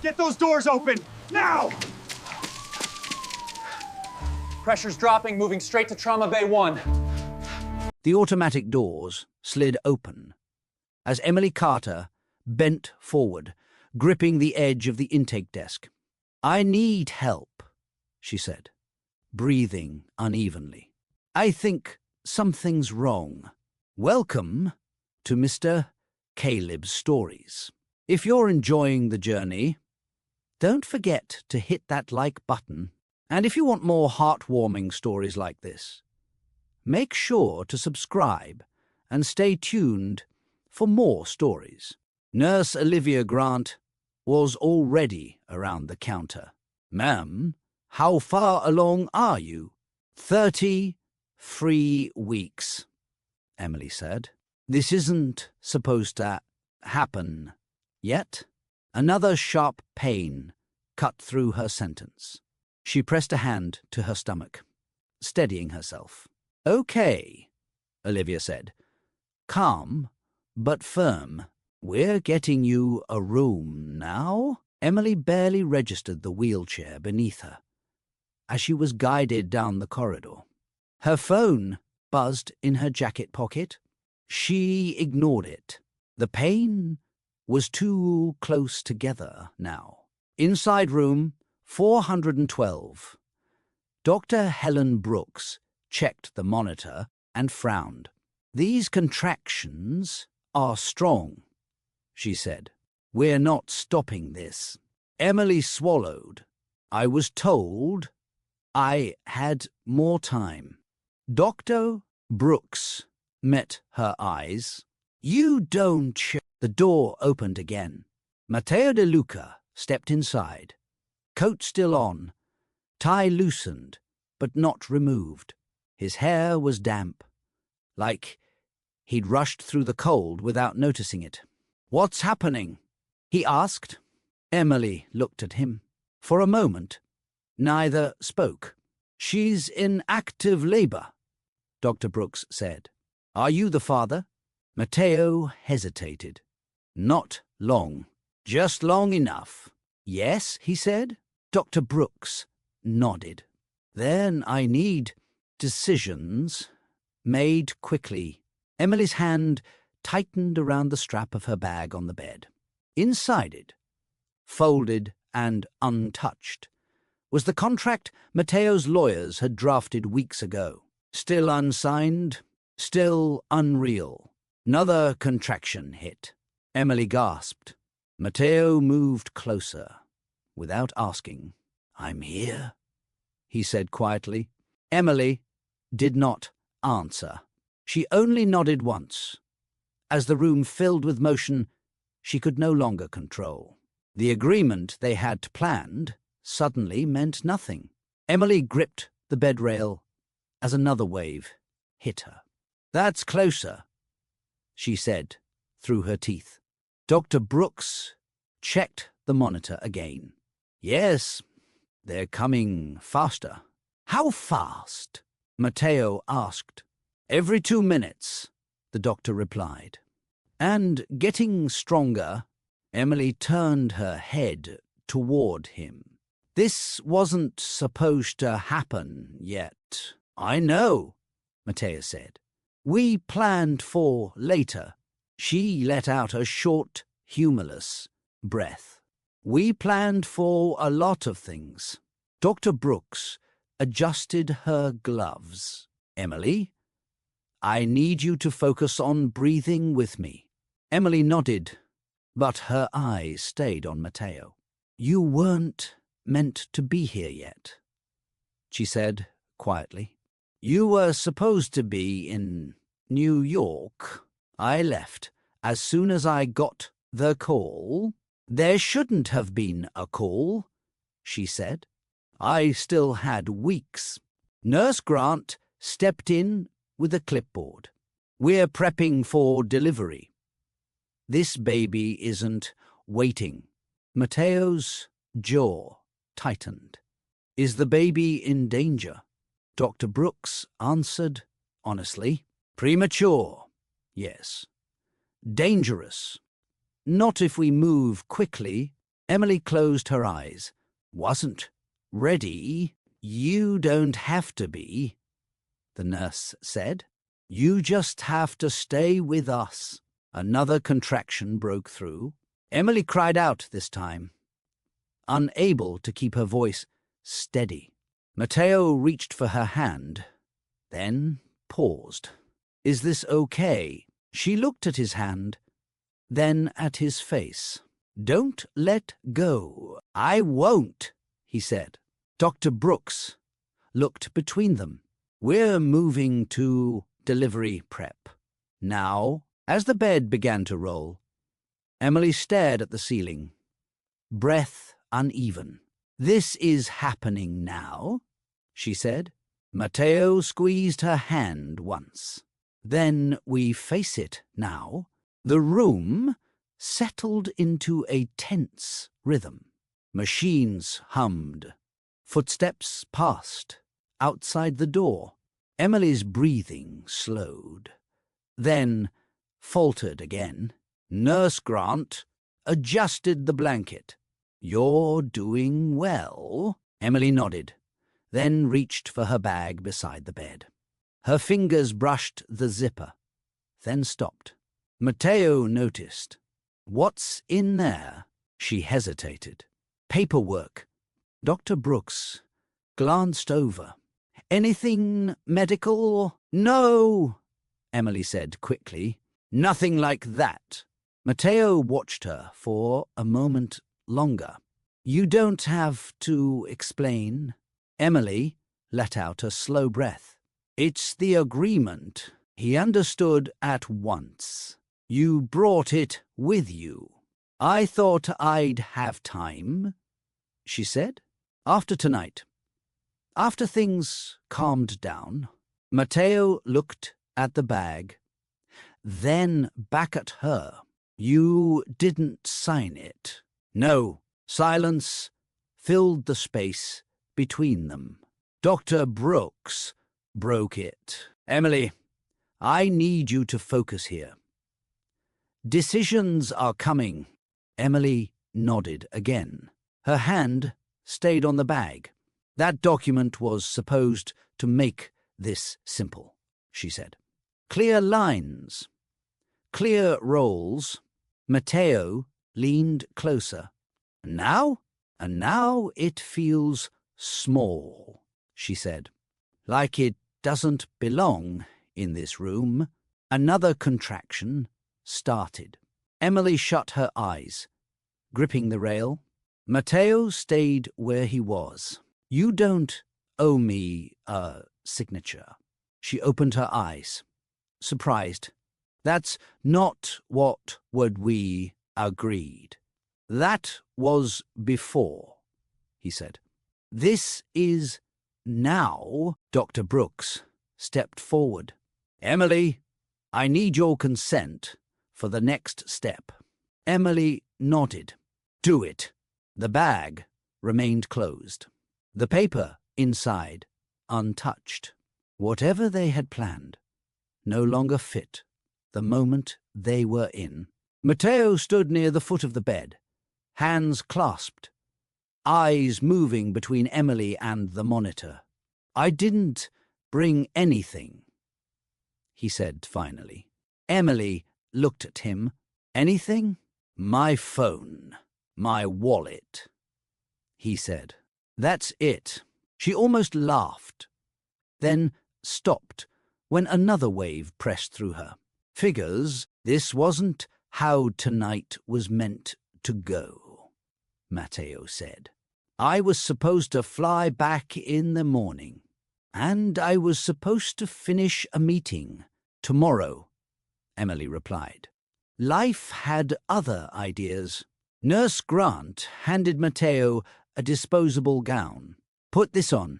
Get those doors open, now! Pressure's dropping, moving straight to Trauma Bay 1. The automatic doors slid open as Emily Carter bent forward, gripping the edge of the intake desk. "I need help," she said, breathing unevenly. "I think something's wrong. Welcome to Mr. Caleb's Stories. If you're enjoying the journey, don't forget to hit that like button. And if you want more heartwarming stories like this, make sure to subscribe and stay tuned for more stories." Nurse Olivia Grant was already around the counter. "Ma'am, how far along are you?" 33 weeks, Emily said. "This isn't supposed to happen yet." Another sharp pain cut through her sentence. She pressed a hand to her stomach, steadying herself. "Okay," Olivia said. "Calm, but firm. We're getting you a room now." Emily barely registered the wheelchair beneath her as she was guided down the corridor. Her phone buzzed in her jacket pocket. She ignored it. The pain was too close together now. Inside room 412. Dr. Helen Brooks checked the monitor and frowned. "These contractions are strong," she said. "We're not stopping this." Emily swallowed. "I was told I had more time." Dr. Brooks met her eyes. "You don't The door opened again. Matteo De Luca stepped inside. Coat still on, tie loosened, but not removed. His hair was damp, like he'd rushed through the cold without noticing it. "What's happening?" he asked. Emily looked at him. For a moment, neither spoke. "She's in active labor," Dr. Brooks said. "Are you the father?" Matteo hesitated. "Not long. Just long enough." "Yes," he said. Dr. Brooks nodded. "Then I need decisions made quickly." Emily's hand tightened around the strap of her bag on the bed. Inside it, folded and untouched, was the contract Matteo's lawyers had drafted weeks ago. Still unsigned, still unreal. Another contraction hit. Emily gasped. Matteo moved closer, without asking. "I'm here," he said quietly. Emily did not answer. She only nodded once. As the room filled with motion she could no longer control. The agreement they had planned suddenly meant nothing. Emily gripped the bed rail as another wave hit her. "That's closer," she said through her teeth. Dr. Brooks checked the monitor again. "Yes, they're coming faster." "How fast?" Matteo asked. "Every 2 minutes," the doctor replied. "And getting stronger." Emily turned her head toward him. "This wasn't supposed to happen yet." "I know," Matteo said. "We planned for later." She let out a short, humorless breath. "We planned for a lot of things." Dr. Brooks adjusted her gloves. "Emily, I need you to focus on breathing with me." Emily nodded, but her eyes stayed on Matteo. "You weren't meant to be here yet," she said quietly. "You were supposed to be in New York. I left as soon as I got the call." "There shouldn't have been a call," she said. "I still had weeks." Nurse Grant stepped in with a clipboard. "We're prepping for delivery. This baby isn't waiting." Matteo's jaw tightened. "Is the baby in danger?" Dr. Brooks answered honestly. "Premature, yes. Dangerous. Not if we move quickly." Emily closed her eyes. Wasn't ready? You don't have to be, the nurse said. You just have to stay with us. Another contraction broke through. Emily cried out this time, unable to keep her voice steady. Matteo reached for her hand, then paused. Is this okay? She looked at his hand, then at his face. Don't let go. I won't, he said. Dr. Brooks looked between them. We're moving to delivery prep. Now, as the bed began to roll, Emily stared at the ceiling, breath uneven. This is happening now, she said. Matteo squeezed her hand once. Then we face it now. The room settled into a tense rhythm. Machines hummed. Footsteps passed outside the door. Emily's breathing slowed, then faltered again. Nurse Grant adjusted the blanket. You're doing well. Emily nodded, then reached for her bag beside the bed. Her fingers brushed the zipper, then stopped. Matteo noticed. What's in there? She hesitated. Paperwork. Dr. Brooks glanced over. Anything medical? No, Emily said quickly. Nothing like that. Matteo watched her for a moment longer. You don't have to explain. Emily let out a slow breath. It's the agreement. He understood at once. You brought it with you. I thought I'd have time, she said. After tonight. After things calmed down, Matteo looked at the bag, then back at her. You didn't sign it. No. Silence filled the space between them. Dr. Brooks broke it. Emily, I need you to focus here. Decisions are coming. Emily nodded again. Her hand stayed on the bag. That document was supposed to make this simple, she said. Clear lines. Clear roles. Matteo leaned closer. Now? And now it feels small, she said. Like it doesn't belong in this room. Another contraction started. Emily shut her eyes, gripping the rail. Matteo stayed where he was. You don't owe me a signature. She opened her eyes, surprised. That's not what we agreed. That was before, he said. This is now. Dr. Brooks stepped forward. Emily, I need your consent for the next step. Emily nodded. Do it. The bag remained closed. The paper inside untouched. Whatever they had planned no longer fit the moment they were in. Matteo stood near the foot of the bed, hands clasped, eyes moving between Emily and the monitor. I didn't bring anything, he said finally. Emily looked at him. Anything? My phone, my wallet, he said. That's it. She almost laughed, then stopped when another wave pressed through her. Figures, this wasn't how tonight was meant to go, Matteo said. I was supposed to fly back in the morning, and I was supposed to finish a meeting tomorrow, Emily replied. Life had other ideas. Nurse Grant handed Matteo a disposable gown. Put this on.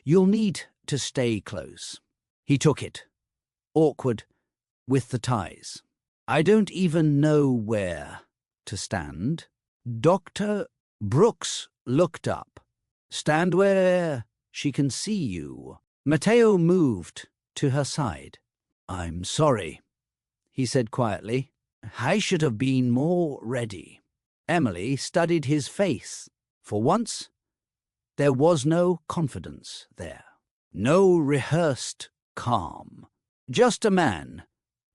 You'll need to stay close. He took it, awkward, with the ties. I don't even know where to stand. Dr. Brooks looked up. Stand where she can see you. Matteo moved to her side. I'm sorry, he said quietly. I should have been more ready. Emily studied his face. For once, there was no confidence there. No rehearsed calm. Just a man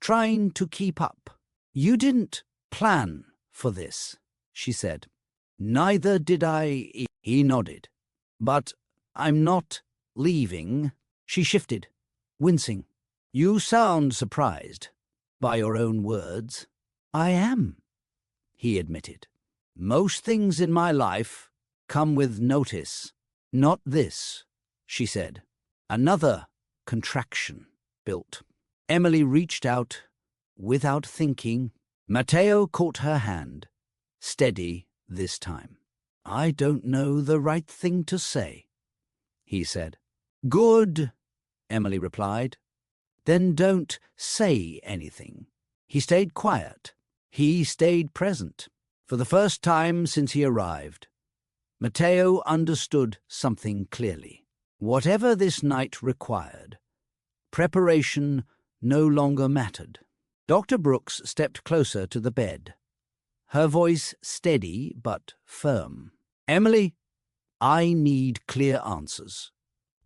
trying to keep up. "You didn't plan for this," she said. "Neither did I." He nodded. "But I'm not leaving." She shifted, wincing. "You sound surprised by your own words." "I am," he admitted. "Most things in my life come with notice." "Not this," she said. Another contraction built. Emily reached out without thinking. Matteo caught her hand, steady this time. "I don't know the right thing to say," he said. "Good," Emily replied. "Then don't say anything." He stayed quiet. He stayed present. For the first time since he arrived, Matteo understood something clearly. Whatever this night required, preparation no longer mattered. Dr. Brooks stepped closer to the bed, her voice steady but firm. "Emily, I need clear answers,"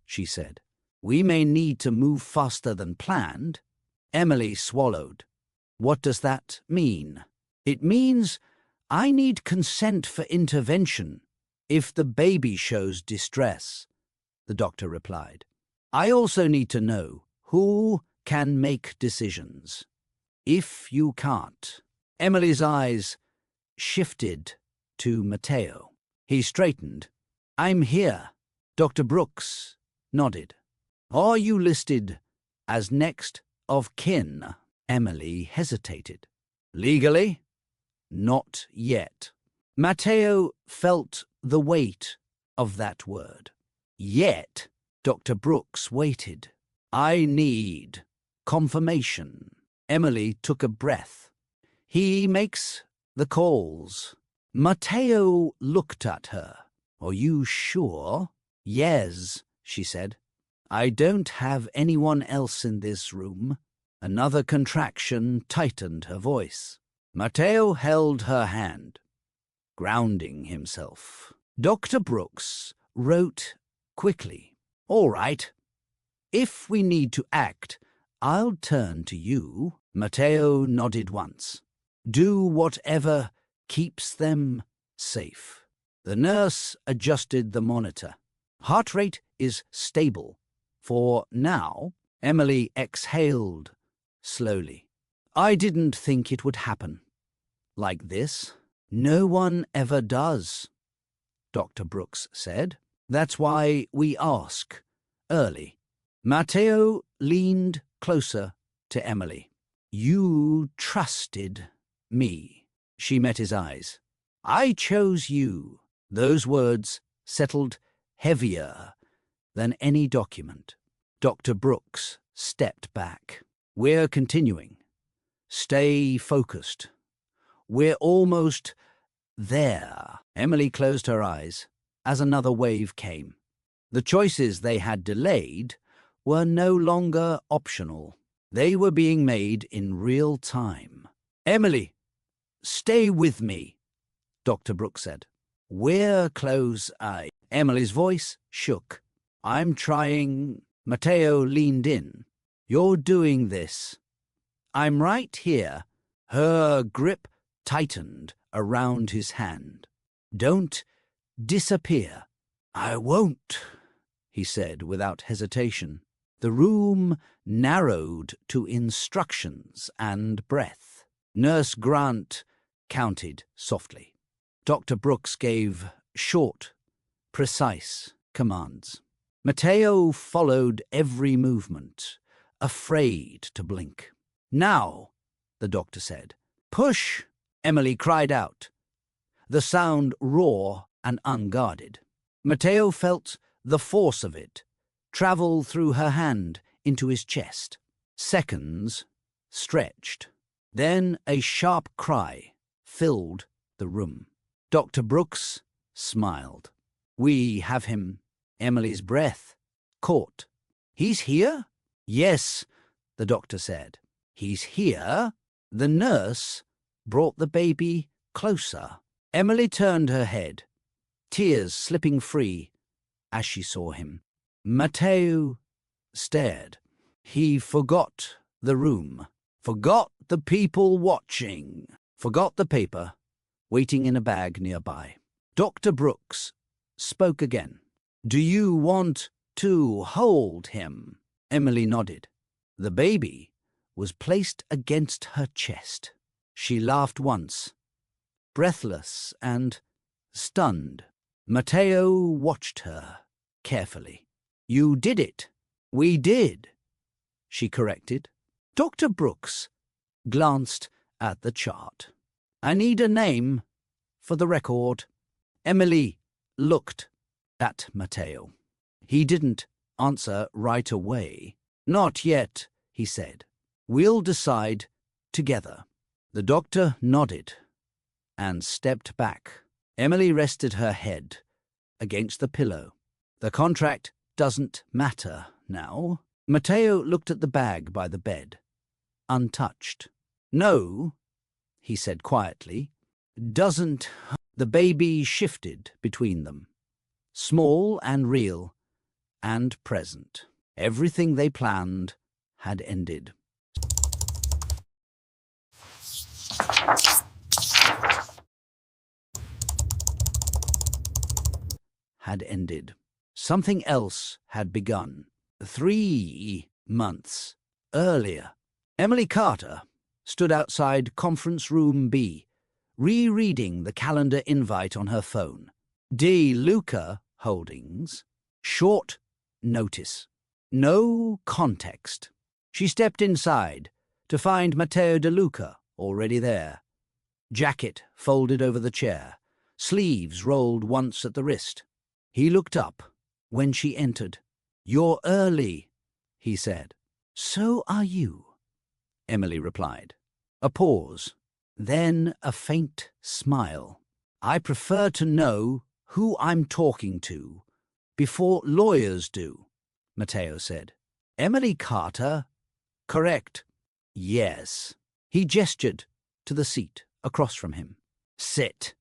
she said. "We may need to move faster than planned." Emily swallowed. "What does that mean?" "It means I need consent for intervention if the baby shows distress," the doctor replied. "I also need to know who can make decisions. If you can't." Emily's eyes shifted to Matteo. He straightened. "I'm here." Dr. Brooks nodded. "Are you listed as next of kin?" Emily hesitated. "Legally? Not yet." Matteo felt the weight of that word. "Yet?" Dr. Brooks waited. "I need confirmation." Emily took a breath. "He makes the calls." Matteo looked at her. "Are you sure?" "Yes," she said. "I don't have anyone else in this room." Another contraction tightened her voice. Matteo held her hand, grounding himself. Dr. Brooks wrote quickly. "All right. If we need to act, I'll turn to you." Matteo nodded once. "Do whatever keeps them safe." The nurse adjusted the monitor. "Heart rate is stable. For now." Emily exhaled slowly. "I didn't think it would happen like this." "No one ever does," Dr. Brooks said. "That's why we ask early." Matteo leaned closer to Emily. "You trusted me." She met his eyes. "I chose you." Those words settled heavier than any document. Dr. Brooks stepped back. "We're continuing. Stay focused. We're almost there." Emily closed her eyes as another wave came. The choices they had delayed were no longer optional. They were being made in real time. "Emily, stay with me," Dr. Brooks said. "We're close." Emily's voice shook. "I'm trying." Matteo leaned in. "You're doing this. I'm right here." Her grip tightened around his hand. "Don't disappear." "I won't," he said without hesitation. The room narrowed to instructions and breath. Nurse Grant counted softly. Dr. Brooks gave short, precise commands. Matteo followed every movement, afraid to blink. "Now," the doctor said. "Push!" Emily cried out, the sound raw and unguarded. Matteo felt the force of it travel through her hand into his chest. Seconds stretched. Then a sharp cry filled the room. Dr. Brooks smiled. "We have him." Emily's breath caught. "He's here?" "Yes," the doctor said. "He's here." The nurse brought the baby closer. Emily turned her head, tears slipping free as she saw him. Matteo stared. He forgot the room, forgot the people watching, forgot the paper waiting in a bag nearby. Dr. Brooks spoke again. "Do you want to hold him?" Emily nodded. The baby was placed against her chest. She laughed once, breathless and stunned. Matteo watched her carefully. "You did it." "We did," she corrected. Dr. Brooks glanced at the chart. "I need a name for the record." Emily looked at Matteo. He didn't answer right away. "Not yet," he said. "We'll decide together." The doctor nodded and stepped back. Emily rested her head against the pillow. "The contract doesn't matter now." Matteo looked at the bag by the bed, untouched. "No," he said quietly, "doesn't." The baby shifted between them, small and real and present. Everything they planned had ended. Something else had begun. 3 months earlier, Emily Carter stood outside Conference Room B, rereading the calendar invite on her phone. De Luca Holdings. Short notice. No context. She stepped inside to find Matteo De Luca already there. Jacket folded over the chair, sleeves rolled once at the wrist. He looked up when she entered. "You're early," he said. "So are you," Emily replied. A pause, then a faint smile. "I prefer to know who I'm talking to before lawyers do," Matteo said. "Emily Carter?" "Correct." "Yes." He gestured to the seat across from him. "Sit.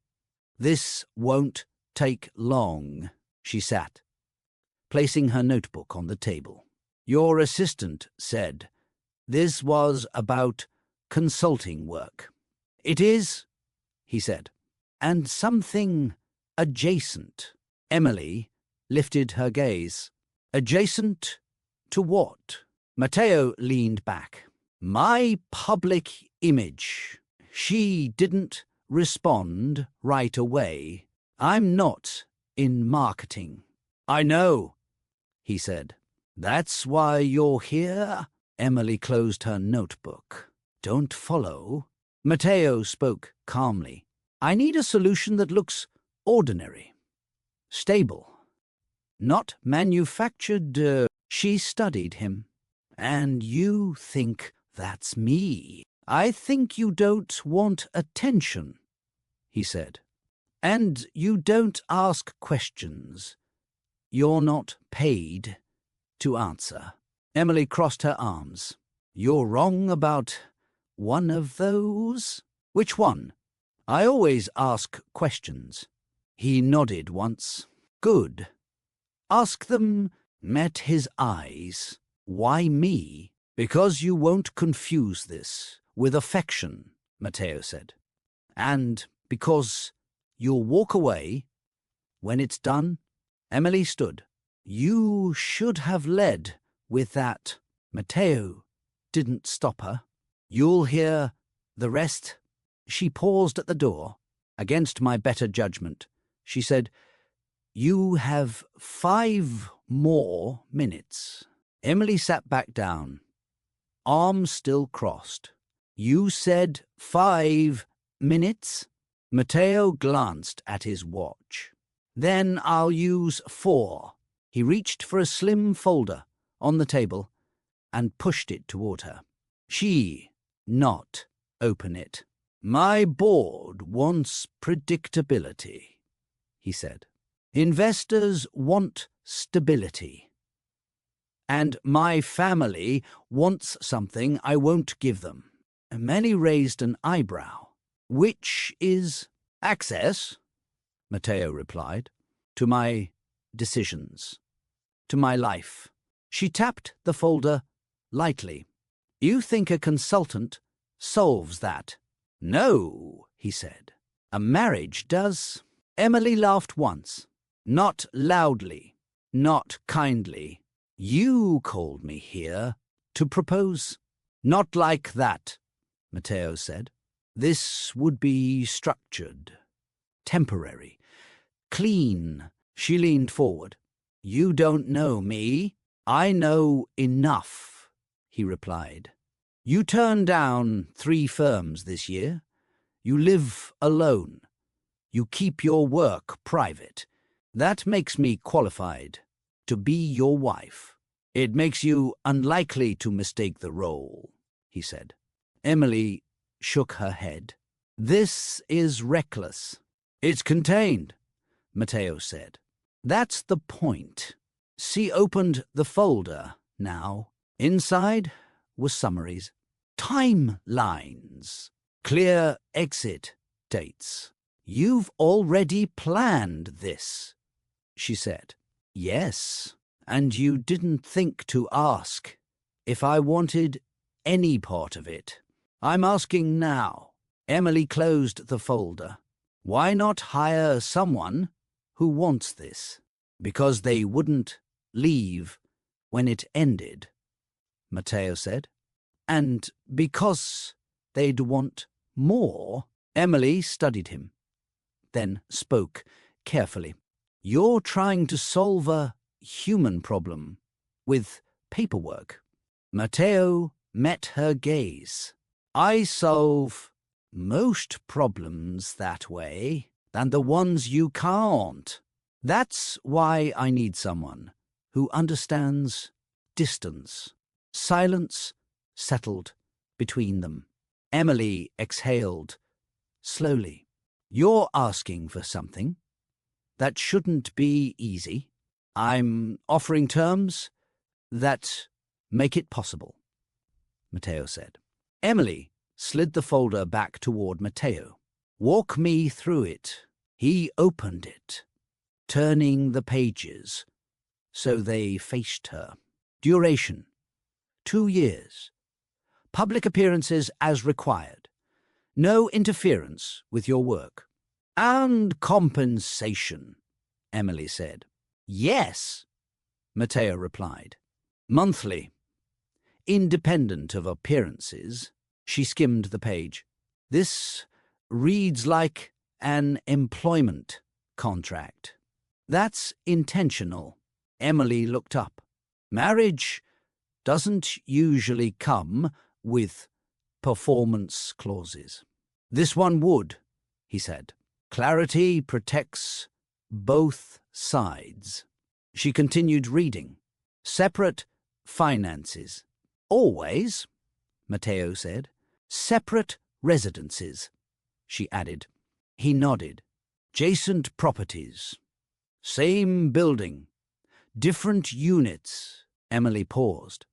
This won't take long." She sat, placing her notebook on the table. "Your assistant said this was about consulting work." "It is," he said, "and something adjacent." Emily lifted her gaze. "Adjacent to what?" Matteo leaned back. "My public image." She didn't respond right away. "I'm not in marketing." "I know," he said. "That's why you're here?" Emily closed her notebook. "Don't follow." Matteo spoke calmly. "I need a solution that looks ordinary, stable, not manufactured." She studied him. "And you think that's me?" "I think you don't want attention," he said. "And you don't ask questions you're not paid to answer." Emily crossed her arms. "You're wrong about one of those?" "Which one?" "I always ask questions." He nodded once. "Good. Ask them." Met his eyes. "Why me?" "Because you won't confuse this with affection," Matteo said. "And because you'll walk away when it's done." Emily stood. "You should have led with that." Matteo didn't stop her. "You'll hear the rest." She paused at the door. "Against my better judgment," she said, "you have 5 more minutes." Emily sat back down, arms still crossed. "You said 5 minutes?" Matteo glanced at his watch. "Then I'll use 4. He reached for a slim folder on the table and pushed it toward her. She not open it. "My board wants predictability," he said. "Investors want stability. And my family wants something I won't give them." Many raised an eyebrow. "Which is Access, Matteo replied, to my decisions, to my life. She tapped the folder lightly. You think a consultant solves that? No, he said. A marriage does. Emily laughed once, not loudly, not kindly. You called me here to propose. Not like that, Matteo said. This would be structured, temporary, clean. She leaned forward. You don't know me. I know enough, he replied. You turned down 3 firms this year. You live alone. You keep your work private. That makes me qualified to be your wife. It makes you unlikely to mistake the role, he said. Emily shook her head. This is reckless. It's contained, Matteo said. That's the point. She opened the folder now. Inside were summaries, timelines, clear exit dates. You've already planned this, she said. Yes, and you didn't think to ask if I wanted any part of it. I'm asking now. Emily closed the folder. Why not hire someone who wants this? Because they wouldn't leave when it ended, Matteo said. And because they'd want more. Emily studied him, then spoke carefully. You're trying to solve a human problem with paperwork. Matteo met her gaze. I solve most problems that way than the ones you can't. That's why I need someone who understands distance. Silence settled between them. Emily exhaled slowly. You're asking for something that shouldn't be easy. I'm offering terms that make it possible, Matteo said. Emily slid the folder back toward Matteo. Walk me through it. He opened it, turning the pages so they faced her. Duration, 2 years. Public appearances as required. No interference with your work. And compensation, Emily said. Yes, Matteo replied. Monthly. Independent of appearances. She skimmed the page. This reads like an employment contract. That's intentional. Emily looked up. Marriage doesn't usually come with performance clauses. This one would, he said. Clarity protects both sides. She continued reading. Separate finances. Always, Matteo said. Separate residences, she added. He nodded. Adjacent properties. Same building. Different units. Emily paused.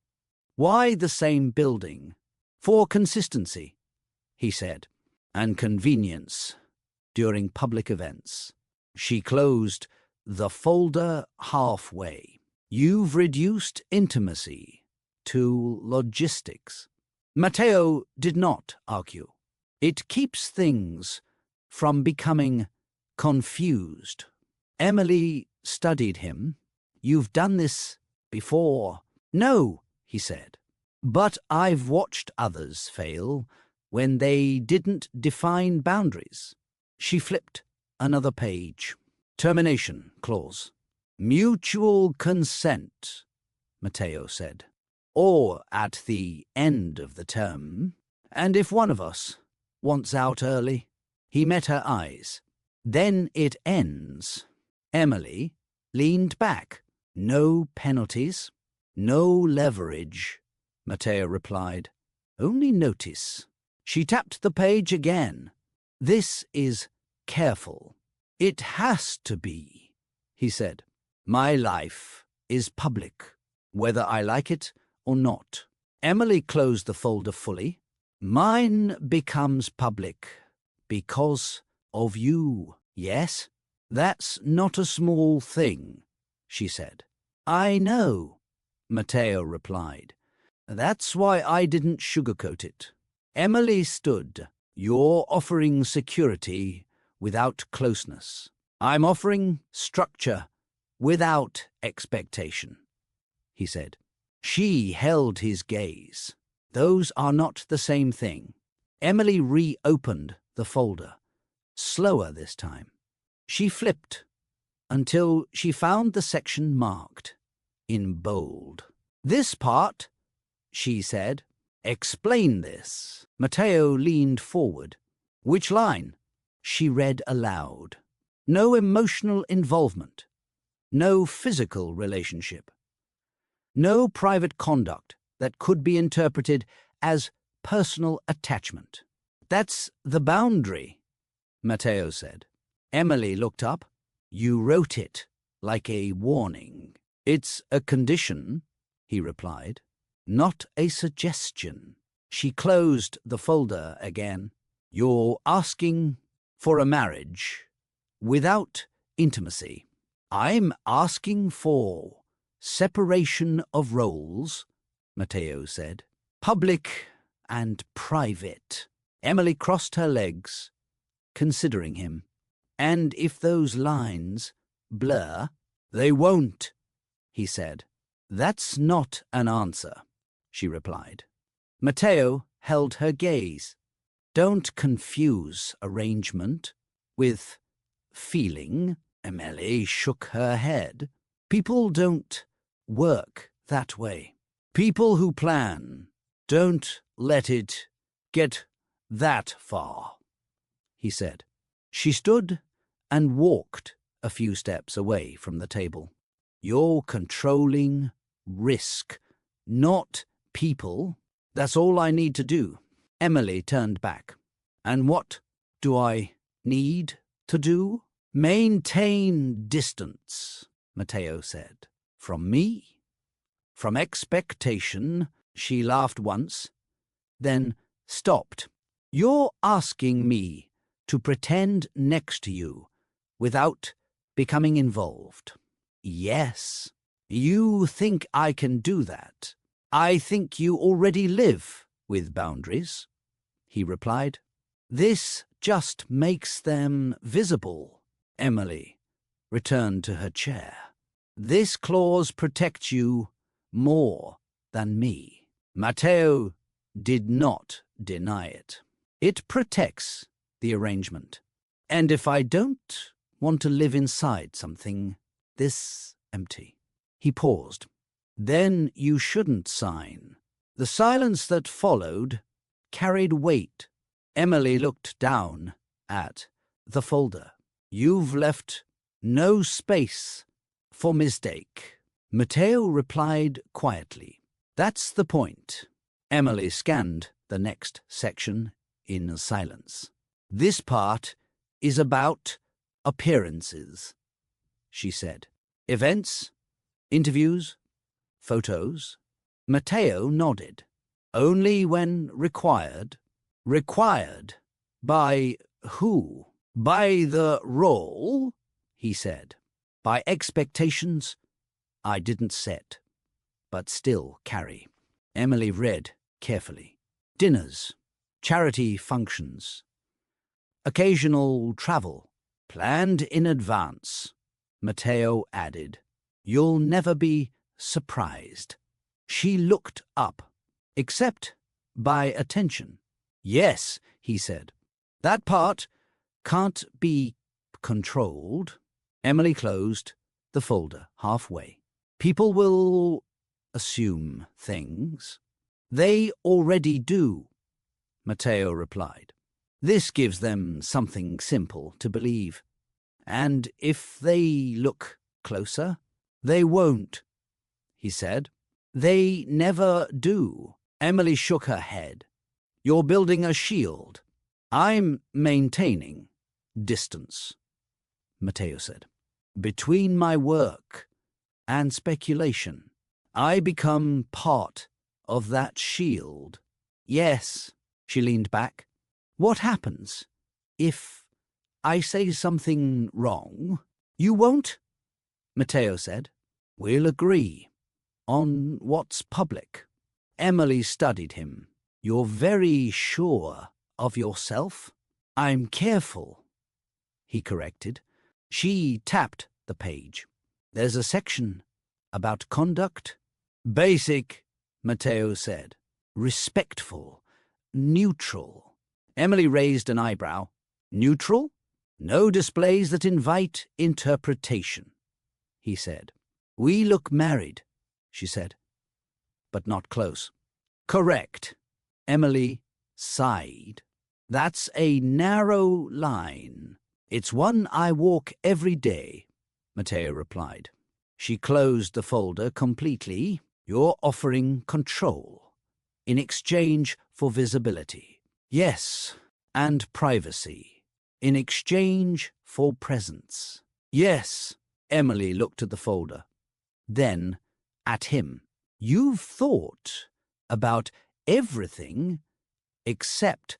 Why the same building? For consistency, he said, and convenience during public events. She closed the folder halfway. You've reduced intimacy to logistics. Matteo did not argue. It keeps things from becoming confused. Emily studied him. You've done this before. No, he said. But I've watched others fail when they didn't define boundaries. She flipped another page. Termination clause. Mutual consent, Matteo said. Or at the end of the term. And if one of us wants out early. He met her eyes. Then it ends. Emily leaned back. No penalties. No leverage, Matteo replied. Only notice. She tapped the page again. This is careful. It has to be, he said. My life is public, whether I like it or not. Emily closed the folder fully. Mine becomes public because of you, yes? That's not a small thing, she said. I know, Matteo replied. That's why I didn't sugarcoat it. Emily stood. You're offering security without closeness. I'm offering structure without expectation, he said. She held his gaze. Those are not the same thing. Emily reopened the folder, slower this time. She flipped until she found the section marked in bold. This part, she said. Explain this. Matteo leaned forward. Which line? She read aloud. No emotional involvement. No physical relationship. No private conduct that could be interpreted as personal attachment. That's the boundary, Matteo said. Emily looked up. You wrote it like a warning. It's a condition, he replied, not a suggestion. She closed the folder again. You're asking for a marriage without intimacy. I'm asking for separation of roles, Matteo said. Public and private. Emily crossed her legs, considering him. And if those lines blur, they won't, he said. That's not an answer, she replied. Matteo held her gaze. Don't confuse arrangement with feeling. Emily shook her head. People don't work that way. People who plan don't let it get that far, he said. She stood and walked a few steps away from the table. You're controlling risk, not people. That's all I need to do. Emily turned back. And what do I need to do? Maintain distance, Matteo said. From me? From expectation. She laughed once, then stopped. You're asking me to pretend next to you without becoming involved. Yes, you think I can do that. I think you already live with boundaries, he replied. This just makes them visible. Emily returned to her chair. This clause protects you more than me. Matteo did not deny it. It protects the arrangement. And if I don't want to live inside something this empty, he paused. Then you shouldn't sign. The silence that followed carried weight. Emily looked down at the folder. You've left no space for mistake. Matteo replied quietly. That's the point. Emily scanned the next section in silence. This part is about appearances, she said. Events, interviews, photos. Matteo nodded. Only when required. Required? By who? By the role, he said. By expectations I didn't set, but still carry. Emily read carefully. Dinners, charity functions, occasional travel, planned in advance. Matteo added, You'll never be surprised. She looked up. Except by attention. Yes, he said. That part can't be controlled. Emily closed the folder halfway. People will assume things. They already do, Matteo replied. This gives them something simple to believe. And if they look closer, they won't, he said. They never do. Emily shook her head. You're building a shield. I'm maintaining distance, Matteo said. Between my work and speculation, I become part of that shield. Yes, she leaned back. What happens if I say something wrong, you won't? Matteo said. We'll agree on what's public. Emily studied him. You're very sure of yourself? I'm careful, he corrected. She tapped the page. There's a section about conduct. Basic, Matteo said. Respectful. Neutral. Emily raised an eyebrow. Neutral? No displays that invite interpretation, he said. We look married, she said, but not close. Correct. Emily sighed. That's a narrow line. It's one I walk every day, Matteo replied. She closed the folder completely. You're offering control in exchange for visibility. Yes, and privacy in exchange for presence. Yes, Emily looked at the folder, then at him. You've thought about everything except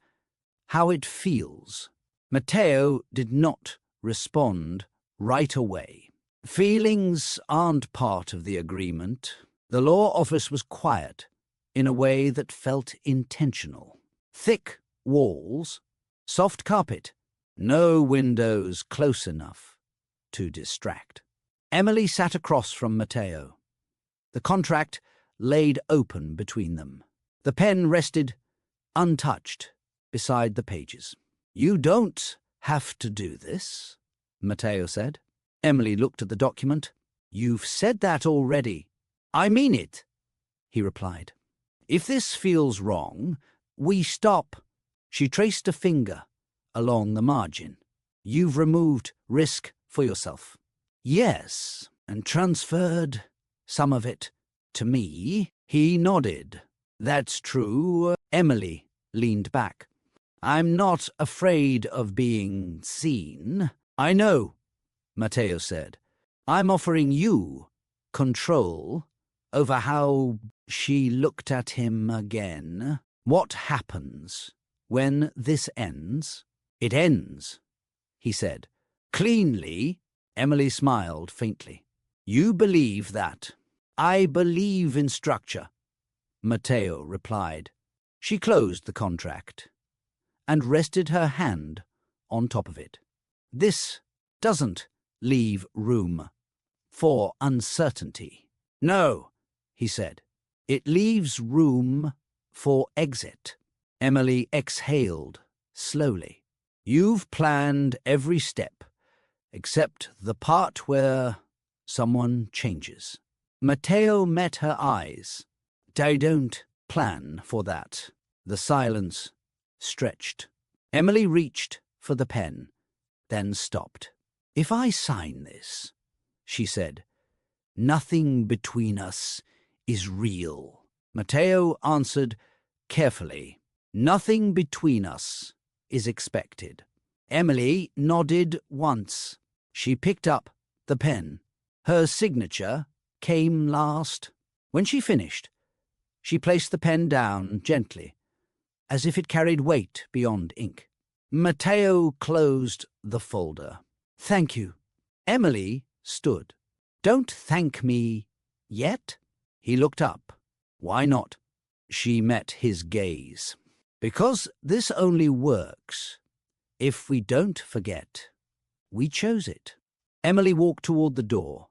how it feels. Matteo did not respond right away. Feelings aren't part of the agreement. The law office was quiet in a way that felt intentional. Thick walls, soft carpet, no windows close enough to distract. Emily sat across from Matteo. The contract laid open between them. The pen rested untouched beside the pages. You don't have to do this, Matteo said. Emily looked at the document. You've said that already. I mean it, he replied. If this feels wrong, we stop. She traced a finger along the margin. You've removed risk for yourself. Yes, and transferred some of it to me. He nodded. That's true. Emily leaned back. I'm not afraid of being seen. I know, Matteo said. I'm offering you control over how. She looked at him again. What happens when this ends? It ends, he said. Cleanly. Emily smiled faintly. You believe that. I believe in structure, Matteo replied. She closed the contract and rested her hand on top of it. This doesn't leave room for uncertainty. No, he said. It leaves room for exit. Emily exhaled slowly. You've planned every step, except the part where someone changes. Matteo met her eyes. I don't plan for that. The silence stretched. Emily reached for the pen, then stopped. If I sign this, she said, nothing between us is real. Matteo answered carefully. Nothing between us is expected. Emily nodded once. She picked up the pen. Her signature came last. When she finished, she placed the pen down gently, as if it carried weight beyond ink. Matteo closed the folder. Thank you. Emily stood. Don't thank me yet? He looked up. Why not? She met his gaze. Because this only works if we don't forget we chose it. Emily walked toward the door.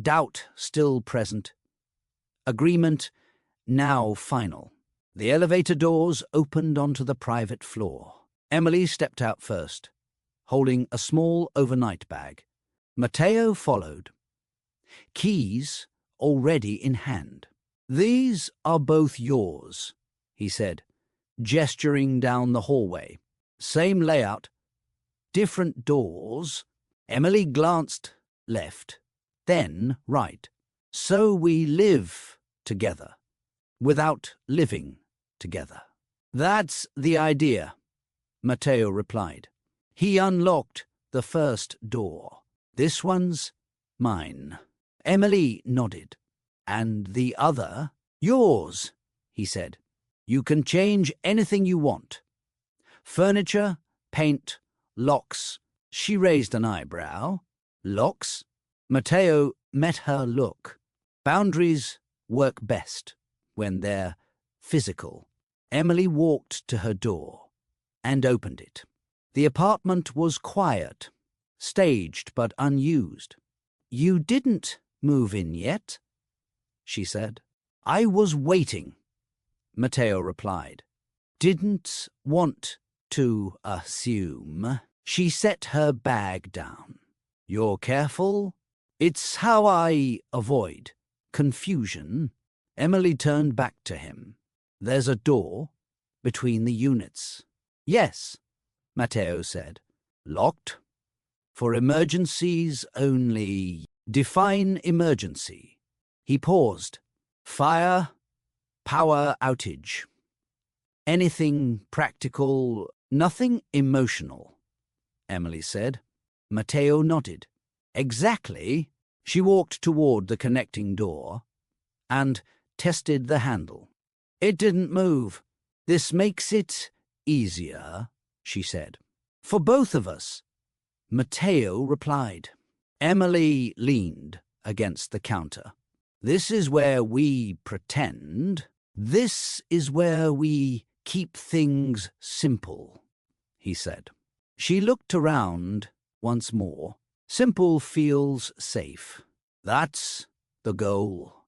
Doubt still present. Agreement now final. The elevator doors opened onto the private floor. Emily stepped out first, holding a small overnight bag. Matteo followed, keys already in hand. These are both yours, he said, gesturing down the hallway. Same layout, different doors. Emily glanced left, then right. So we live together, without living together. That's the idea, Matteo replied. He unlocked the first door. This one's mine. Emily nodded. And the other? Yours, he said. You can change anything you want. Furniture, paint, locks. She raised an eyebrow. Locks? Matteo met her look. Boundaries work best when they're physical. Emily walked to her door and opened it. The apartment was quiet, staged but unused. You didn't move in yet, she said. I was waiting, Matteo replied. Didn't want to assume. She set her bag down. You're careful? It's how I avoid confusion. Emily turned back to him. There's a door between the units. Yes, Matteo said. Locked? For emergencies only. Define emergency. He paused. Fire, power outage. Anything practical, nothing emotional, Emily said. Matteo nodded. Exactly. She walked toward the connecting door and tested the handle. It didn't move. This makes it easier, she said. For both of us, Matteo replied. Emily leaned against the counter. This is where we pretend. This is where we keep things simple, he said. She looked around once more. Simple feels safe. That's the goal,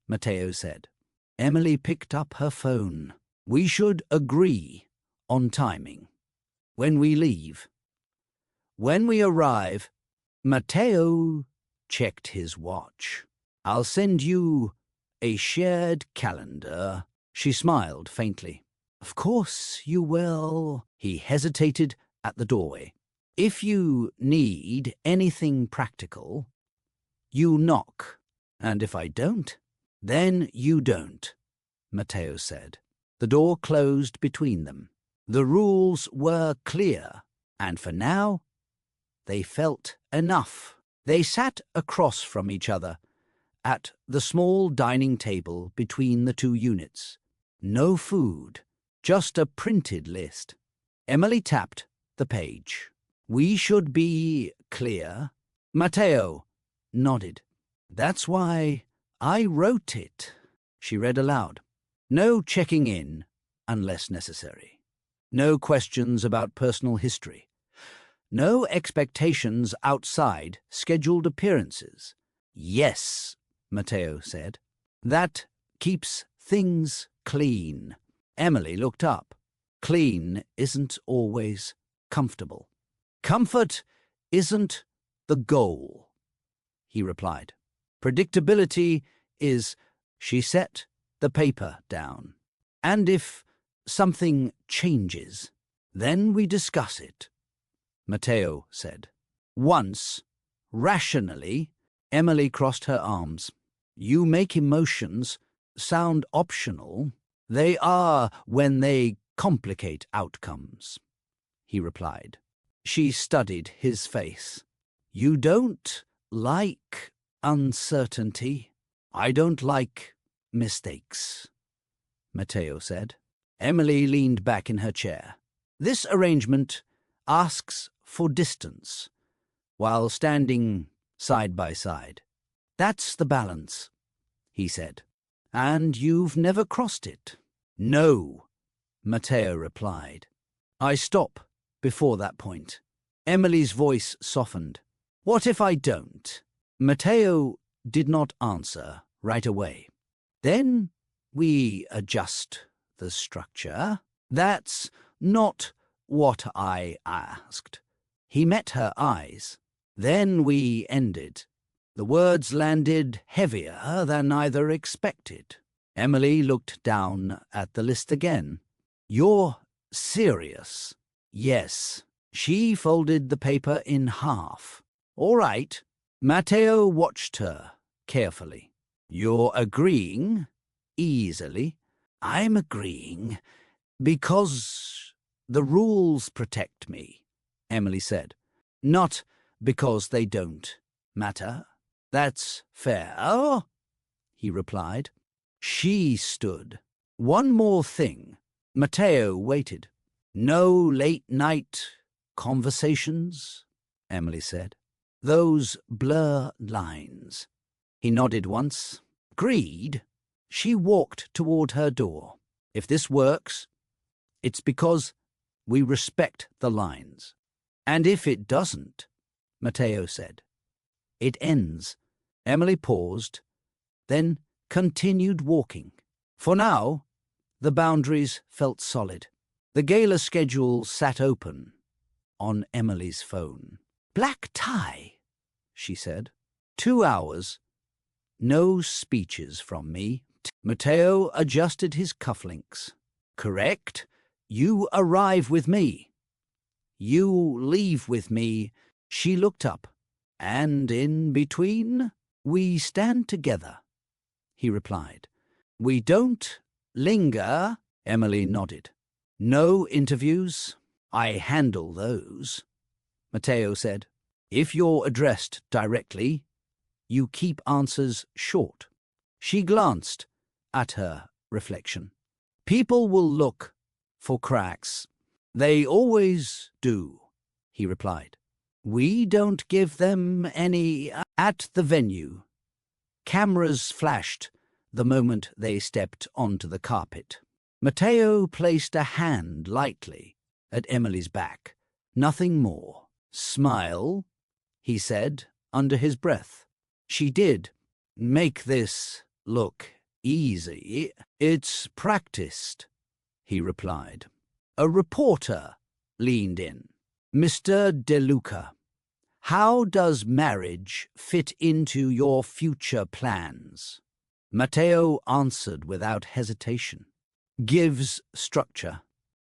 Matteo said. Emily picked up her phone. We should agree on timing. When we leave. When we arrive, Matteo checked his watch. I'll send you a shared calendar. She smiled faintly. Of course you will. He hesitated at the doorway. If you need anything practical, you knock. And if I don't, then you don't, Matteo said. The door closed between them. The rules were clear, and for now, they felt enough. They sat across from each other at the small dining table between the two units. No food, just a printed list. Emily tapped the page. We should be clear. Matteo nodded. That's why I wrote it. She read aloud. No checking in unless necessary. No questions about personal history. No expectations outside scheduled appearances. Yes, Matteo said. That keeps things clean. Emily looked up. Clean isn't always comfortable. Comfort isn't the goal, he replied. Predictability is. She set the paper down. And if something changes, then we discuss it, Matteo said. Once, rationally, Emily crossed her arms. You make emotions sound optional. They are when they complicate outcomes, he replied. She studied his face. You don't like uncertainty. I don't like mistakes, Matteo said. Emily leaned back in her chair. This arrangement asks for distance, while standing side by side. That's the balance, he said. And you've never crossed it. No, Matteo replied. I stop before that point. Emily's voice softened. What if I don't? Matteo did not answer right away. Then we adjust the structure. That's not what I asked. He met her eyes. Then we ended. The words landed heavier than either expected. Emily looked down at the list again. You're serious? Yes. She folded the paper in half. All right. Matteo watched her carefully. You're agreeing easily. I'm agreeing because the rules protect me, Emily said. Not because they don't matter. That's fair, he replied. She stood. One more thing. Matteo waited. No late-night conversations, Emily said. Those blur lines. He nodded once. Agreed. She walked toward her door. If this works, it's because we respect the lines. And if it doesn't, Matteo said, it ends. Emily paused, then continued walking. For now, the boundaries felt solid. The gala schedule sat open on Emily's phone. Black tie, she said. 2 hours. No speeches from me. Matteo adjusted his cufflinks. Correct. You arrive with me. You leave with me. She looked up. And in between, we stand together, he replied. We don't linger, Emily nodded. No interviews. I handle those, Matteo said. If you're addressed directly, you keep answers short. She glanced at her reflection. People will look for cracks. They always do, he replied. We don't give them any. At the venue, cameras flashed the moment they stepped onto the carpet. Matteo placed a hand lightly at Emily's back. Nothing more. Smile, he said under his breath. She did. Make this look easy. It's practiced, he replied. A reporter leaned in. Mr. De Luca, how does marriage fit into your future plans? Matteo answered without hesitation. Gives structure.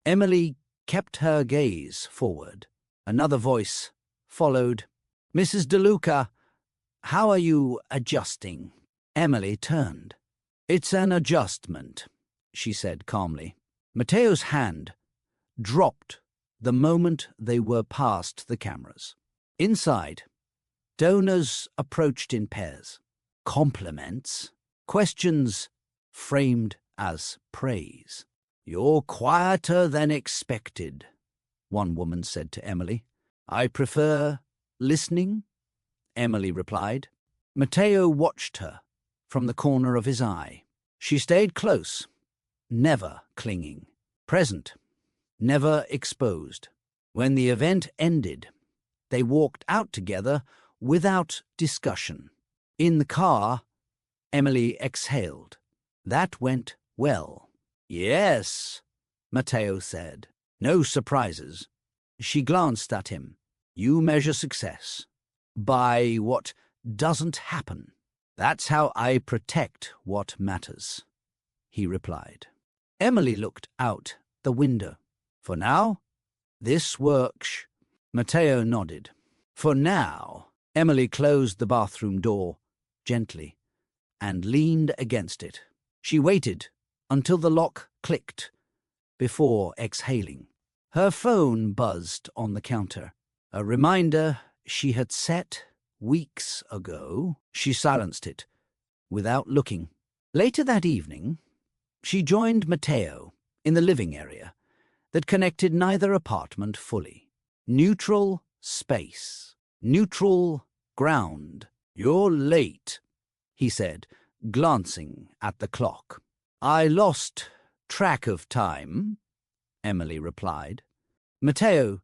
Emily kept her gaze forward. Another voice followed. Mrs. De Luca, how are you adjusting? Emily turned. It's an adjustment, she said calmly. Matteo's hand dropped the moment they were past the cameras. Inside, donors approached in pairs. Compliments, questions framed as praise. You're quieter than expected, one woman said to Emily. I prefer listening, Emily replied. Matteo watched her from the corner of his eye. She stayed close, never clinging, present, never exposed. When the event ended, they walked out together without discussion. In the car, Emily exhaled. That went well. Yes, Matteo said. No surprises. She glanced at him. You measure success by what doesn't happen. That's how I protect what matters, he replied. Emily looked out the window. For now, this works. Matteo nodded. For now, Emily closed the bathroom door gently and leaned against it. She waited until the lock clicked before exhaling. Her phone buzzed on the counter, a reminder she had set weeks ago. She silenced it without looking. Later that evening, she joined Matteo in the living area that connected neither apartment fully. Neutral space, neutral ground. You're late, he said, glancing at the clock. I lost track of time, Emily replied. Matteo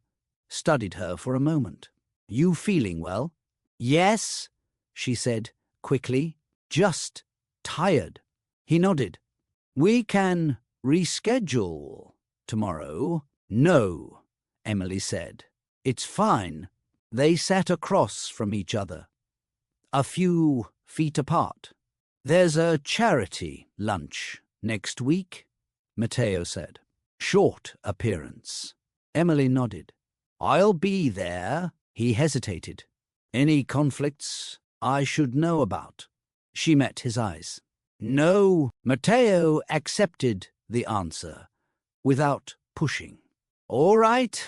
studied her for a moment. You feeling well? Yes, she said quickly. Just tired. He nodded. We can reschedule tomorrow. No, Emily said. It's fine. They sat across from each other, a few feet apart. There's a charity lunch next week, Matteo said. Short appearance. Emily nodded. I'll be there. He hesitated. Any conflicts I should know about? She met his eyes. No. Matteo accepted the answer without pushing. All right.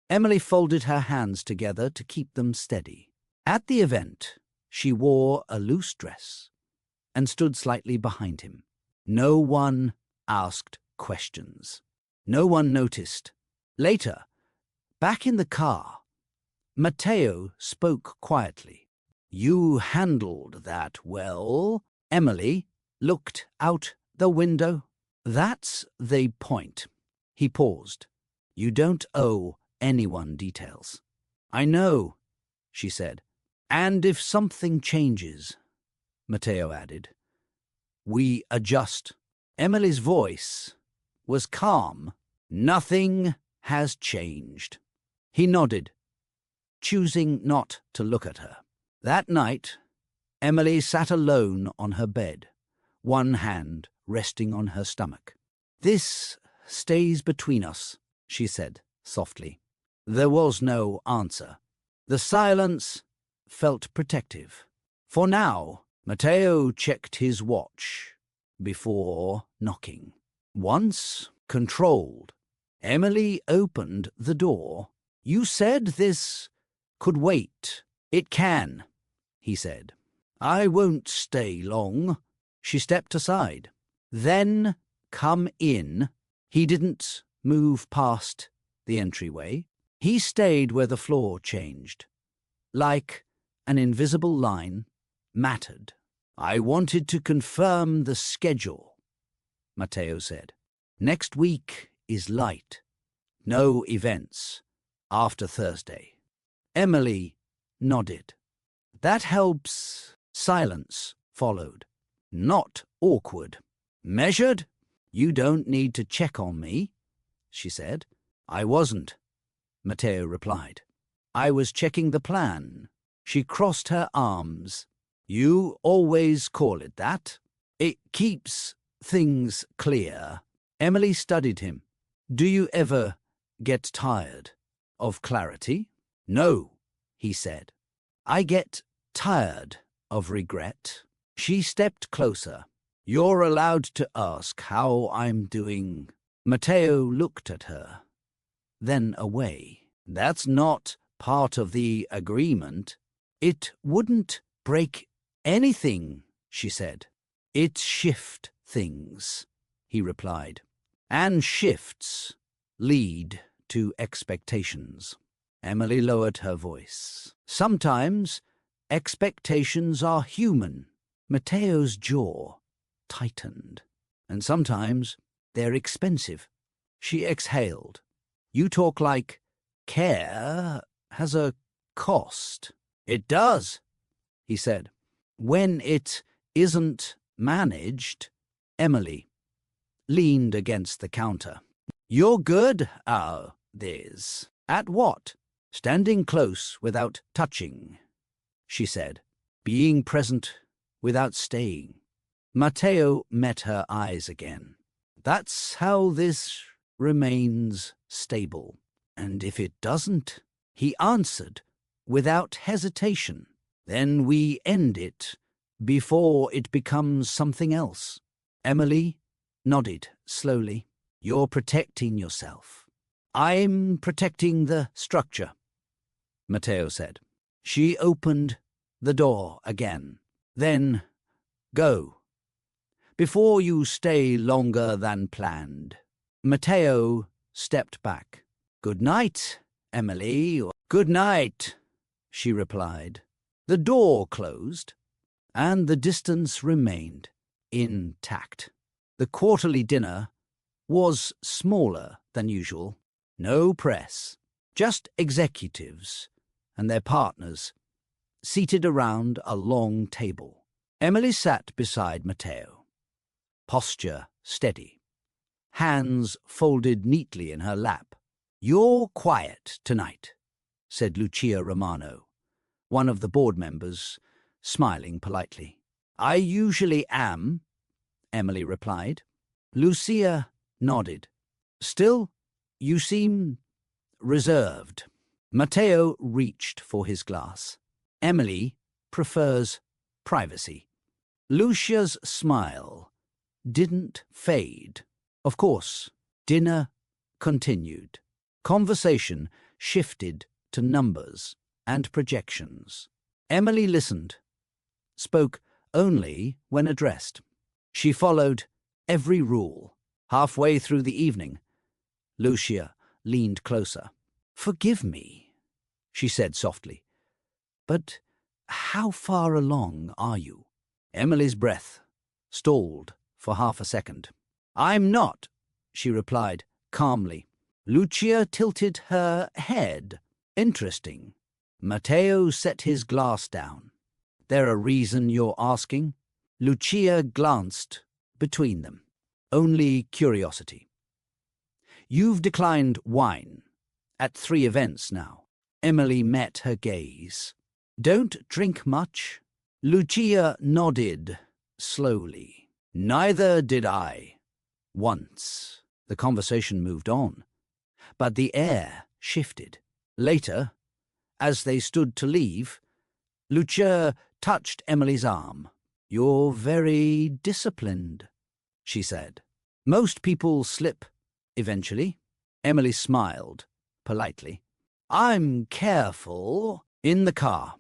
Emily folded her hands together to keep them steady. At the event, She wore a loose dress and stood slightly behind him. No one asked questions. No one noticed. Later, back in the car, Matteo spoke quietly. "You handled that well." Emily looked out the window. "That's the point." He paused. "You don't owe anyone details." "I know," she said. "And if something changes," Matteo added, "we adjust." Emily's voice was calm. "Nothing has changed." He nodded, choosing not to look at her. That night, Emily sat alone on her bed, one hand resting on her stomach. "This stays between us," she said softly. There was no answer. The silence felt protective. For now, Matteo checked his watch before knocking. Once controlled, Emily opened the door. "You said this could wait." "It can," he said. "I won't stay long." She stepped aside. "Then come in." He didn't move past the entryway. He stayed where the floor changed, like an invisible line, mattered. "I wanted to confirm the schedule," Matteo said. "Next week is light. No events after Thursday." Emily nodded. "That helps." Silence followed. Not awkward. "Measured? You don't need to check on me," she said. "I wasn't," Matteo replied. "I was checking the plan." She crossed her arms. "You always call it that. It keeps things clear." Emily studied him. "Do you ever get tired of clarity?" "No," he said. "I get tired of regret." She stepped closer. "You're allowed to ask how I'm doing." Matteo looked at her, then away. "That's not part of the agreement." "It wouldn't break anything," she said. "It shift things," he replied. "And shifts lead to expectations." Emily lowered her voice. "Sometimes expectations are human." Matteo's jaw tightened. "And sometimes they're expensive." She exhaled. "You talk like care has a cost." "It does," he said. "When it isn't managed." Emily leaned against the counter. "You're good at this." "At what?" "Standing close without touching," she said. "Being present without staying." Matteo met her eyes again. "That's how this remains stable." "And if it doesn't?" He answered without hesitation. "Then we end it before it becomes something else." Emily nodded slowly. "You're protecting yourself." "I'm protecting the structure," Matteo said. She opened the door again. "Then go. Before you stay longer than planned." Matteo stepped back. "Good night, Emily." "Good night," she replied. The door closed, and the distance remained intact. The quarterly dinner was smaller than usual. No press, just executives and their partners seated around a long table. Emily sat beside Matteo, posture steady, hands folded neatly in her lap. "You're quiet tonight," said Lucia Romano, one of the board members, smiling politely. "I usually am," Emily replied. Lucia nodded. "Still, you seem reserved." Matteo reached for his glass. "Emily prefers privacy." Lucia's smile didn't fade. Of course, dinner continued. Conversation shifted to numbers and projections. Emily listened, spoke only when addressed. She followed every rule. Halfway through the evening, Lucia leaned closer. "Forgive me," she said softly, "but how far along are you?" Emily's breath stalled for half a second. "I'm not," she replied calmly. Lucia tilted her head. "Interesting." Matteo set his glass down. "There a reason you're asking?" Lucia glanced between them. "Only curiosity." "You've declined wine at 3 events now." Emily met her gaze. "Don't drink much?" Lucia nodded slowly. "Neither did I. Once." The conversation moved on, but the air shifted. Later, as they stood to leave, Lucia touched Emily's arm. "You're very disciplined," she said. "Most people slip eventually." Emily smiled politely. "I'm careful." In the car,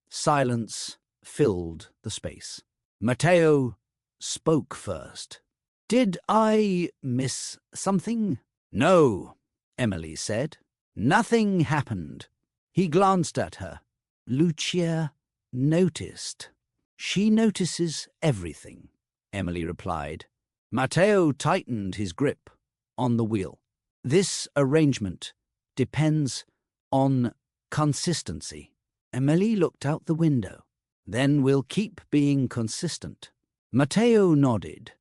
silence filled the space. Matteo spoke first. "Did I miss something?" "No," Emily said. "Nothing happened." He glanced at her. Lucia noticed. "She notices everything," Emily replied. Matteo tightened his grip on the wheel. "This arrangement depends on consistency." Emily looked out the window. "Then we'll keep being consistent." Matteo nodded,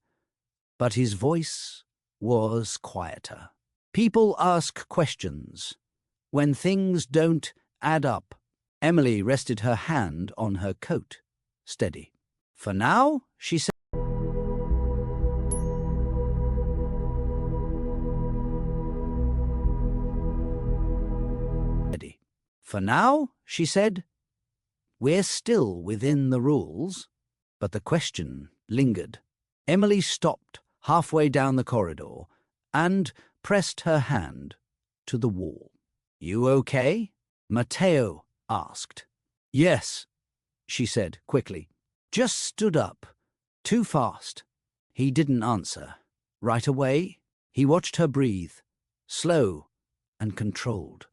but his voice was quieter. "People ask questions when things don't add up." Emily rested her hand on her coat. "Steady." "For now," she said. "For now," she said. "We're still within the rules." But the question lingered. Emily stopped halfway down the corridor and pressed her hand to the wall. "You okay?" Matteo asked. "Yes," she said quickly. "Just stood up. Too fast." He didn't answer. Right away, he watched her breathe, slow and controlled.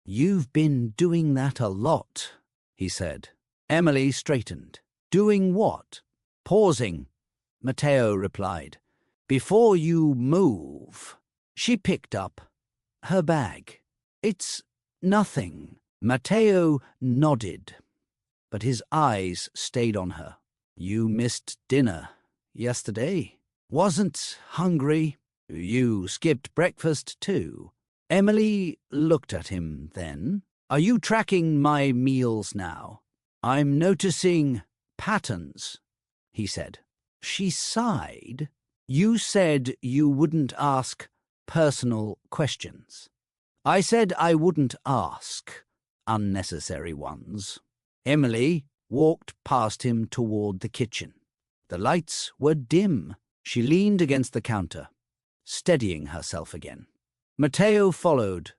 "You've been doing that a lot," he said. Emily straightened. "Doing what?" "Pausing," Matteo replied. "Before you move." She picked up her bag. "It's nothing." Matteo nodded, but his eyes stayed on her. "You missed dinner yesterday. Wasn't hungry. You skipped breakfast too." Emily looked at him then. "Are you tracking my meals now?" "I'm noticing patterns," he said. She sighed. "You said you wouldn't ask personal questions." "I said I wouldn't ask unnecessary ones." Emily walked past him toward the kitchen. The lights were dim. She leaned against the counter, steadying herself again. Matteo followed,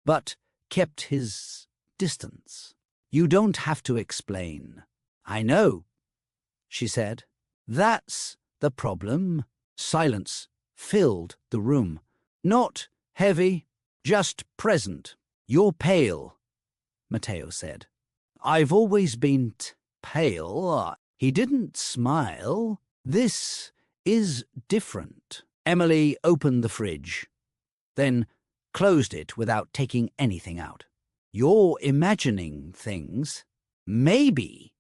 but kept his distance. "You don't have to explain." "I know," she said. "That's the problem." Silence filled the room. Not heavy, just present. "You're pale," Matteo said. "I've always been pale." He didn't smile. "This is different." Emily opened the fridge, then closed it without taking anything out. "You're imagining things." "Maybe,"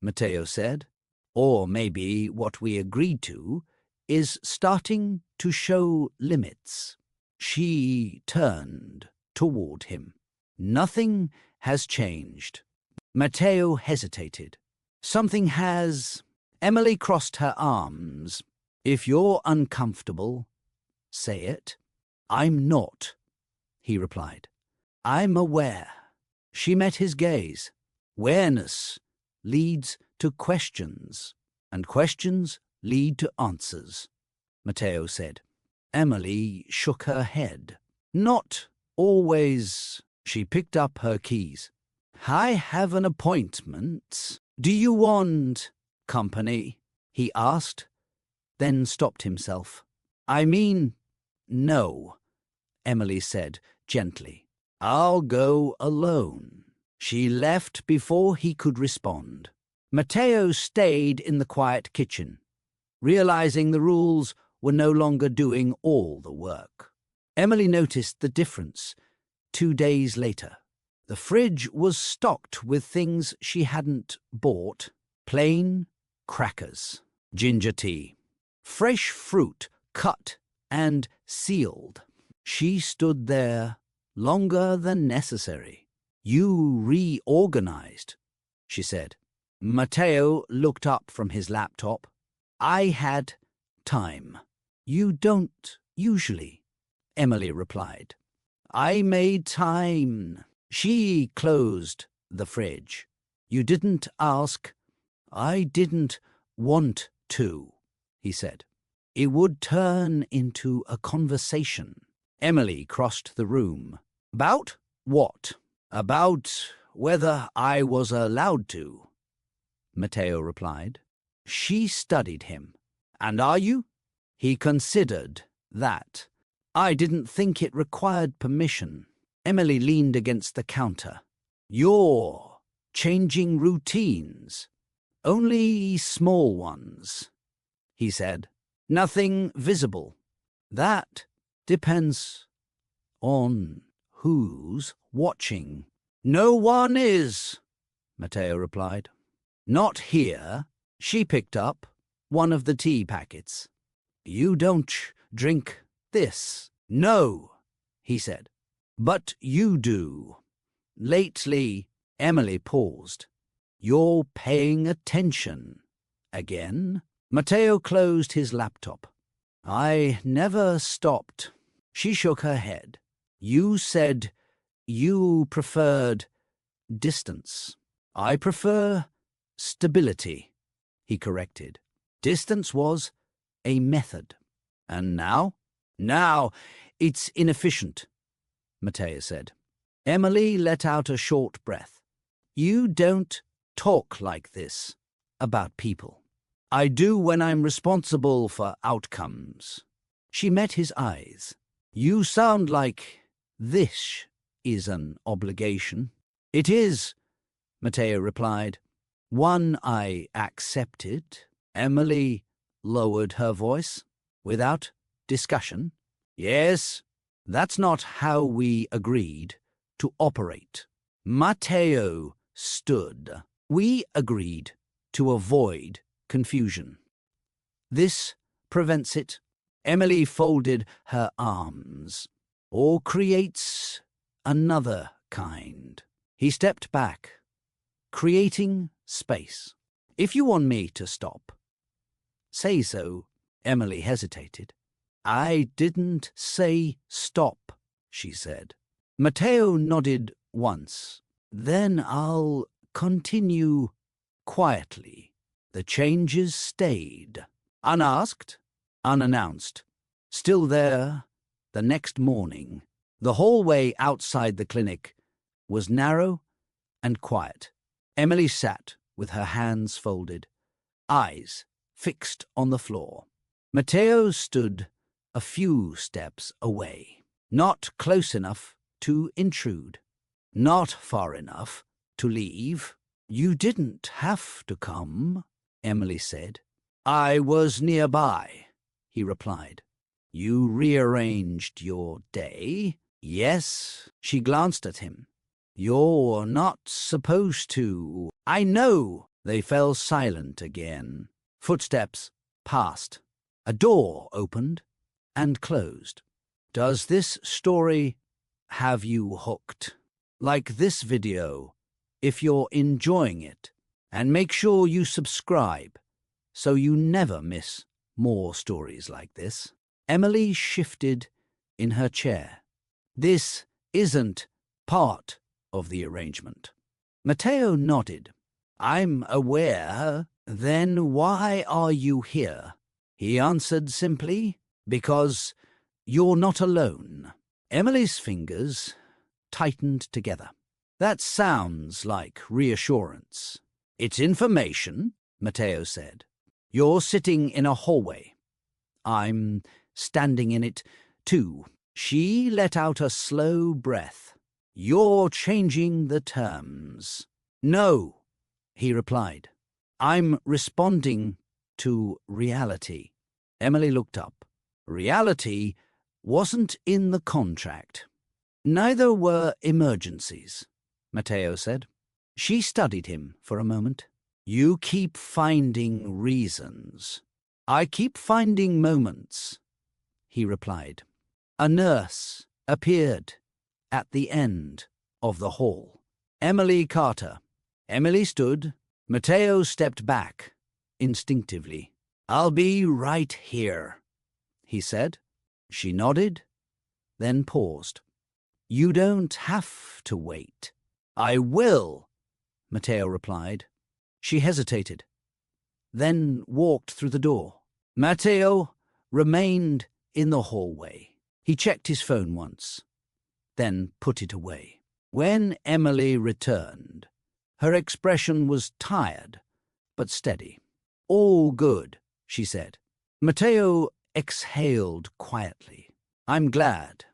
Matteo said. "Or maybe what we agreed to is starting to show limits." She turned toward him. "Nothing has changed." Matteo hesitated. "Something has." Emily crossed her arms. "If you're uncomfortable, say it." "I'm not," he replied. "I'm aware." She met his gaze. "Awareness leads to questions, and questions lead to answers," Matteo said. Emily shook her head. "Not always." She picked up her keys. "I have an appointment." Do you want company? He asked, then stopped himself. I mean, no, Emily said gently. I'll go alone. She left before he could respond. Matteo stayed in the quiet kitchen, realizing the rules were no longer doing all the work. Emily noticed the difference 2 days later. The fridge was stocked with things she hadn't bought: plain crackers, ginger tea, fresh fruit cut and sealed. She stood there longer than necessary. You reorganized, she said. Matteo looked up from his laptop. I had time. You don't usually, Emily replied. I made time. She closed the fridge. You didn't ask. I didn't want to, he said. It would turn into a conversation. Emily crossed the room. About what? About whether I was allowed to, Matteo replied. She studied him. And are you? He considered that. I didn't think it required permission. Emily leaned against the counter. You're changing routines. Only small ones, he said. Nothing visible. That depends on who's watching. No one is, Matteo replied. Not here. She picked up one of the tea packets. You don't drink this. No, he said. But you do. Lately, Emily paused. You're paying attention. Again? Matteo closed his laptop. I never stopped. She shook her head. You said you preferred distance. I prefer stability, he corrected. Distance was a method. And now? Now it's inefficient, Matteo said. Emily let out a short breath. You don't talk like this about people. I do when I'm responsible for outcomes. She met his eyes. You sound like this is an obligation. It is, Matteo replied. One I accepted. Emily lowered her voice. Without discussion. Yes, that's not how we agreed to operate. Matteo stood. We agreed to avoid confusion. This prevents it. Emily folded her arms. Or creates another kind. He stepped back, creating space. If you want me to stop, say so. Emily hesitated. I didn't say stop, she said. Matteo nodded once. Then I'll continue quietly. The changes stayed. Unasked, unannounced. Still there, the next morning, the hallway outside the clinic was narrow and quiet. Emily sat with her hands folded, eyes fixed on the floor. Matteo stood a few steps away, not close enough to intrude, not far enough to leave. You didn't have to come, Emily said. I was nearby, he replied. You rearranged your day? Yes, she glanced at him. You're not supposed to. I know. They fell silent again. Footsteps passed. A door opened and closed. Does this story have you hooked? Like this video, if you're enjoying it, and make sure you subscribe so you never miss more stories like this. Emily shifted in her chair. This isn't part of the arrangement. Matteo nodded. I'm aware. Then why are you here? He answered simply, because you're not alone. Emily's fingers tightened together. That sounds like reassurance. It's information, Matteo said. You're sitting in a hallway. I'm standing in it, too. She let out a slow breath. You're changing the terms. No, he replied. I'm responding to reality. Emily looked up. Reality wasn't in the contract. Neither were emergencies, Matteo said. She studied him for a moment. You keep finding reasons. I keep finding moments, he replied. A nurse appeared at the end of the hall. Emily Carter. Emily stood. Matteo stepped back, instinctively. I'll be right here, he said. She nodded, then paused. You don't have to wait. I will, Matteo replied. She hesitated, then walked through the door. Matteo remained in the hallway. He checked his phone once, then put it away. When Emily returned, her expression was tired but steady. All good, she said. Matteo exhaled quietly. I'm glad.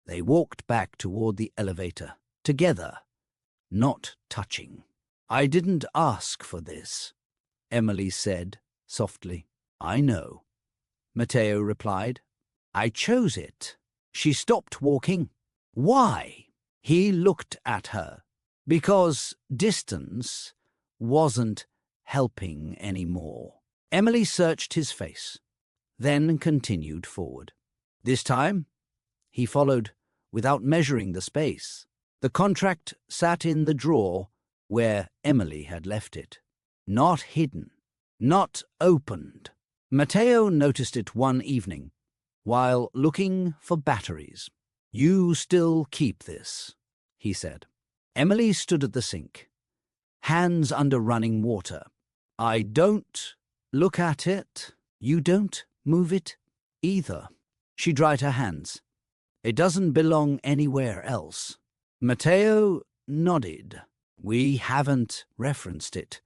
They walked back toward the elevator, together, not touching. I didn't ask for this, Emily said softly. I know, Matteo replied. I chose it. She stopped walking. Why? He looked at her. Because distance wasn't helping anymore. Emily searched his face, then continued forward. This time, he followed without measuring the space. The contract sat in the drawer where Emily had left it. Not hidden, not opened. Matteo noticed it one evening, while looking for batteries. You still keep this, he said. Emily stood at the sink, hands under running water. I don't look at it. You don't move it either. She dried her hands. It doesn't belong anywhere else. Matteo nodded. We haven't referenced it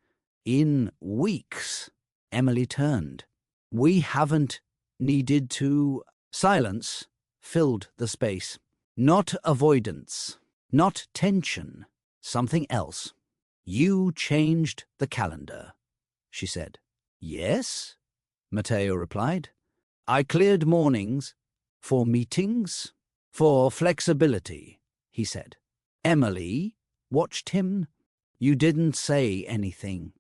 in weeks. Emily turned. We haven't needed to. Silence filled the space. Not avoidance, not tension, something else. You changed the calendar, she said. Yes, Matteo replied. I cleared mornings for meetings, for flexibility, he said. Emily watched him. You didn't say anything.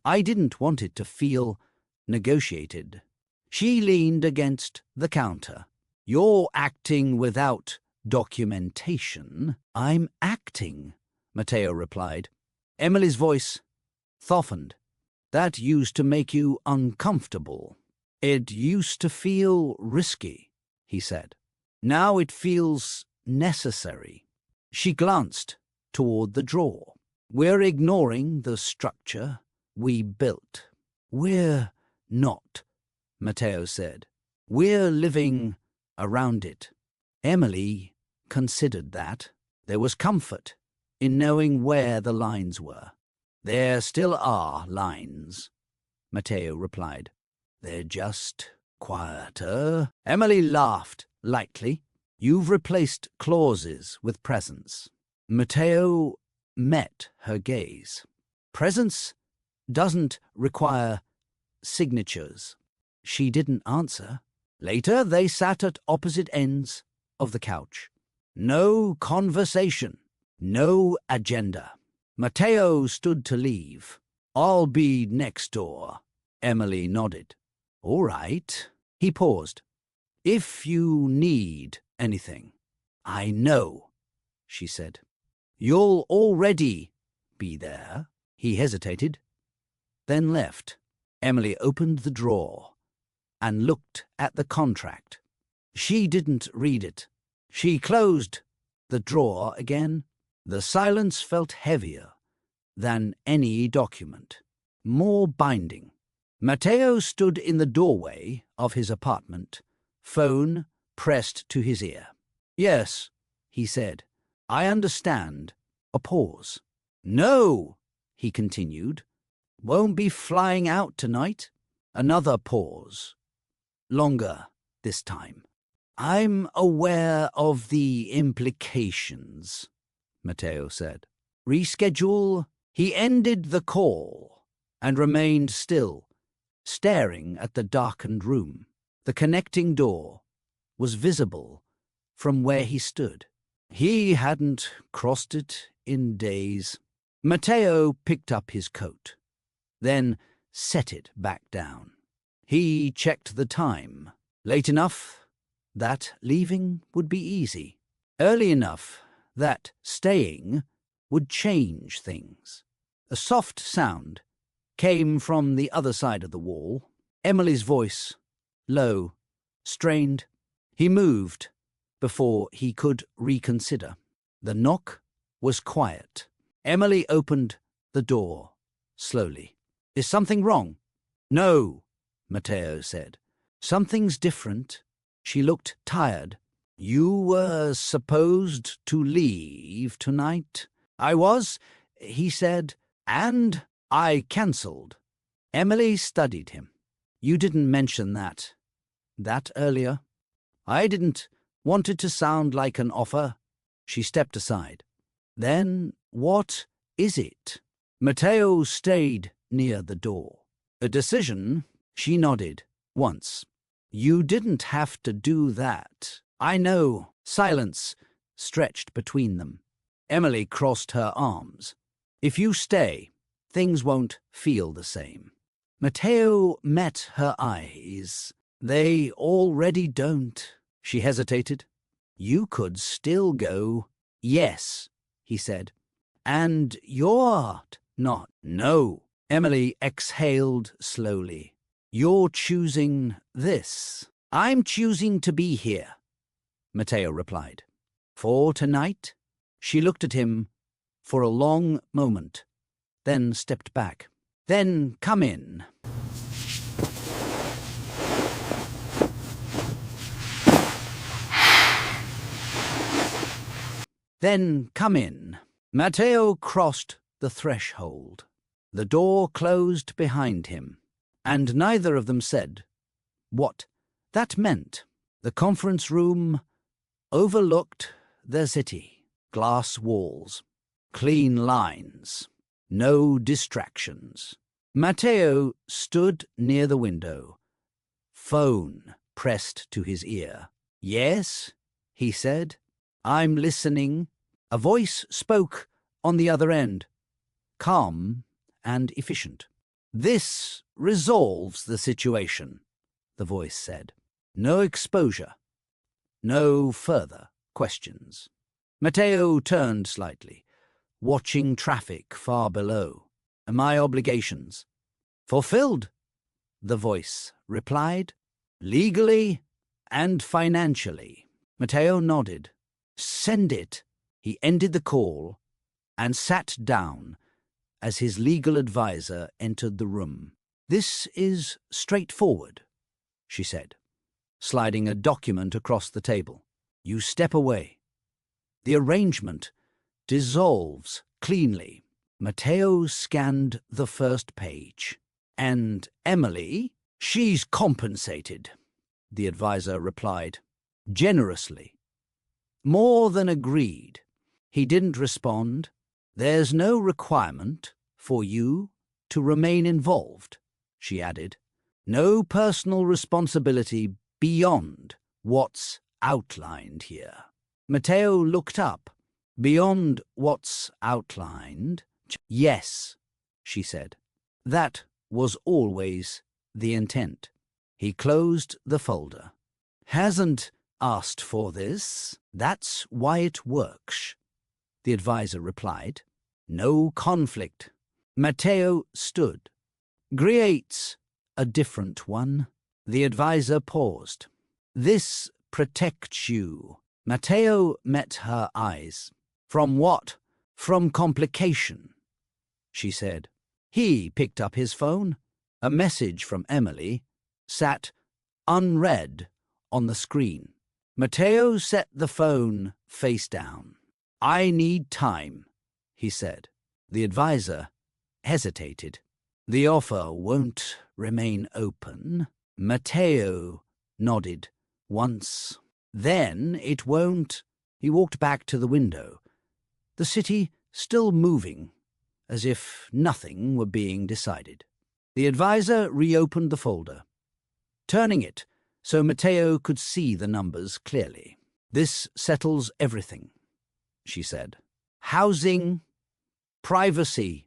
I didn't want it to feel negotiated. She leaned against the counter. You're acting without documentation. I'm acting, Matteo replied. Emily's voice softened. That used to make you uncomfortable. It used to feel risky, he said. Now it feels necessary. She glanced toward the drawer. We're ignoring the structure we built. We're not, Matteo said. We're living around it. Emily considered that. There was comfort in knowing where the lines were. There still are lines, Matteo replied. They're just quieter. Emily laughed lightly. You've replaced clauses with presence. Matteo met her gaze. Presence doesn't require signatures. She didn't answer. Later, they sat at opposite ends of the couch. No conversation, no agenda. Matteo stood to leave. I'll be next door. Emily nodded. All right. He paused. If you need anything. I know, she said. You'll already be there. He hesitated, then left. Emily opened the drawer and looked at the contract. She didn't read it. She closed the drawer again. The silence felt heavier than any document, more binding. Matteo stood in the doorway of his apartment, phone pressed to his ear. Yes, he said. I understand. A pause. No, he continued. won't be flying out tonight. Another pause. Longer this time. I'm aware of the implications, Matteo said. Reschedule. He ended the call and remained still, staring at the darkened room. The connecting door was visible from where he stood. He hadn't crossed it in days. Matteo picked up his coat, then set it back down. He checked the time. Late enough that leaving would be easy. Early enough that staying would change things. A soft sound came from the other side of the wall. Emily's voice, low, strained. He moved before he could reconsider. The knock was quiet. Emily opened the door slowly. Is something wrong? No, Matteo said. Something's different. She looked tired. You were supposed to leave tonight. I was, he said, and I cancelled. Emily studied him. You didn't mention that earlier. I didn't want it to sound like an offer. She stepped aside. Then what is it? Matteo stayed near the door. A decision, she nodded once. You didn't have to do that. I know. Silence stretched between them. Emily crossed her arms. If you stay, things won't feel the same. Matteo met her eyes. They already don't. She hesitated. You could still go. Yes, he said. And you're not. No. Emily exhaled slowly. You're choosing this. I'm choosing to be here, Matteo replied. For tonight? She looked at him for a long moment, then stepped back. Then come in. Then come in. Matteo crossed the threshold. The door closed behind him, and neither of them said what that meant. The conference room overlooked the city. Glass walls, clean lines, no distractions. Matteo stood near the window, phone pressed to his ear. Yes, he said. I'm listening. A voice spoke on the other end, calm and efficient. This resolves the situation, the voice said. No exposure. No further questions. Matteo turned slightly, watching traffic far below. My obligations. Fulfilled, the voice replied. Legally and financially. Matteo nodded. Send it. He ended the call and sat down as his legal advisor entered the room. This is straightforward, she said, sliding a document across the table. You step away. The arrangement dissolves cleanly. Matteo scanned the first page. And Emily? She's compensated, the advisor replied, generously. More than agreed. He didn't respond. There's no requirement for you to remain involved, she added. No personal responsibility beyond what's outlined here. Matteo looked up. Beyond what's outlined? Yes, she said. That was always the intent. He closed the folder. Hasn't asked for this. That's why it works, the advisor replied. No conflict. Matteo stood. Creates a different one. The advisor paused. This protects you. Matteo met her eyes. From what? From complication, she said. He picked up his phone. A message from Emily sat unread on the screen. Matteo set the phone face down. I need time, he said. The advisor hesitated. The offer won't remain open. Matteo nodded once. Then it won't. He walked back to the window, the city still moving, as if nothing were being decided. The advisor reopened the folder, turning it so Matteo could see the numbers clearly. "This settles everything," she said. "Housing, privacy,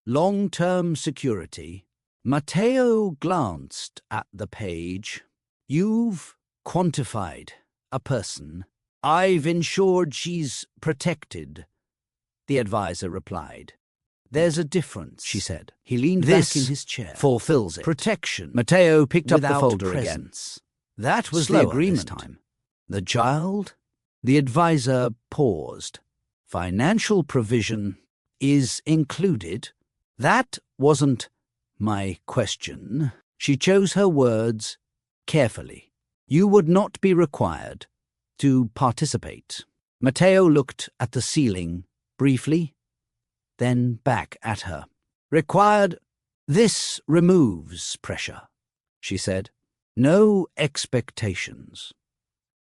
long-term security." Matteo glanced at the page. "You've quantified a person. I've ensured she's protected," the advisor replied. "There's a difference," she said. He leaned back in his chair. "Fulfills it. Protection." Matteo picked up the folder again. That was the agreement. This time. "The child?" The advisor paused. "Financial provision is included." "That wasn't my question." She chose her words carefully. "You would not be required to participate." Matteo looked at the ceiling briefly, then back at her. "Required? This removes pressure," she said. "No expectations.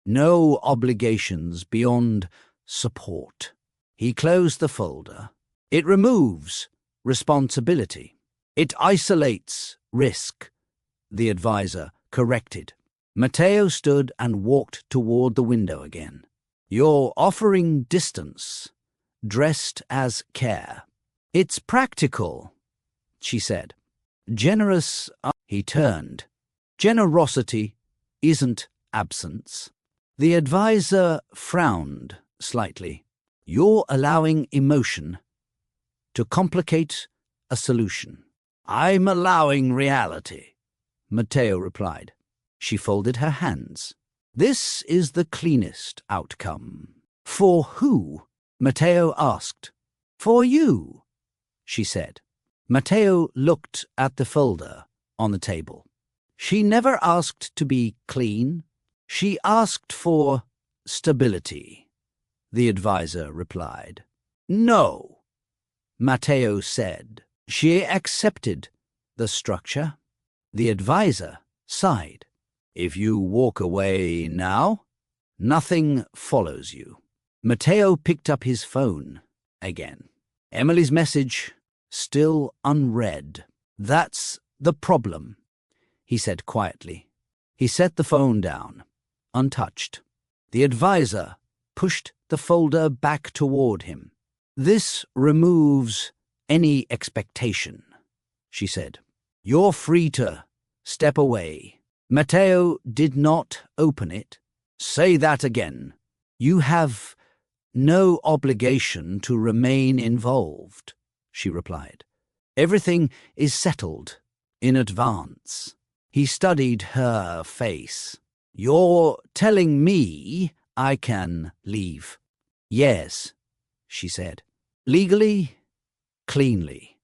No obligations beyond support." He closed the folder. "It removes responsibility. It isolates risk," the advisor corrected. Matteo stood and walked toward the window again. "You're offering distance, dressed as care." "It's practical," she said. "Generous." He turned. "Generosity isn't absence." The advisor frowned slightly. "You're allowing emotion to complicate a solution." "I'm allowing reality," Matteo replied. She folded her hands. "This is the cleanest outcome." "For who?" Matteo asked. "For you," she said. Matteo looked at the folder on the table. "She never asked to be clean. She asked for stability," the advisor replied. "No," Matteo said. "She accepted the structure." The advisor sighed. "If you walk away now, nothing follows you." Matteo picked up his phone again. Emily's message still unread. "That's the problem," he said quietly. He set the phone down, untouched. The advisor pushed the folder back toward him. "This removes any expectation," she said. "You're free to step away." Matteo did not open it. "Say that again." "You have no obligation to remain involved," she replied. "Everything is settled in advance." He studied her face. "You're telling me I can leave?" "Yes," she said. "Legally, cleanly,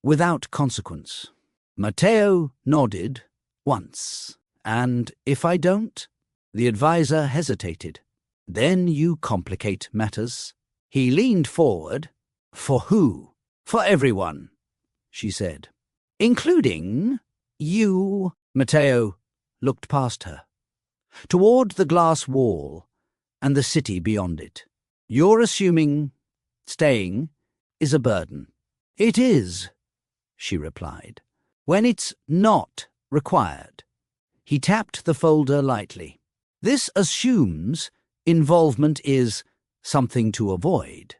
without consequence." Matteo nodded once. "And if I don't?" The advisor hesitated. "Then you complicate matters." He leaned forward. "For who?" "For everyone," she said. "Including you?" Matteo looked past her, toward the glass wall and the city beyond it. "You're assuming staying is a burden." "It is," she replied, "when it's not required." He tapped the folder lightly. "This assumes involvement is something to avoid.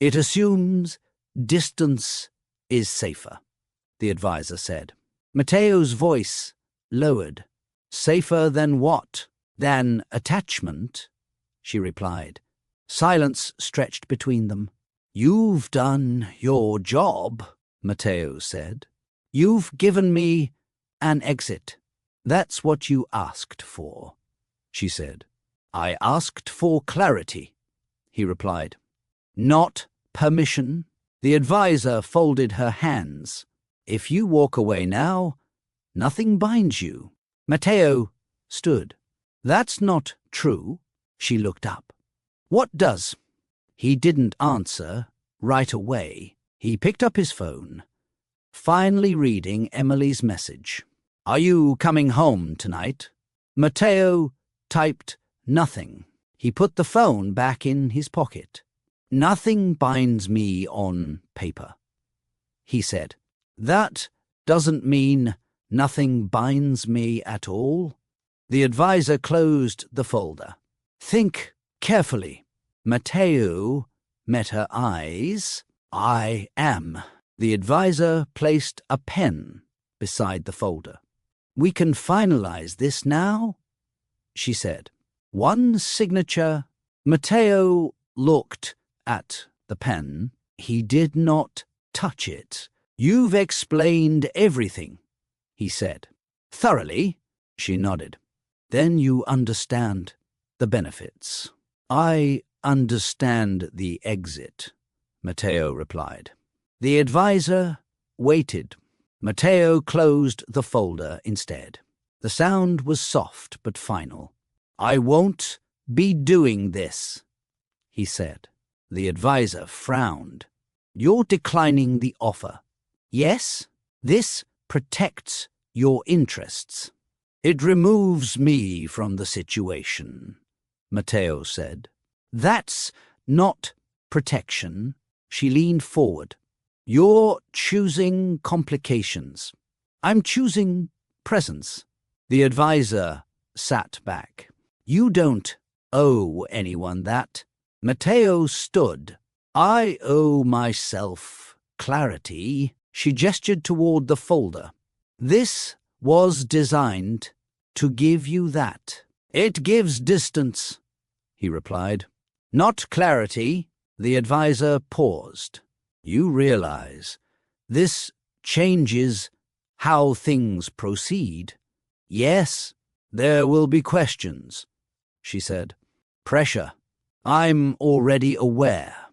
It assumes distance is safer," the advisor said. Matteo's voice lowered. "Safer than what?" "Than attachment," she replied. Silence stretched between them. "You've done your job," Matteo said. "You've given me an exit." "That's what you asked for," she said. "I asked for clarity," he replied. "Not permission." The advisor folded her hands. "If you walk away now, nothing binds you." Matteo stood. "That's not true." She looked up. "What does?" He didn't answer right away. He picked up his phone finally reading Emily's message. "Are you coming home tonight?" Matteo typed nothing. He put the phone back in his pocket. "Nothing binds me on paper," he said. "That doesn't mean nothing binds me at all." The advisor closed the folder. "Think carefully." Matteo met her eyes. "I am." The advisor placed a pen beside the folder. "We can finalize this now," she said. "One signature." Matteo looked at the pen. He did not touch it. "You've explained everything," he said. "Thoroughly?" She nodded. "Then you understand the benefits." "I understand the exit," Matteo replied. The advisor waited. Matteo closed the folder instead. The sound was soft but final. "I won't be doing this," he said. The advisor frowned. "You're declining the offer." "Yes, this protects your interests." "It removes me from the situation," Matteo said. "That's not protection." She leaned forward. "You're choosing complications. I'm choosing presence." The advisor sat back. "You don't owe anyone that." Matteo stood. "I owe myself clarity." She gestured toward the folder. "This was designed to give you that." "It gives distance," he replied. "Not clarity." The advisor paused. "You realize this changes how things proceed." "Yes, there will be questions," she said. "Pressure." "I'm already aware,"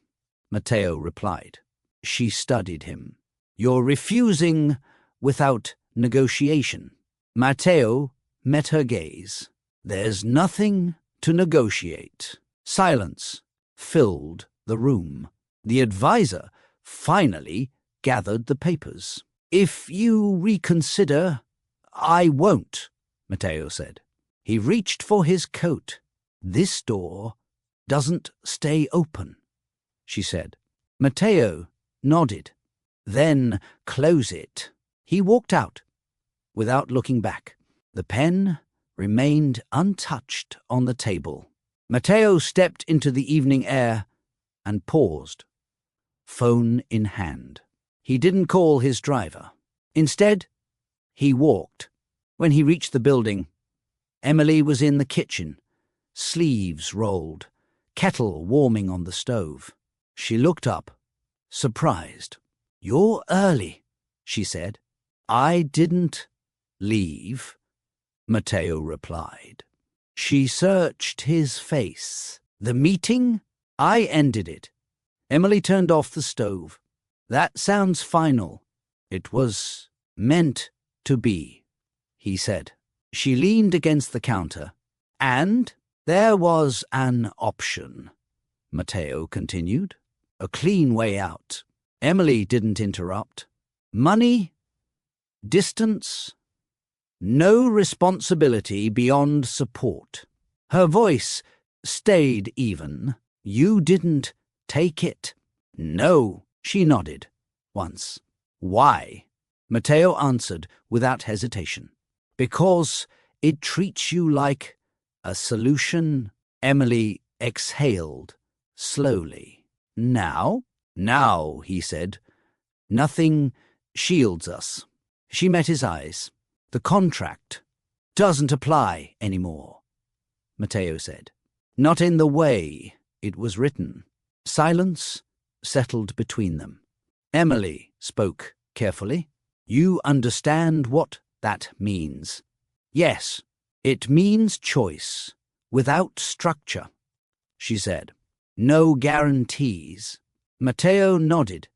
Matteo replied. She studied him. "You're refusing without negotiation." Matteo met her gaze. "There's nothing to negotiate." Silence filled the room. The advisor finally gathered the papers. "If you reconsider, I won't," Matteo said. He reached for his coat. "This door doesn't stay open," she said. Matteo nodded. "Then close it." He walked out without looking back. The pen remained untouched on the table. Matteo stepped into the evening air and paused, phone in hand. He didn't call his driver. Instead, he walked. When he reached the building, Emily was in the kitchen, sleeves rolled, kettle warming on the stove. She looked up, surprised. "You're early," she said. "I didn't leave," Matteo replied. She searched his face. "The meeting? I ended it." Emily turned off the stove. "That sounds final." "It was meant to be," he said. She leaned against the counter. "And there was an option," Matteo continued. "A clean way out." Emily didn't interrupt. "Money, distance, no responsibility beyond support." Her voice stayed even. "You didn't take it?" "No," she nodded. "Once." "Why?" Matteo answered without hesitation. "Because it treats you like a solution." Emily exhaled slowly. "Now?" "Now," he said. "Nothing shields us." She met his eyes. "The contract doesn't apply anymore," Matteo said. "Not in the way it was written." Silence settled between them. Emily spoke carefully. "You understand what that means?" "Yes, it means choice without structure," she said. "No guarantees." Matteo nodded.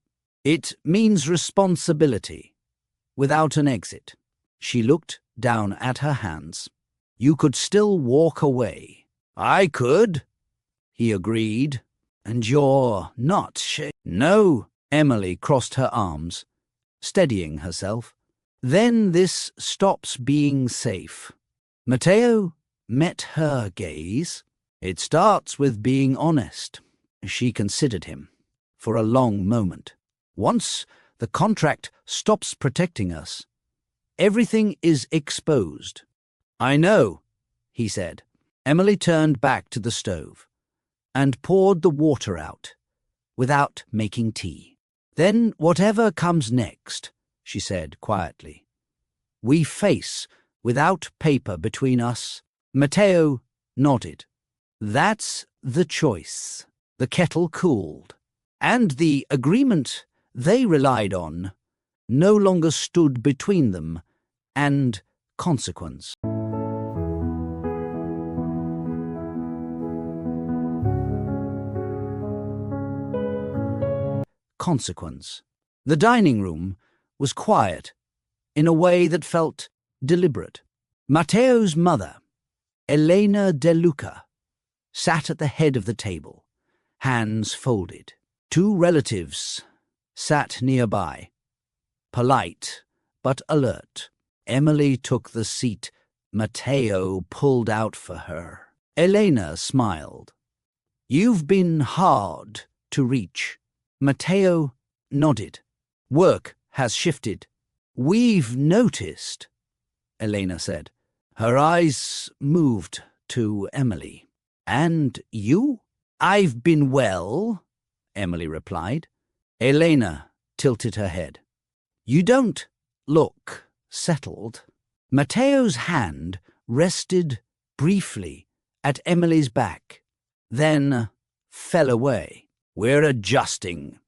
"It means responsibility without an exit." She looked down at her hands. "You could still walk away." "I could," he agreed. "And you're not." "No." Emily crossed her arms. steadying herself. Then this stops being safe. Matteo met her gaze. It starts with being honest. She considered him for a long moment. Once the contract stops protecting us, everything is exposed. I know, he said. Emily turned back to the stove and poured the water out without making tea. Then whatever comes next, she said quietly, we face without paper between us. Matteo nodded. That's the choice. The kettle cooled, and the agreement they relied on no longer stood between them and consequence. Consequence. The dining room was quiet in a way that felt deliberate. Matteo's mother, Elena De Luca, sat at the head of the table, hands folded. Two relatives sat nearby, polite but alert. Emily took the seat Matteo pulled out for her. Elena smiled. You've been hard to reach. Matteo nodded. Work has shifted. We've noticed, Elena said. Her eyes moved to Emily. And you? I've been well, Emily replied. Elena tilted her head. You don't look settled. Matteo's hand rested briefly at Emily's back, then fell away. We're adjusting,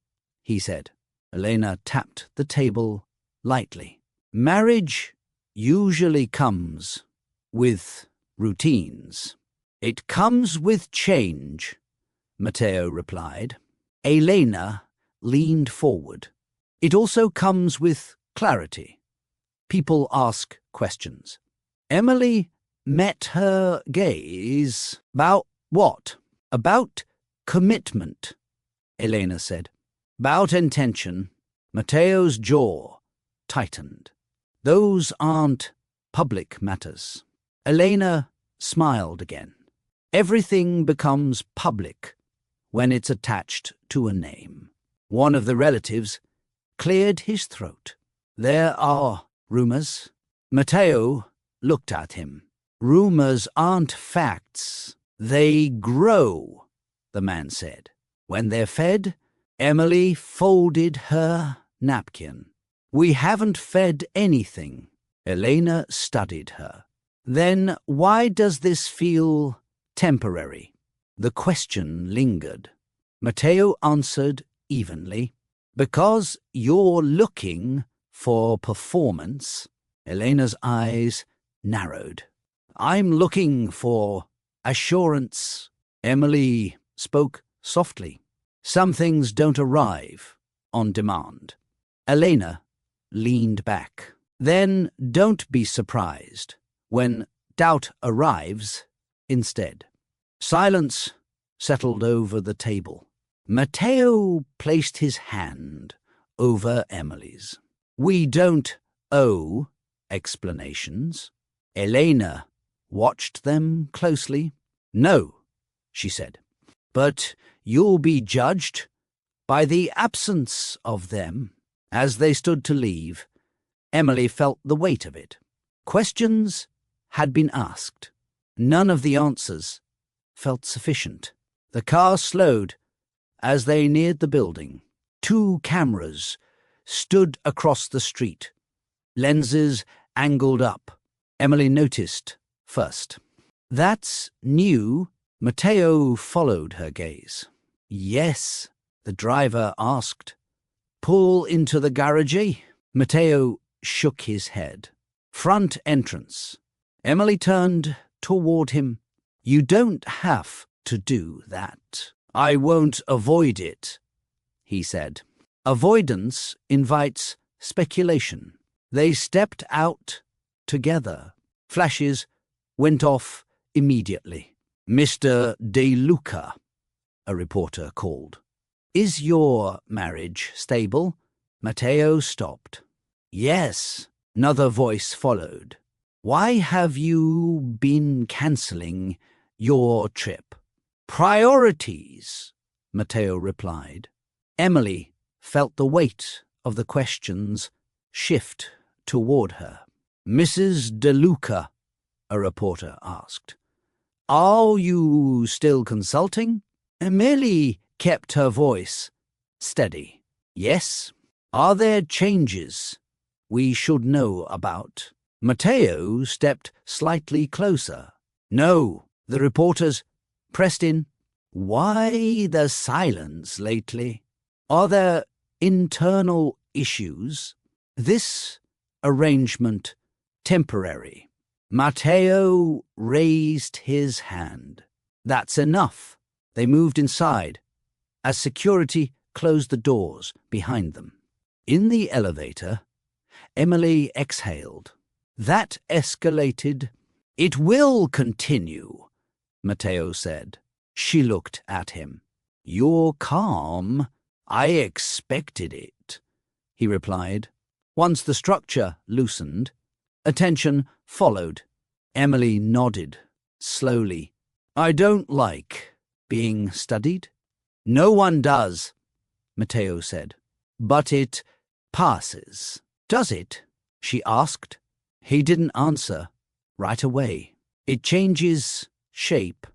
he said. Elena tapped the table lightly. Marriage usually comes with routines. It comes with change, Matteo replied. Elena leaned forward. It also comes with clarity. People ask questions. Emily met her gaze. About what? About commitment, Elena said. About intention. Matteo's jaw tightened. Those aren't public matters. Elena smiled again. Everything becomes public when it's attached to a name. One of the relatives cleared his throat. There are rumors. Matteo looked at him. Rumors aren't facts. They grow, the man said. When they're fed, Emily folded her napkin. We haven't fed anything. Elena studied her. Then why does this feel temporary? The question lingered. Matteo answered evenly. Because you're looking for performance. Elena's eyes narrowed. I'm looking for assurance. Emily spoke softly. Some things don't arrive on demand. Elena leaned back. Then don't be surprised when doubt arrives instead. Silence settled over the table. Matteo placed his hand over Emily's. We don't owe explanations. Elena watched them closely. No, she said, but you'll be judged by the absence of them. As they stood to leave, Emily felt the weight of it. Questions had been asked. None of the answers felt sufficient. The car slowed as they neared the building. Two cameras stood across the street, lenses angled up. Emily noticed first. That's new. Matteo followed her gaze. Yes, the driver asked. Pull into the garage? Matteo shook his head. Front entrance. Emily turned toward him. You don't have to do that. I won't avoid it, he said. Avoidance invites speculation. They stepped out together. Flashes went off immediately. Mr. De Luca, a reporter called. Is your marriage stable? Matteo stopped. Yes, another voice followed. Why have you been cancelling your trip? Priorities, Matteo replied. Emily felt the weight of the questions shift toward her. Mrs. DeLuca, a reporter asked, are you still consulting? Emily kept her voice steady. Yes. Are there changes we should know about? Matteo stepped slightly closer. No, the reporters pressed in. Why the silence lately? Are there internal issues? This arrangement temporary. Matteo raised his hand. That's enough. They moved inside as security closed the doors behind them. In the elevator, Emily exhaled. That escalated. It will continue, Matteo said. She looked at him. You're calm. I expected it, he replied. Once the structure loosened, attention followed. Emily nodded, slowly. I don't like being studied. No one does, Matteo said. But it passes. Does it? She asked. He didn't answer right away. It changes shape.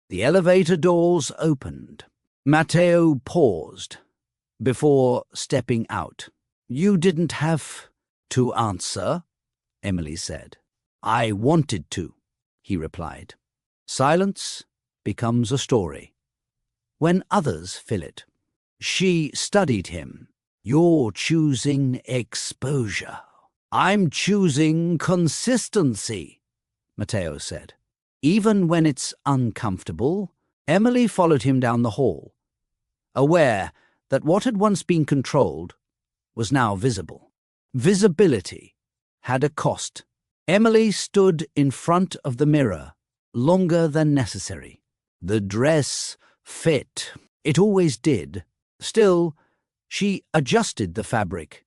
The elevator doors opened. Matteo paused before stepping out. You didn't have to answer, Emily said. I wanted to, he replied. Silence becomes a story when others fill it. She studied him. You're choosing exposure. I'm choosing consistency, Matteo said. Even when it's uncomfortable, Emily followed him down the hall, aware that what had once been controlled was now visible. Visibility had a cost. Emily stood in front of the mirror longer than necessary. The dress fit. It always did. Still, she adjusted the fabric,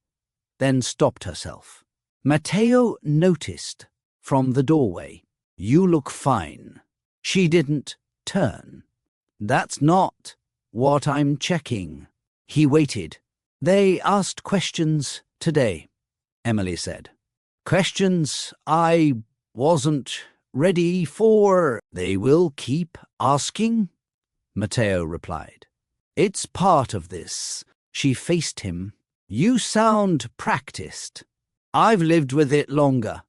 then stopped herself. Matteo noticed from the doorway. You look fine. She didn't turn. That's not what I'm checking. He waited. They asked questions today, Emily said. Questions I wasn't ready for. They will keep asking, Matteo replied. It's part of this. She faced him. You sound practiced. I've lived with it longer,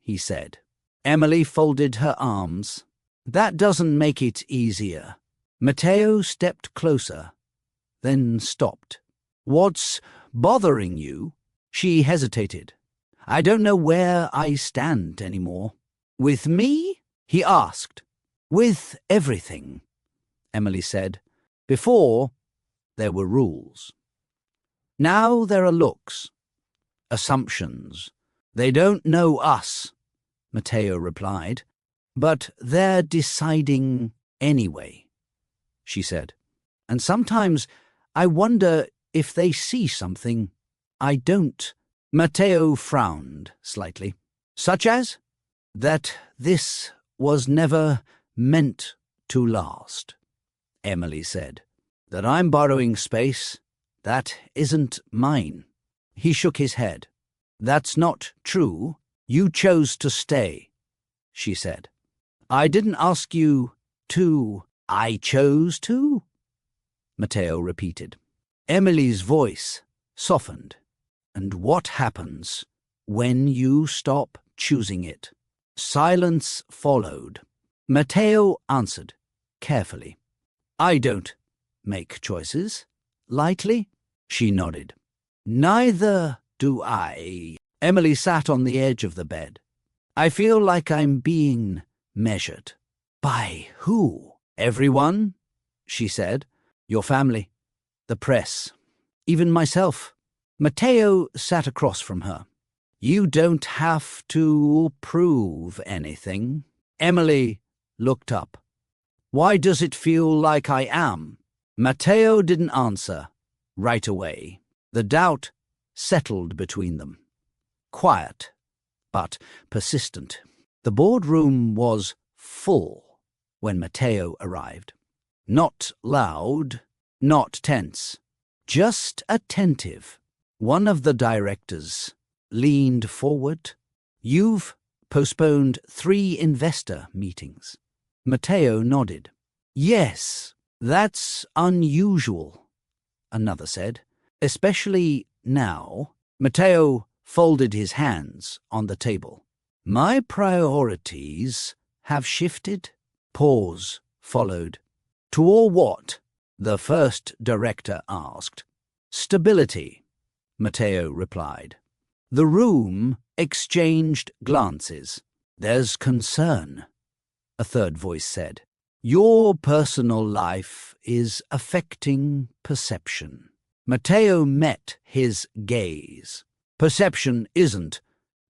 he said. Emily folded her arms. That doesn't make it easier. Matteo stepped closer, then stopped. What's bothering you? She hesitated. I don't know where I stand anymore. With me? He asked. With everything, Emily said. Before, there were rules. Now there are looks, assumptions. They don't know us, Matteo replied. But they're deciding anyway, she said. And sometimes I wonder if they see something I don't. Matteo frowned slightly. Such as? That this was never meant to last, Emily said. That I'm borrowing space, that isn't mine. He shook his head. That's not true. You chose to stay, she said. I didn't ask you to. I chose to? Matteo repeated. Emily's voice softened. And what happens when you stop choosing it? Silence followed. Matteo answered carefully. I don't make choices lightly. She nodded. Neither do I. Emily sat on the edge of the bed. I feel like I'm being measured. By who? Everyone, she said. Your family, the press, even myself. Matteo sat across from her. You don't have to prove anything. Emily looked up. Why does it feel like I am? Matteo didn't answer right away. The doubt settled between them. Quiet, but persistent. The boardroom was full when Matteo arrived. Not loud, not tense, just attentive. One of the directors leaned forward. "You've postponed 3 investor meetings." Matteo nodded. "Yes, that's unusual," another said. "Especially now." Matteo folded his hands on the table. "My priorities have shifted." Pause followed. "Toward what?" the first director asked. "Stability," Matteo replied. The room exchanged glances. "There's concern," a third voice said. "Your personal life is affecting perception." Matteo met his gaze. "Perception isn't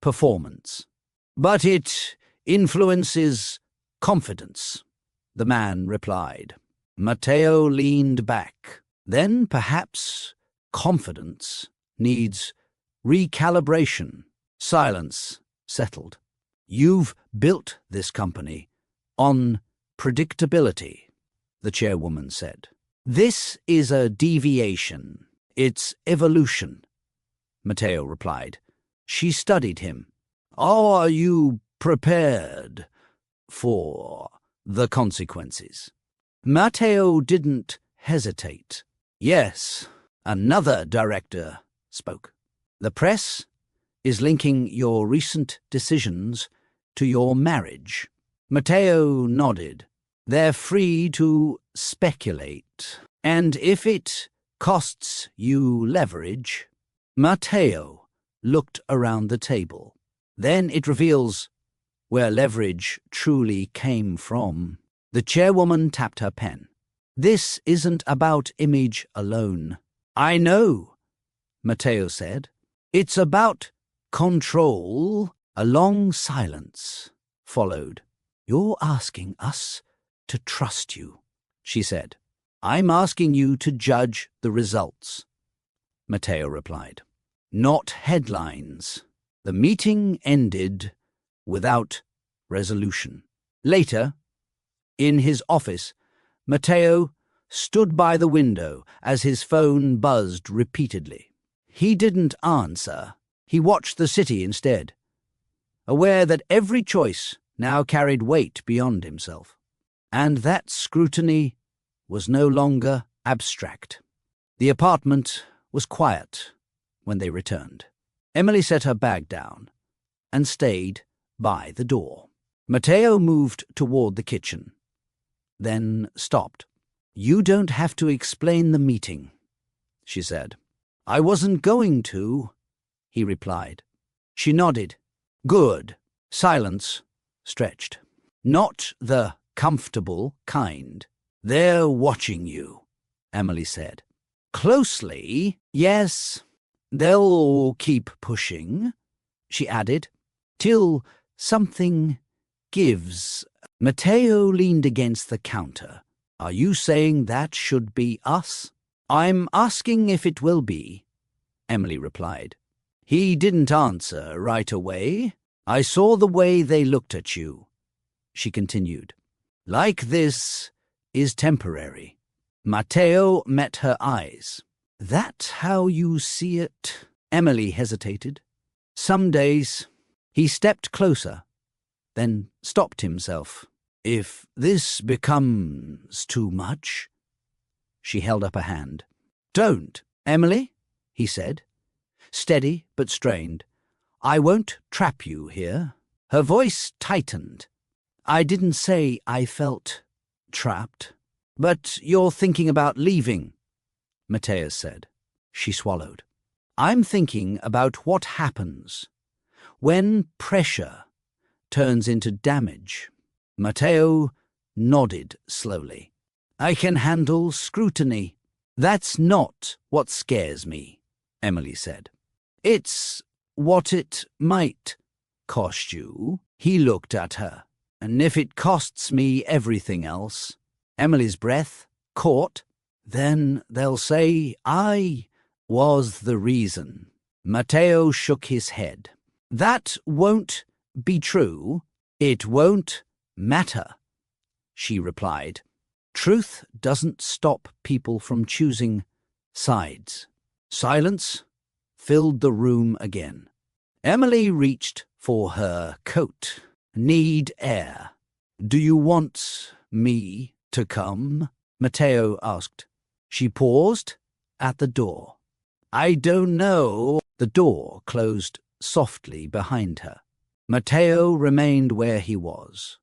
performance, but it influences confidence," the man replied. Matteo leaned back. "Then perhaps confidence needs recalibration." Silence settled. "You've built this company on predictability," the chairwoman said. "This is a deviation. It's evolution," Matteo replied. She studied him. "Are you prepared for the consequences?" Matteo didn't hesitate. "Yes," another director spoke. "The press is linking your recent decisions to your marriage." Matteo nodded. "They're free to speculate. And if it costs you leverage..." Matteo looked around the table. "Then it reveals where leverage truly came from." The chairwoman tapped her pen. "This isn't about image alone." "I know," Matteo said. "It's about control." A long silence followed. "You're asking us to trust you," she said. "I'm asking you to judge the results," Matteo replied. "Not headlines." The meeting ended without resolution. Later, in his office, Matteo stood by the window as his phone buzzed repeatedly. He didn't answer. He watched the city instead, aware that every choice now carried weight beyond himself, and that scrutiny was no longer abstract. The apartment was quiet when they returned. Emily set her bag down and stayed by the door. Matteo moved toward the kitchen, then stopped. "You don't have to explain the meeting," she said. "I wasn't going to," he replied. She nodded. "Good." Silence stretched. "Not the comfortable kind." "They're watching you," Emily said. "Closely, yes. They'll keep pushing," she added, "till something gives." Matteo leaned against the counter. "Are you saying that should be us?" "I'm asking if it will be," Emily replied. He didn't answer right away. "I saw the way they looked at you," she continued. "Like this is temporary." Matteo met her eyes. "That how you see it?" Emily hesitated. "Some days." He stepped closer, then stopped himself. "If this becomes too much..." She held up a hand. "Don't, Emily," he said, steady but strained. "I won't trap you here." Her voice tightened. "I didn't say I felt trapped." "But you're thinking about leaving," Matteo said. She swallowed. "I'm thinking about what happens when pressure turns into damage." Matteo nodded slowly. "I can handle scrutiny." "That's not what scares me," Emily said. "It's what it might cost you." He looked at her. "And if it costs me everything else," Emily's breath caught, "then they'll say I was the reason." Matteo shook his head. That won't be true. It won't matter, she replied. Truth doesn't stop people from choosing sides. Silence filled the room again. Emily reached for her coat. Need air. Do you want me to come? Matteo asked. She paused at the door. I don't know. The door closed softly behind her. Matteo remained where he was,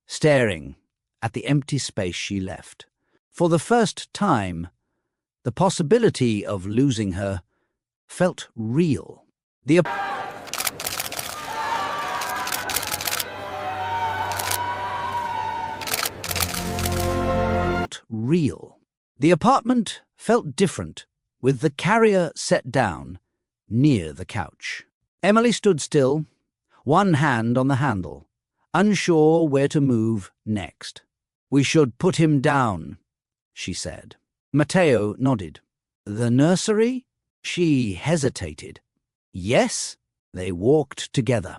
staring at the empty space she left. For the first time, the possibility of losing her felt real. The apartment felt different, with the carrier set down near the couch. Emily stood still, one hand on the handle, unsure where to move next. We should put him down, she said. Matteo nodded. The nursery? She hesitated. Yes? They walked together,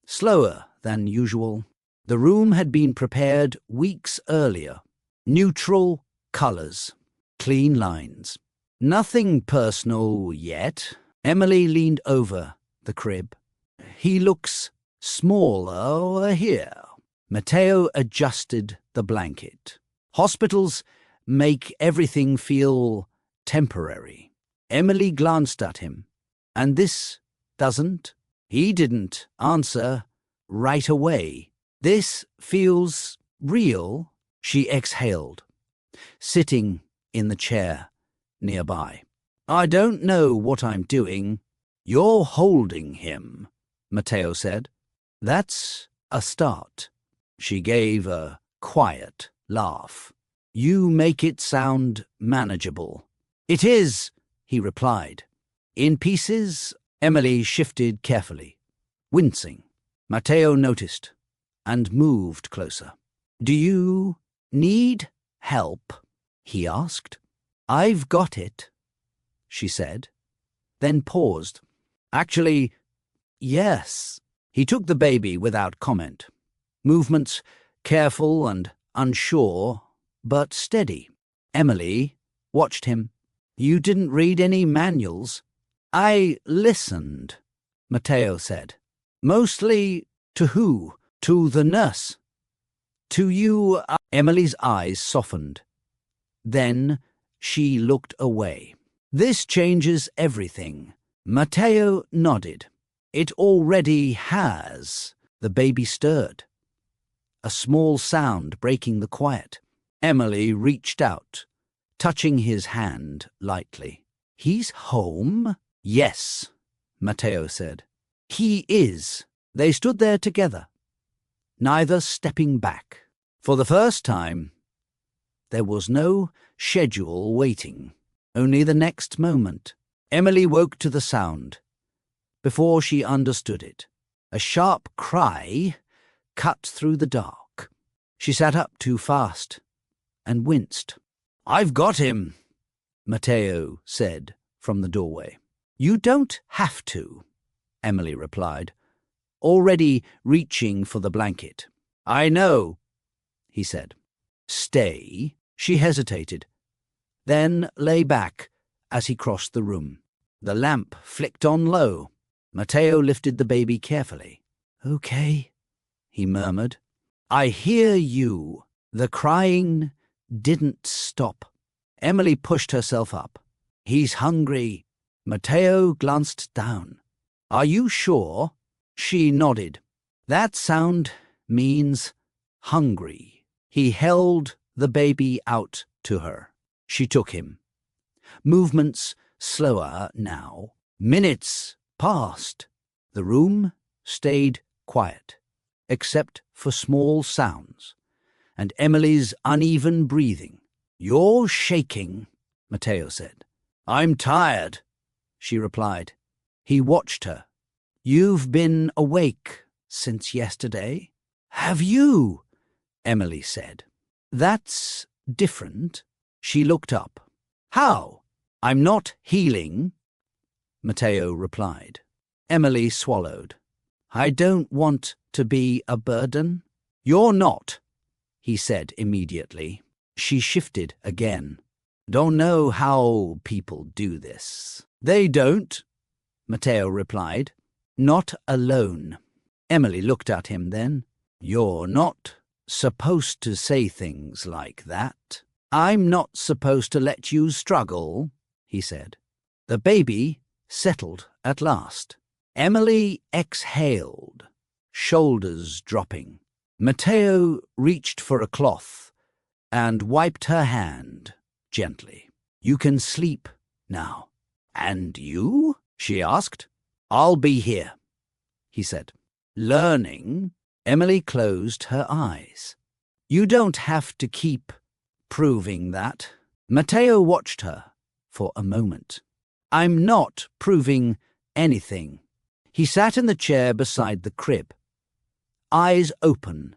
slower than usual. The room had been prepared weeks earlier. Neutral colors, clean lines. Nothing personal yet. Emily leaned over the crib. He looks smaller here. Matteo adjusted the blanket. Hospitals make everything feel temporary. Emily glanced at him. And this doesn't? He didn't answer right away. This feels real, she exhaled, sitting in the chair nearby. I don't know what I'm doing. You're holding him, Matteo said. That's a start. She gave a quiet laugh. You make it sound manageable. It is, he replied. In pieces, Emily shifted carefully, wincing. Matteo noticed and moved closer. Do you need help? He asked. I've got it, she said, then paused. Actually, yes. He took the baby without comment. Movements careful and unsure, but steady. Emily watched him. You didn't read any manuals? I listened, Matteo said. Mostly to who? To the nurse. To you. Emily's eyes softened. Then she looked away. This changes everything. Matteo nodded. It already has. The baby stirred, a small sound breaking the quiet. Emily reached out, touching his hand lightly. He's home? Yes, Matteo said. He is. They stood there together, neither stepping back. For the first time, there was no schedule waiting, only the next moment. Emily woke to the sound. Before she understood it, a sharp cry cut through the dark. She sat up too fast and winced. I've got him, Matteo said from the doorway. You don't have to, Emily replied, already reaching for the blanket. I know, he said. Stay. She hesitated, then lay back as he crossed the room. The lamp flicked on low. Matteo lifted the baby carefully. Okay, he murmured. I hear you. The crying didn't stop. Emily pushed herself up. He's hungry. Matteo glanced down. Are you sure? She nodded. That sound means hungry. He held the baby out to her. She took him. Movements slower now. Minutes passed. The room stayed quiet, except for small sounds, and Emily's uneven breathing. You're shaking, Matteo said. I'm tired, she replied. He watched her. You've been awake since yesterday? Have you? Emily said. That's different. She looked up. How? I'm not healing, Matteo replied. Emily swallowed. I don't want to be a burden. You're not, he said immediately. She shifted again. Don't know how people do this. They don't, Matteo replied. Not alone. Emily looked at him then. You're not supposed to say things like that. I'm not supposed to let you struggle, he said. The baby settled at last. Emily exhaled, shoulders dropping. Matteo reached for a cloth and wiped her hand gently. You can sleep now. And you? She asked. I'll be here, he said. Learning? Emily closed her eyes. You don't have to keep proving that. Matteo watched her for a moment. I'm not proving anything. He sat in the chair beside the crib, eyes open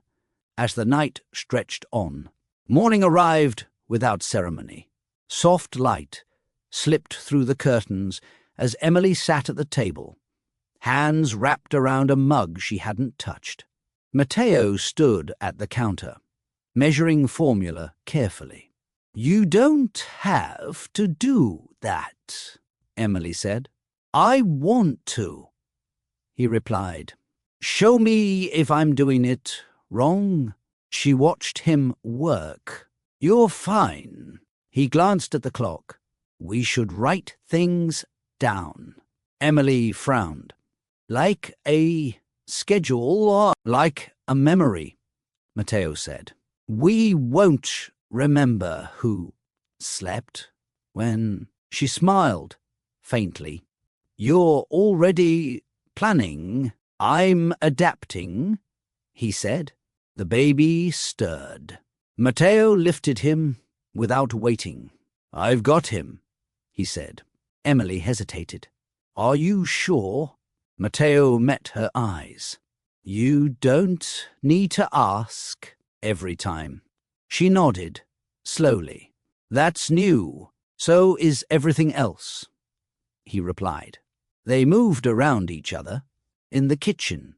as the night stretched on. Morning arrived without ceremony. Soft light slipped through the curtains as Emily sat at the table, hands wrapped around a mug she hadn't touched. Matteo stood at the counter, measuring formula carefully. You don't have to do that, Emily said. I want to, he replied. Show me if I'm doing it wrong. She watched him work. You're fine. He glanced at the clock. We should write things down. Emily frowned. Like a schedule or like a memory, Matteo said. We won't remember who slept when. She smiled faintly. You're already planning. I'm adapting, he said. The baby stirred. Matteo lifted him without waiting. I've got him, he said. Emily hesitated. Are you sure? Matteo met her eyes. You don't need to ask every time. She nodded, slowly. That's new. So is everything else, he replied. They moved around each other in the kitchen,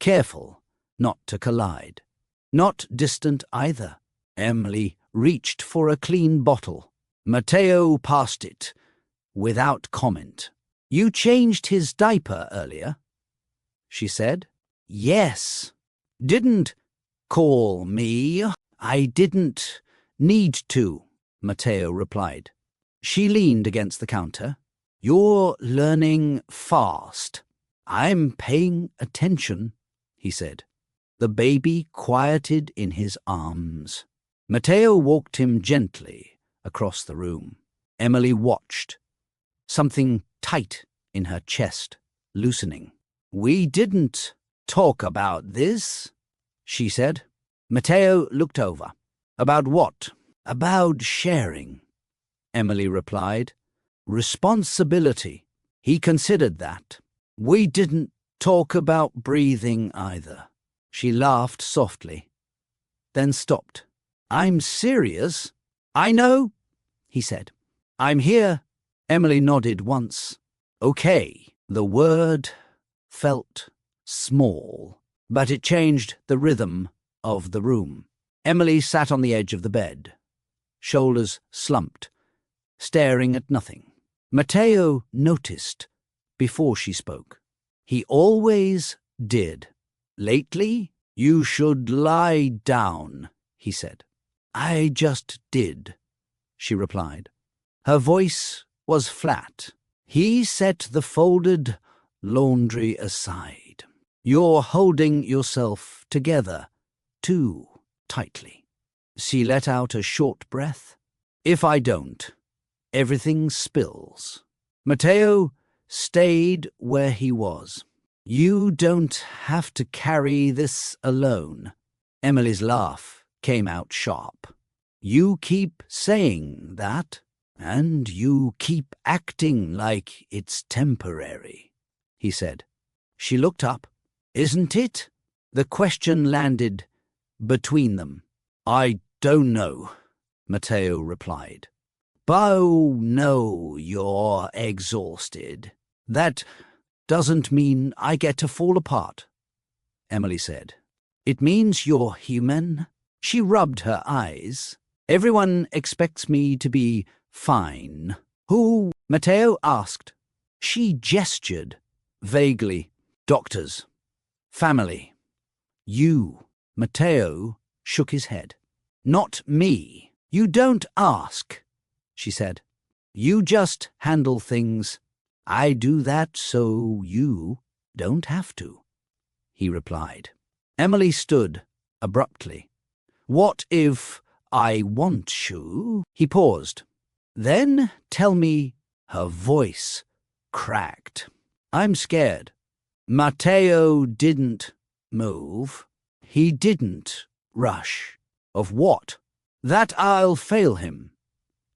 careful not to collide. Not distant either. Emily reached for a clean bottle. Matteo passed it, without comment. You changed his diaper earlier, she said. Yes. Didn't call me. I didn't need to, Matteo replied. She leaned against the counter. You're learning fast. I'm paying attention, he said. The baby quieted in his arms. Matteo walked him gently across the room. Emily watched, something tight in her chest, loosening. We didn't talk about this, she said. Matteo looked over. About what? About sharing, Emily replied. Responsibility. He considered that. We didn't talk about breathing either. She laughed softly, then stopped. I'm serious. I know, he said. I'm here. Emily nodded once. Okay. The word felt small, but it changed the rhythm of the room. Emily sat on the edge of the bed, shoulders slumped, staring at nothing. Matteo noticed before she spoke. He always did. Lately, you should lie down, he said. I just did, she replied. Her voice was flat. He set the folded laundry aside. You're holding yourself together too tightly. She let out a short breath. If I don't, everything spills. Matteo stayed where he was. You don't have to carry this alone. Emily's laugh came out sharp. You keep saying that, and you keep acting like it's temporary, he said. She looked up. Isn't it? The question landed between them. I don't know, Matteo replied. Oh, no, you're exhausted. That doesn't mean I get to fall apart, Emily said. It means you're human. She rubbed her eyes. Everyone expects me to be fine. Who? Matteo asked. She gestured vaguely. Doctors. Family. You. Matteo shook his head. Not me. You don't ask, she said. You just handle things. I do that so you don't have to, he replied. Emily stood abruptly. What if I want you? He paused. Then tell me. Her voice cracked. I'm scared. Matteo didn't move. He didn't rush. Of what? That I'll fail him,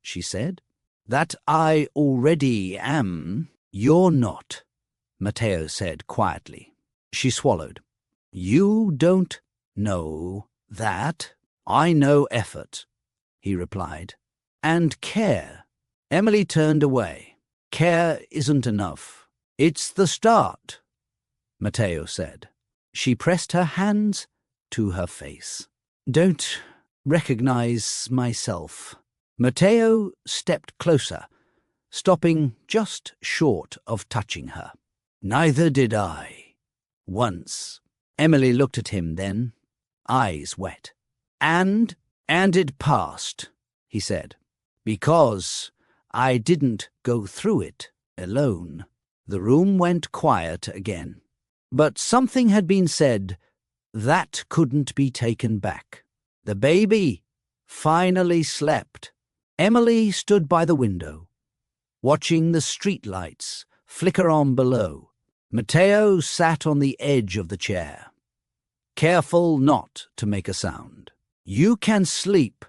she said. That I already am. You're not, Matteo said quietly. She swallowed. You don't know that. I know effort, he replied. And care. Emily turned away. Care isn't enough. It's the start, Matteo said. She pressed her hands to her face. Don't recognize myself. Matteo stepped closer, stopping just short of touching her. Neither did I. Once. Emily looked at him then, eyes wet. And it passed, he said. Because I didn't go through it alone. The room went quiet again. But something had been said that couldn't be taken back. The baby finally slept. Emily stood by the window, watching the streetlights flicker on below. Matteo sat on the edge of the chair, careful not to make a sound. You can sleep,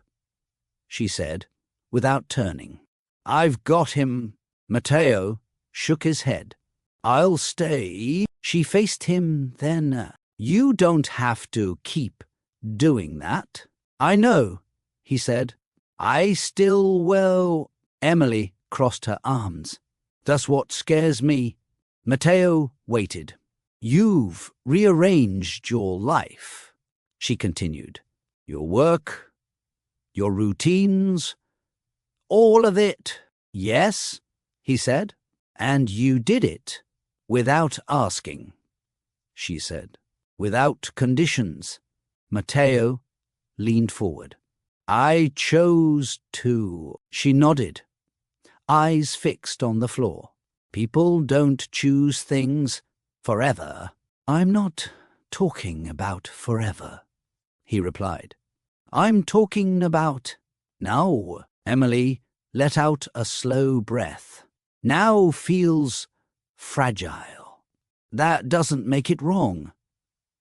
she said, without turning. I've got him. Matteo shook his head. I'll stay. She faced him then. You don't have to keep doing that. I know, he said. I still will. Emily crossed her arms. That's what scares me. Matteo waited. You've rearranged your life, she continued. Your work, your routines, all of it. Yes, he said. And you did it without asking, she said. Without conditions. Matteo leaned forward. I chose to. She nodded, eyes fixed on the floor. People don't choose things forever. I'm not talking about forever, he replied. I'm talking about now. Emily let out a slow breath. Now feels fragile. That doesn't make it wrong,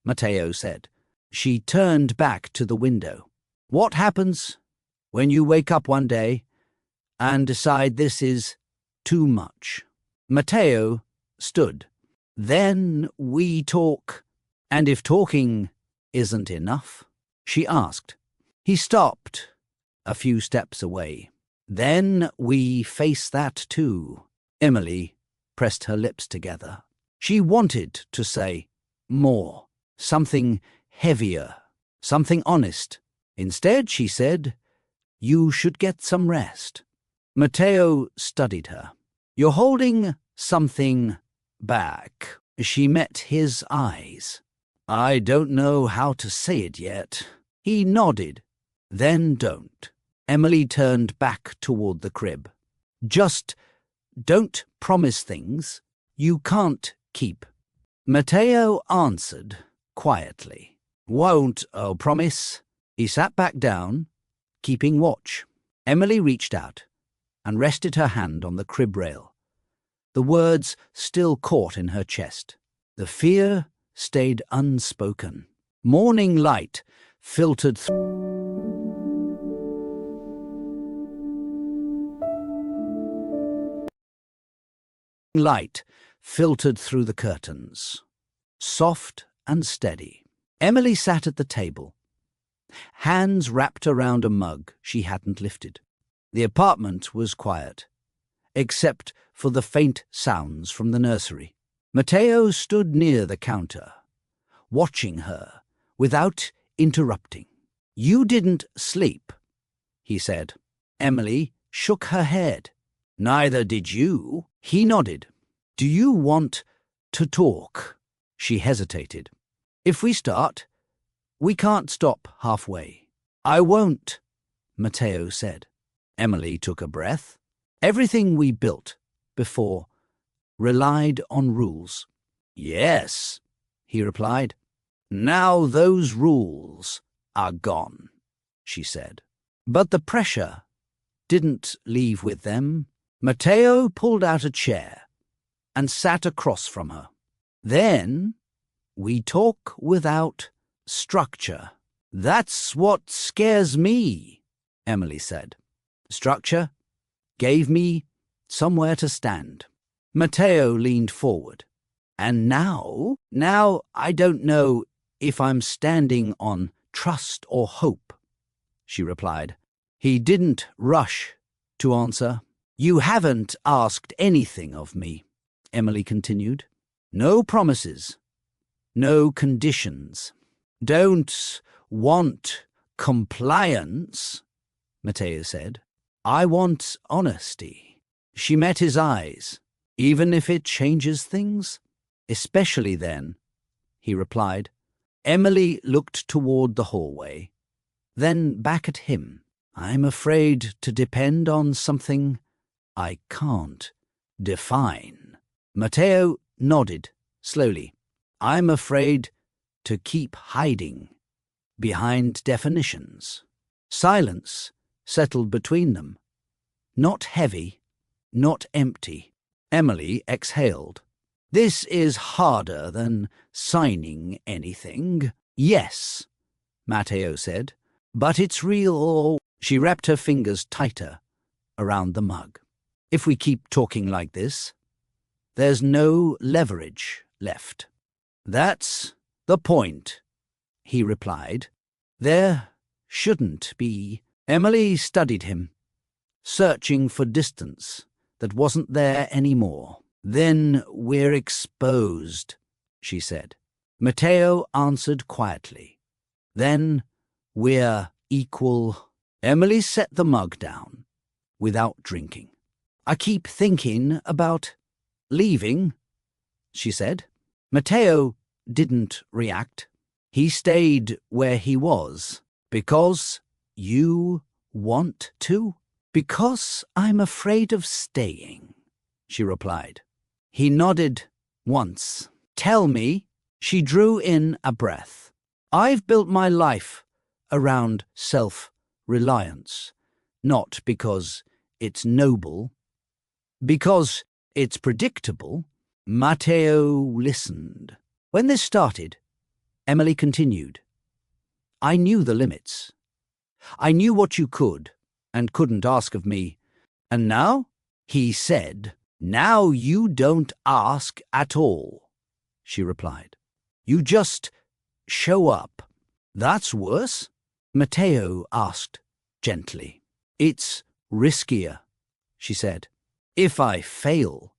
Matteo said. She turned back to the window. What happens when you wake up one day and decide this is too much? Matteo stood. Then we talk. And if talking isn't enough? She asked. He stopped a few steps away. Then we face that too. Emily pressed her lips together. She wanted to say more, something heavier, something honest. Instead, she said, you should get some rest. Matteo studied her. You're holding something back. She met his eyes. I don't know how to say it yet. He nodded. Then don't. Emily turned back toward the crib. Just don't promise things you can't keep. Matteo answered quietly. Won't, oh, promise. He sat back down, keeping watch. Emily reached out and rested her hand on the crib rail. The words still caught in her chest. The fear stayed unspoken. Morning light filtered through. Light filtered through the curtains, soft and steady. Emily sat at the table, hands wrapped around a mug she hadn't lifted. The apartment was quiet, except for the faint sounds from the nursery. Matteo stood near the counter, watching her without interrupting. "You didn't sleep," he said. Emily shook her head. "Neither did you." He nodded. "Do you want to talk?" She hesitated. "If we start, we can't stop halfway." "I won't," Matteo said. Emily took a breath. "Everything we built before relied on rules." "Yes," he replied. "Now those rules are gone," she said. But the pressure didn't leave with them. Matteo pulled out a chair and sat across from her. "Then we talk without structure." "That's what scares me," Emily said. "Structure gave me somewhere to stand." Matteo leaned forward. "And now I don't know if I'm standing on trust or hope," she replied. He didn't rush to answer. "You haven't asked anything of me," Emily continued. "No promises, no conditions." "Don't want compliance," Matteo said. "I want honesty." She met his eyes. "Even if it changes things?" "Especially then," he replied. Emily looked toward the hallway, then back at him. "I'm afraid to depend on something I can't define." Matteo nodded slowly. "I'm afraid to keep hiding behind definitions." Silence settled between them. Not heavy, not empty. Emily exhaled. "This is harder than signing anything." "Yes," Matteo said, "but it's real." She wrapped her fingers tighter around the mug. "If we keep talking like this, there's no leverage left." "That's the point," he replied. "There shouldn't be." Emily studied him, searching for distance that wasn't there anymore. "Then we're exposed," she said. Matteo answered quietly. "Then we're equal." Emily set the mug down without drinking. "I keep thinking about leaving," she said. Matteo didn't react. He stayed where he was. "Because you want to?" "Because I'm afraid of staying," she replied. He nodded once. "Tell me." She drew in a breath. "I've built my life around self-reliance, not because it's noble, because it's predictable." Matteo listened. "When this started," Emily continued, "I knew the limits. I knew what you could and couldn't ask of me. And now?" He said. "Now you don't ask at all," she replied. "You just show up." "That's worse?" Matteo asked gently. "It's riskier," she said. "If I fail,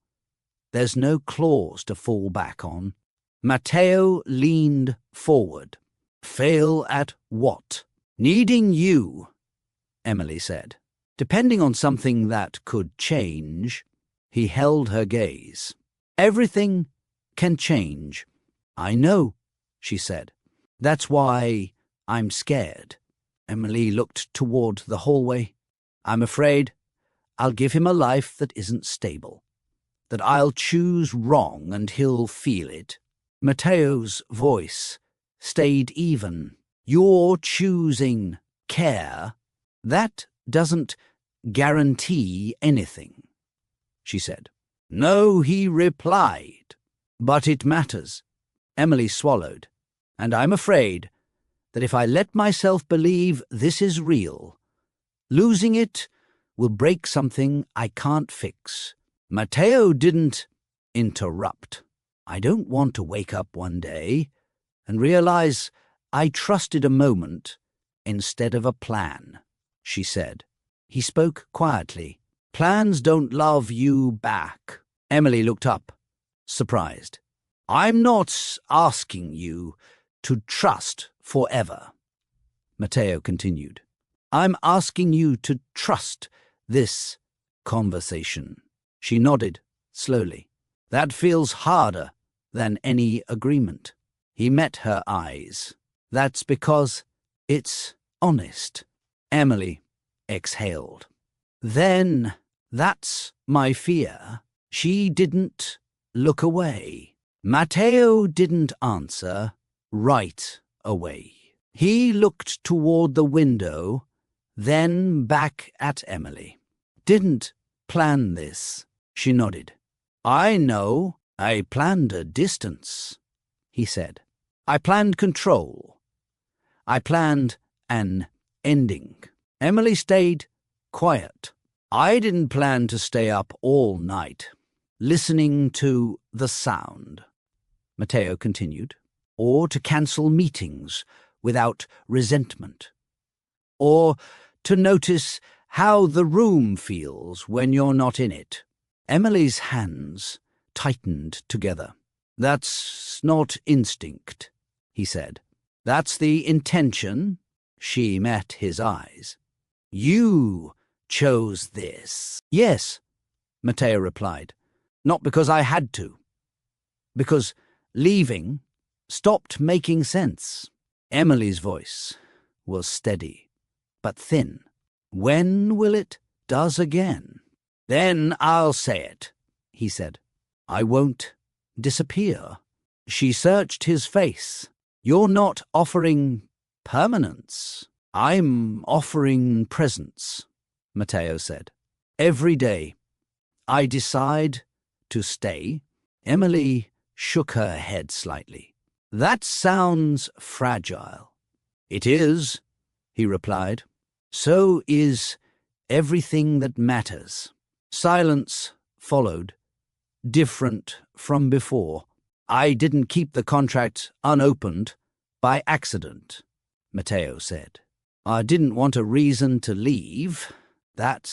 there's no claws to fall back on." Matteo leaned forward. "Fail at what?" "Needing you," Emily said. "Depending on something that could change." He held her gaze. "Everything can change." "I know," she said. "That's why I'm scared." Emily looked toward the hallway. "I'm afraid I'll give him a life that isn't stable, that I'll choose wrong and he'll feel it." Matteo's voice stayed even. "You're choosing care. That doesn't guarantee anything," she said. "No," he replied, "but it matters." Emily swallowed. "And I'm afraid that if I let myself believe this is real, losing it will break something I can't fix." Matteo didn't interrupt. "I don't want to wake up one day and realize I trusted a moment instead of a plan," she said. He spoke quietly. Plans don't love you back. Emily looked up, surprised. I'm not asking you to trust forever, Matteo continued. I'm asking you to trust this conversation. She nodded slowly. That feels harder than any agreement. He met her eyes. That's because it's honest. Emily exhaled. Then that's my fear. She didn't look away. Matteo didn't answer right away. He looked toward the window, then back at Emily. Didn't plan this, she nodded. I know. I planned a distance, he said. I planned control. I planned an ending. Emily stayed quiet. I didn't plan to stay up all night, listening to the sound, Matteo continued, or to cancel meetings without resentment, or to notice how the room feels when you're not in it. Emily's hands tightened together. That's not instinct, he said. That's the intention. She met his eyes. You chose this. Yes, Matteo replied. Not because I had to. Because leaving stopped making sense. Emily's voice was steady, but thin. When will it does again? Then I'll say it, he said. I won't disappear. She searched his face. You're not offering permanence. I'm offering presence, Matteo said. Every day, I decide to stay. Emily shook her head slightly. That sounds fragile. It is, he replied. So is everything that matters. Silence followed, different from before. I didn't keep the contract unopened by accident, Matteo said. I didn't want a reason to leave. That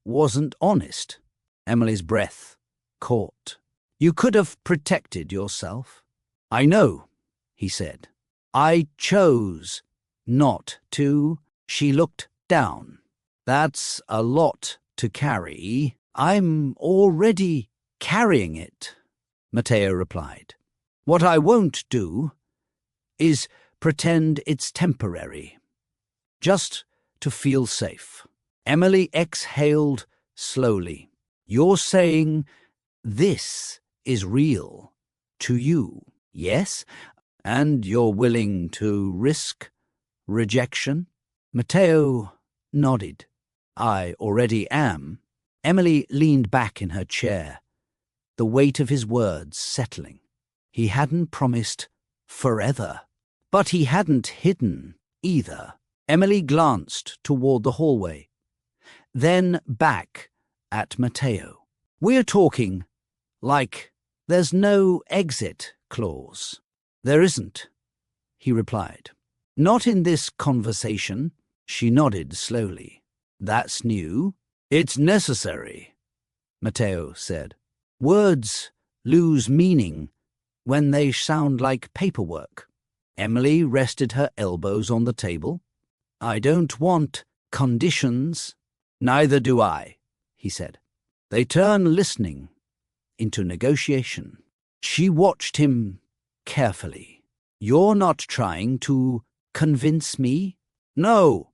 wasn't honest. Emily's breath caught. You could have protected yourself. I know, he said. I chose not to. She looked down. That's a lot to carry. I'm already carrying it, Matteo replied. What I won't do is pretend it's temporary, just to feel safe. Emily exhaled slowly. You're saying this is real to you, yes? And you're willing to risk rejection? Matteo nodded. I already am. Emily leaned back in her chair, the weight of his words settling. He hadn't promised forever, but he hadn't hidden either. Emily glanced toward the hallway, then back at Matteo. We're talking like there's no exit clause. There isn't, he replied. Not in this conversation. She nodded slowly. That's new. It's necessary, Matteo said. Words lose meaning when they sound like paperwork. Emily rested her elbows on the table. I don't want conditions. Neither do I, he said. They turn listening into negotiation. She watched him carefully. You're not trying to convince me? No,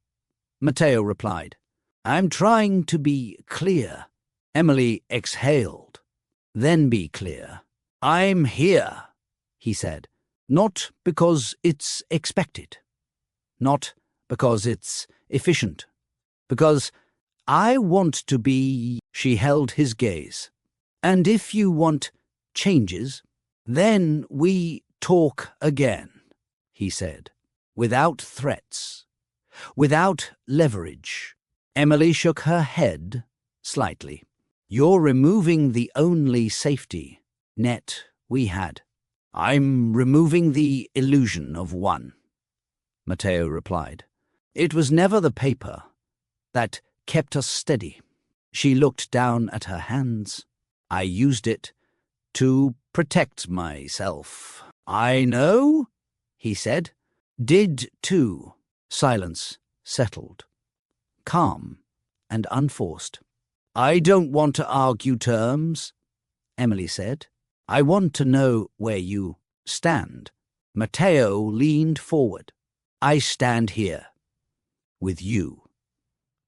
Matteo replied. I'm trying to be clear. Emily exhaled. Then be clear. I'm here, he said. Not because it's expected. Not because it's efficient. Because I want to be... She held his gaze. And if you want changes, then we talk again, he said. Without threats. Without leverage. Emily shook her head slightly. You're removing the only safety net we had. I'm removing the illusion of one, Matteo replied. It was never the paper that kept us steady. She looked down at her hands. I used it to protect myself. I know, he said. Did too. Silence settled. Calm and unforced. I don't want to argue terms, Emily said. I want to know where you stand. Matteo leaned forward. I stand here. With you.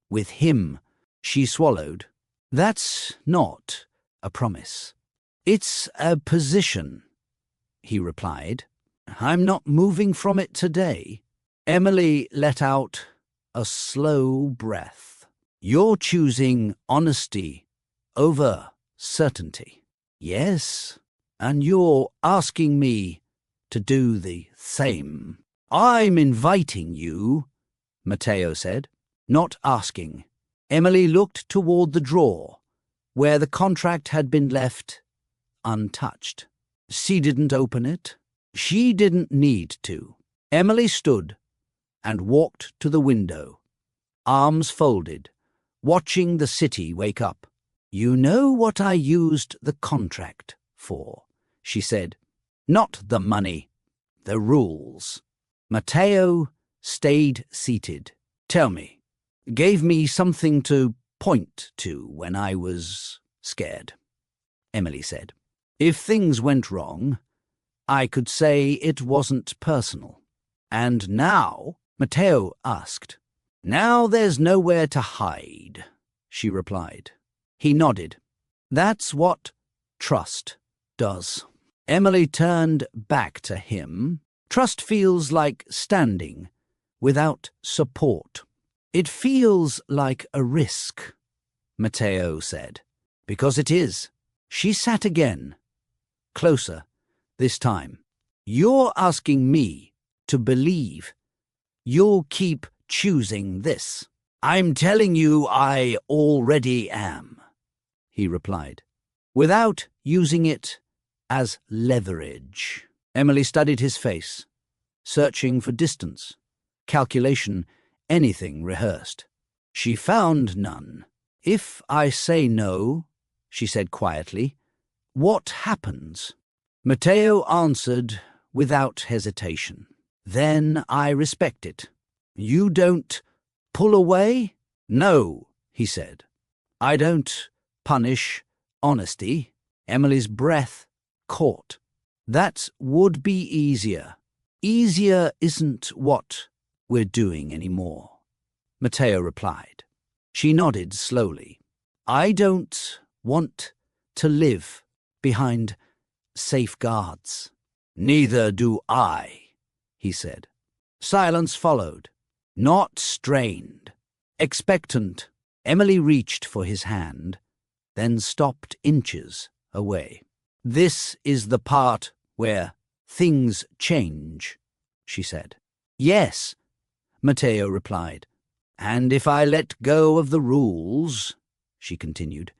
With him. She swallowed. That's not a promise. It's a position, he replied. I'm not moving from it today. Emily let out a slow breath. You're choosing honesty over certainty. Yes, and you're asking me to do the same. I'm inviting you, Matteo said, not asking. Emily looked toward the drawer, where the contract had been left untouched. She didn't open it. She didn't need to. Emily stood and walked to the window, arms folded, watching the city wake up. You know what I used the contract for, she said. Not the money, the rules. Matteo stayed seated. Tell me. Gave me something to point to when I was scared, Emily said. If things went wrong, I could say it wasn't personal. And now, Matteo asked. Now there's nowhere to hide, she replied. He nodded. That's what trust does. Emily turned back to him. Trust feels like standing without support. It feels like a risk, Matteo said. Because it is. She sat again, closer this time. You're asking me to believe. You'll keep choosing this. I'm telling you I already am, he replied, without using it as leverage. Emily studied his face, searching for distance, calculation, anything rehearsed. She found none. If I say no, she said quietly, what happens? Matteo answered without hesitation. Then I respect it. You don't pull away? No, he said. I don't punish honesty. Emily's breath caught. That would be easier. Easier isn't what we're doing anymore, Matteo replied. She nodded slowly. I don't want to live behind safeguards. Neither do I, he said. Silence followed, not strained, expectant. Emily reached for his hand, then stopped inches away. This is the part where things change, she said. Yes, Matteo replied. And if I let go of the rules, she continued,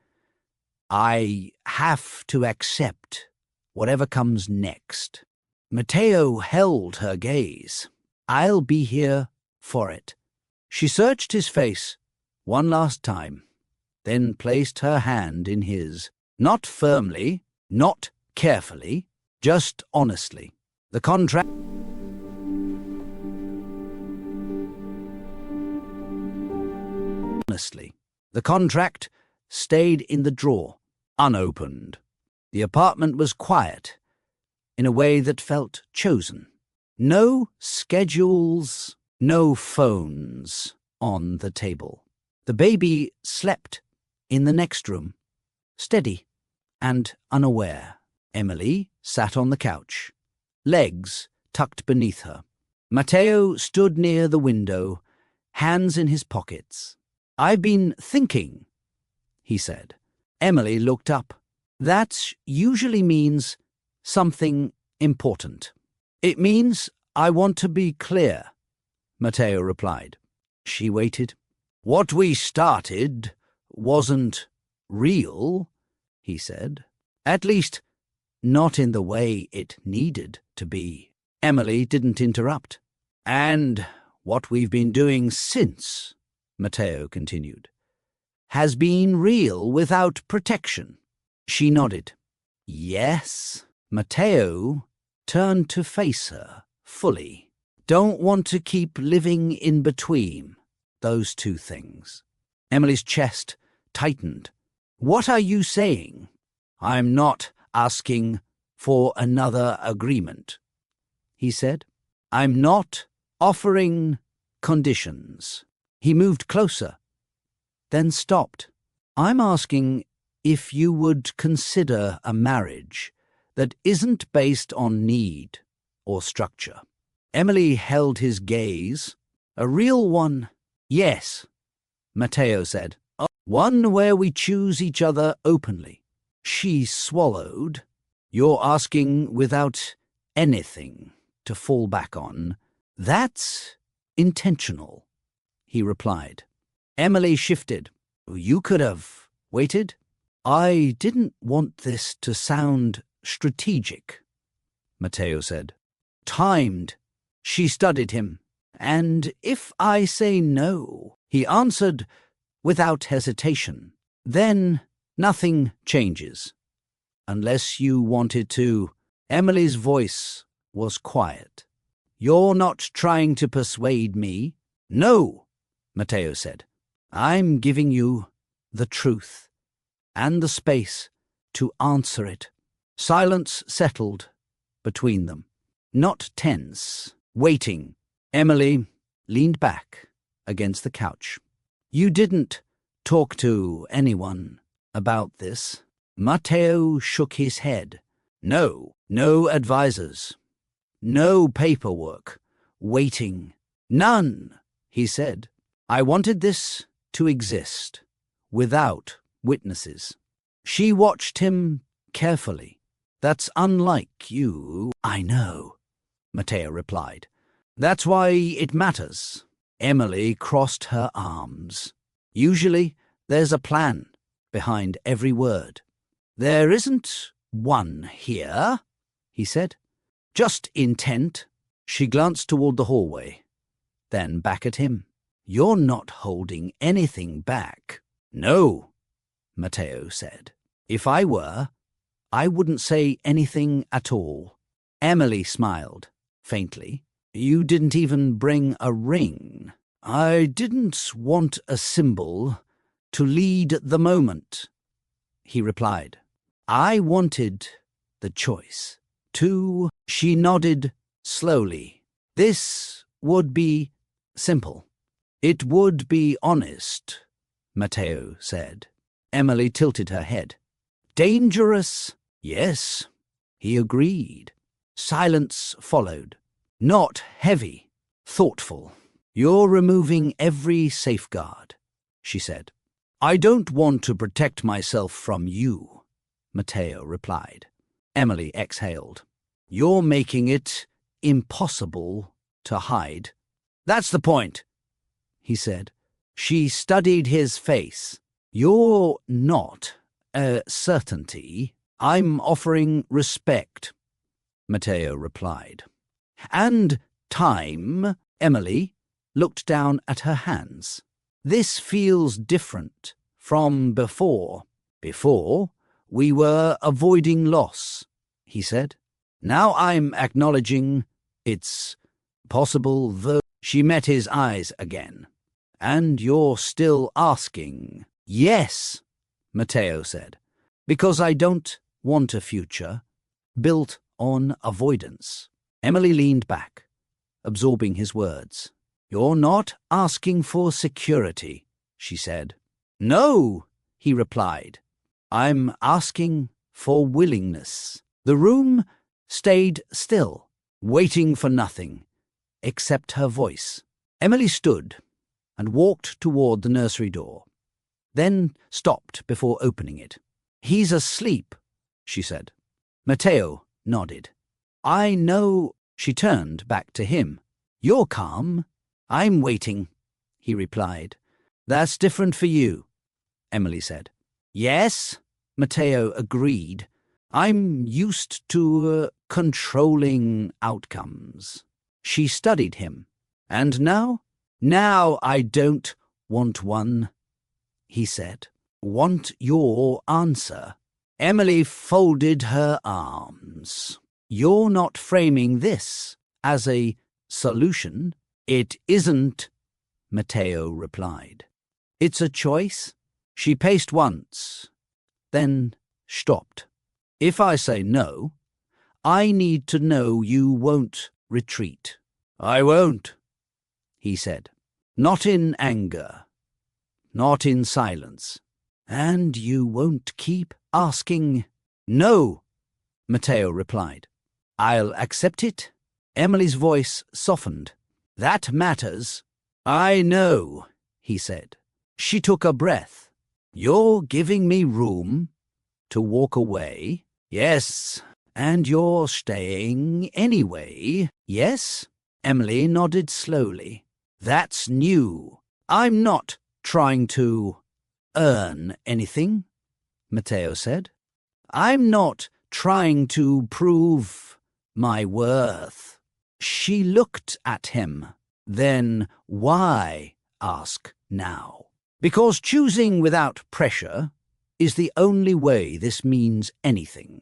I have to accept whatever comes next. Matteo held her gaze. I'll be here for it. She searched his face one last time, then placed her hand in his, not firmly, not carefully, just honestly. The contract stayed in the drawer, unopened. The apartment was quiet, in a way that felt chosen. No schedules, no phones on the table. The baby slept in the next room, steady and unaware. Emily sat on the couch, legs tucked beneath her. Matteo stood near the window, hands in his pockets. I've been thinking, he said. Emily looked up. That usually means something important. It means I want to be clear, Matteo replied. She waited. What we started wasn't real, he said. At least, not in the way it needed to be. Emily didn't interrupt. And what we've been doing since, Matteo continued, has been real without protection. She nodded. Yes. Matteo turned to face her fully. Don't want to keep living in between those two things. Emily's chest tightened. What are you saying? I'm not asking for another agreement, he said. I'm not offering conditions. He moved closer, then stopped. I'm asking if you would consider a marriage that isn't based on need or structure. Emily held his gaze. A real one? Yes, Matteo said. One where we choose each other openly. She swallowed. You're asking without anything to fall back on. That's intentional, he replied. Emily shifted. You could have waited. I didn't want this to sound strategic, Matteo said. Timed. She studied him. And if I say no, he answered without hesitation, then nothing changes. Unless you wanted to. Emily's voice was quiet. You're not trying to persuade me. No, Matteo said. I'm giving you the truth and the space to answer it. Silence settled between them. Not tense, waiting. Emily leaned back against the couch. You didn't talk to anyone about this? Matteo shook his head. No advisors. No paperwork. Waiting. None, he said. I wanted this to exist without witnesses. She watched him carefully. That's unlike you. I know, Matteo replied. That's why it matters. Emily crossed her arms. Usually there's a plan behind every word. There isn't one here, he said. Just intent. She glanced toward the hallway, then back at him. You're not holding anything back. No, Matteo said. If I were, I wouldn't say anything at all. Emily smiled, faintly. You didn't even bring a ring. I didn't want a symbol to lead the moment, he replied. I wanted the choice. She nodded slowly. This would be simple. It would be honest, Matteo said. Emily tilted her head. Dangerous? Yes, he agreed. Silence followed. Not heavy, thoughtful. You're removing every safeguard, she said. I don't want to protect myself from you, Matteo replied. Emily exhaled. You're making it impossible to hide. That's the point, he said. She studied his face. You're not a certainty. I'm offering respect, Matteo replied. And time. Emily looked down at her hands. This feels different from before. Before, we were avoiding loss, he said. Now I'm acknowledging it's possible, though. She met his eyes again. And you're still asking. Yes, Matteo said, because I don't want a future built on avoidance. Emily leaned back, absorbing his words. You're not asking for security, she said. No, he replied. I'm asking for willingness. The room stayed still, waiting for nothing except her voice. Emily stood and walked toward the nursery door, then stopped before opening it. He's asleep, she said. Matteo nodded. I know. She turned back to him. You're calm. I'm waiting, he replied. That's different for you, Emily said. Yes, Matteo agreed. I'm used to controlling outcomes. She studied him. And now? Now I don't want one, he said. Want your answer? Emily folded her arms. You're not framing this as a solution. It isn't, Matteo replied. It's a choice. She paced once, then stopped. If I say no, I need to know you won't retreat. I won't, he said. Not in anger, not in silence. And you won't keep asking. No, Matteo replied. I'll accept it. Emily's voice softened. That matters. I know, he said. She took a breath. You're giving me room to walk away? Yes. And you're staying anyway? Yes? Emily nodded slowly. That's new. I'm not trying to earn anything, Matteo said. I'm not trying to prove my worth. She looked at him. Then why ask now? Because choosing without pressure is the only way this means anything,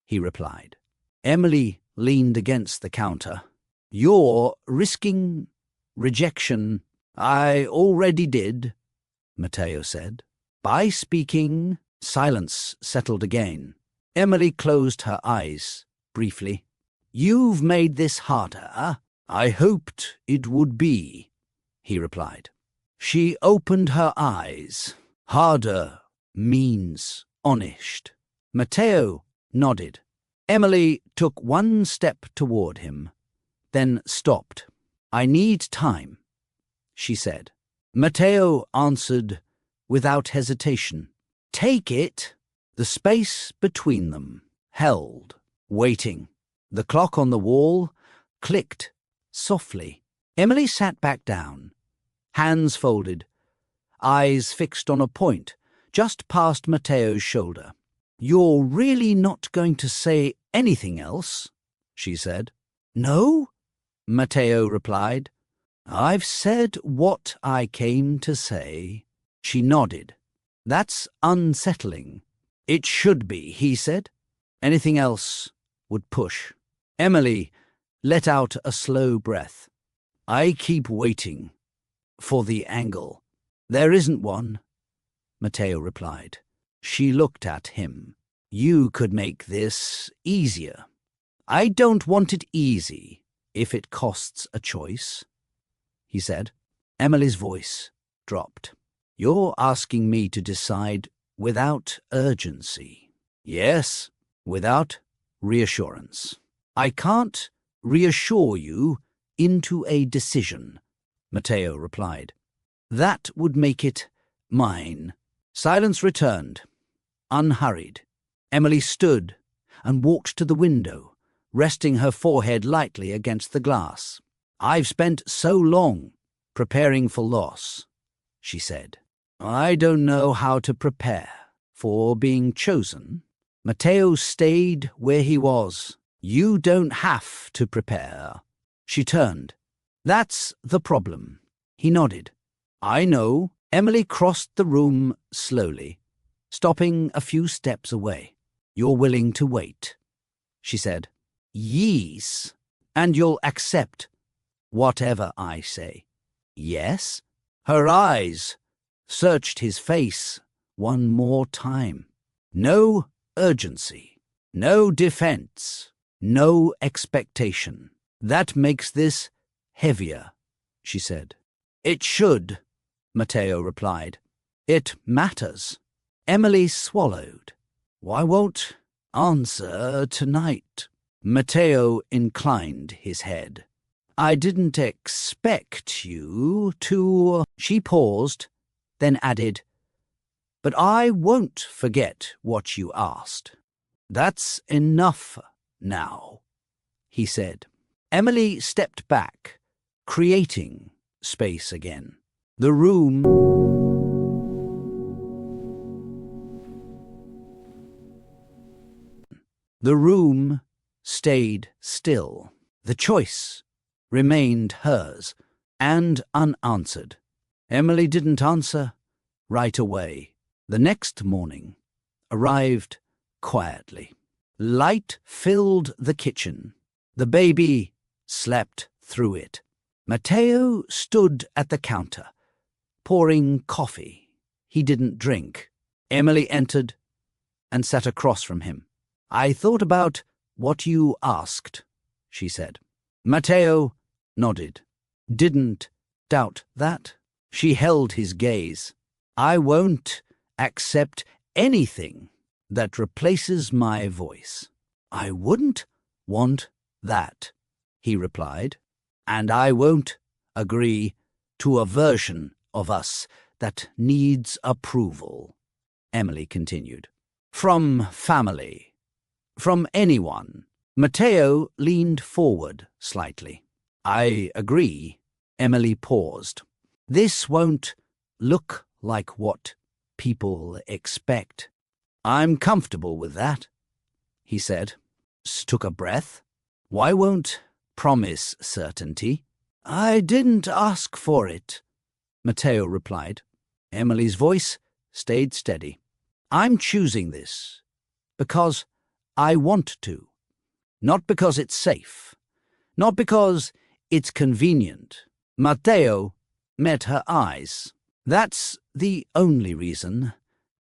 he replied. Emily leaned against the counter. You're risking rejection. I already did, Matteo said. By speaking, silence settled again. Emily closed her eyes briefly. You've made this harder. I hoped it would be, he replied. She opened her eyes. Harder means honest. Matteo nodded. Emily took one step toward him, then stopped. I need time, she said. Matteo answered without hesitation. Take it. The space between them held, waiting. The clock on the wall clicked softly. Emily sat back down, hands folded, eyes fixed on a point just past Matteo's shoulder. You're really not going to say anything else? She said. No, Matteo replied. I've said what I came to say. She nodded. That's unsettling. It should be, he said. Anything else would push. Emily let out a slow breath. I keep waiting for the angle. There isn't one, Matteo replied. She looked at him. You could make this easier. I don't want it easy if it costs a choice, he said. Emily's voice dropped. You're asking me to decide without urgency. Yes, without reassurance. I can't reassure you into a decision, Matteo replied. That would make it mine. Silence returned, unhurried. Emily stood and walked to the window, resting her forehead lightly against the glass. I've spent so long preparing for loss, she said. I don't know how to prepare for being chosen. Matteo stayed where he was. You don't have to prepare. She turned. That's the problem. He nodded. I know. Emily crossed the room slowly, stopping a few steps away. You're willing to wait, she said. Yes, and you'll accept whatever I say. Yes? Her eyes searched his face one more time. No urgency, no defense, no expectation. That makes this heavier, she said. It should, Matteo replied. It matters. Emily swallowed. I won't answer tonight. Matteo inclined his head. I didn't expect you to... She paused, then added, but I won't forget what you asked. That's enough now, he said. Emily stepped back, creating space again. The room stayed still. The choice remained hers, and unanswered. Emily didn't answer, right away. The next morning arrived quietly. Light filled the kitchen. The baby slept through it. Matteo stood at the counter, pouring coffee he didn't drink. Emily entered and sat across from him. "I thought about what you asked," she said. Matteo nodded. "Didn't doubt that." She held his gaze. "I won't accept anything that replaces my voice." "I wouldn't want that," he replied. "And I won't agree to a version of us that needs approval," Emily continued. "From family, from anyone." Matteo leaned forward slightly. "I agree." Emily paused. "This won't look like what people expect." "I'm comfortable with that," he said. Took a breath. "Why won't promise certainty?" "I didn't ask for it," Matteo replied. Emily's voice stayed steady. "I'm choosing this because I want to. Not because it's safe. Not because it's convenient." Matteo met her eyes. "That's the only reason.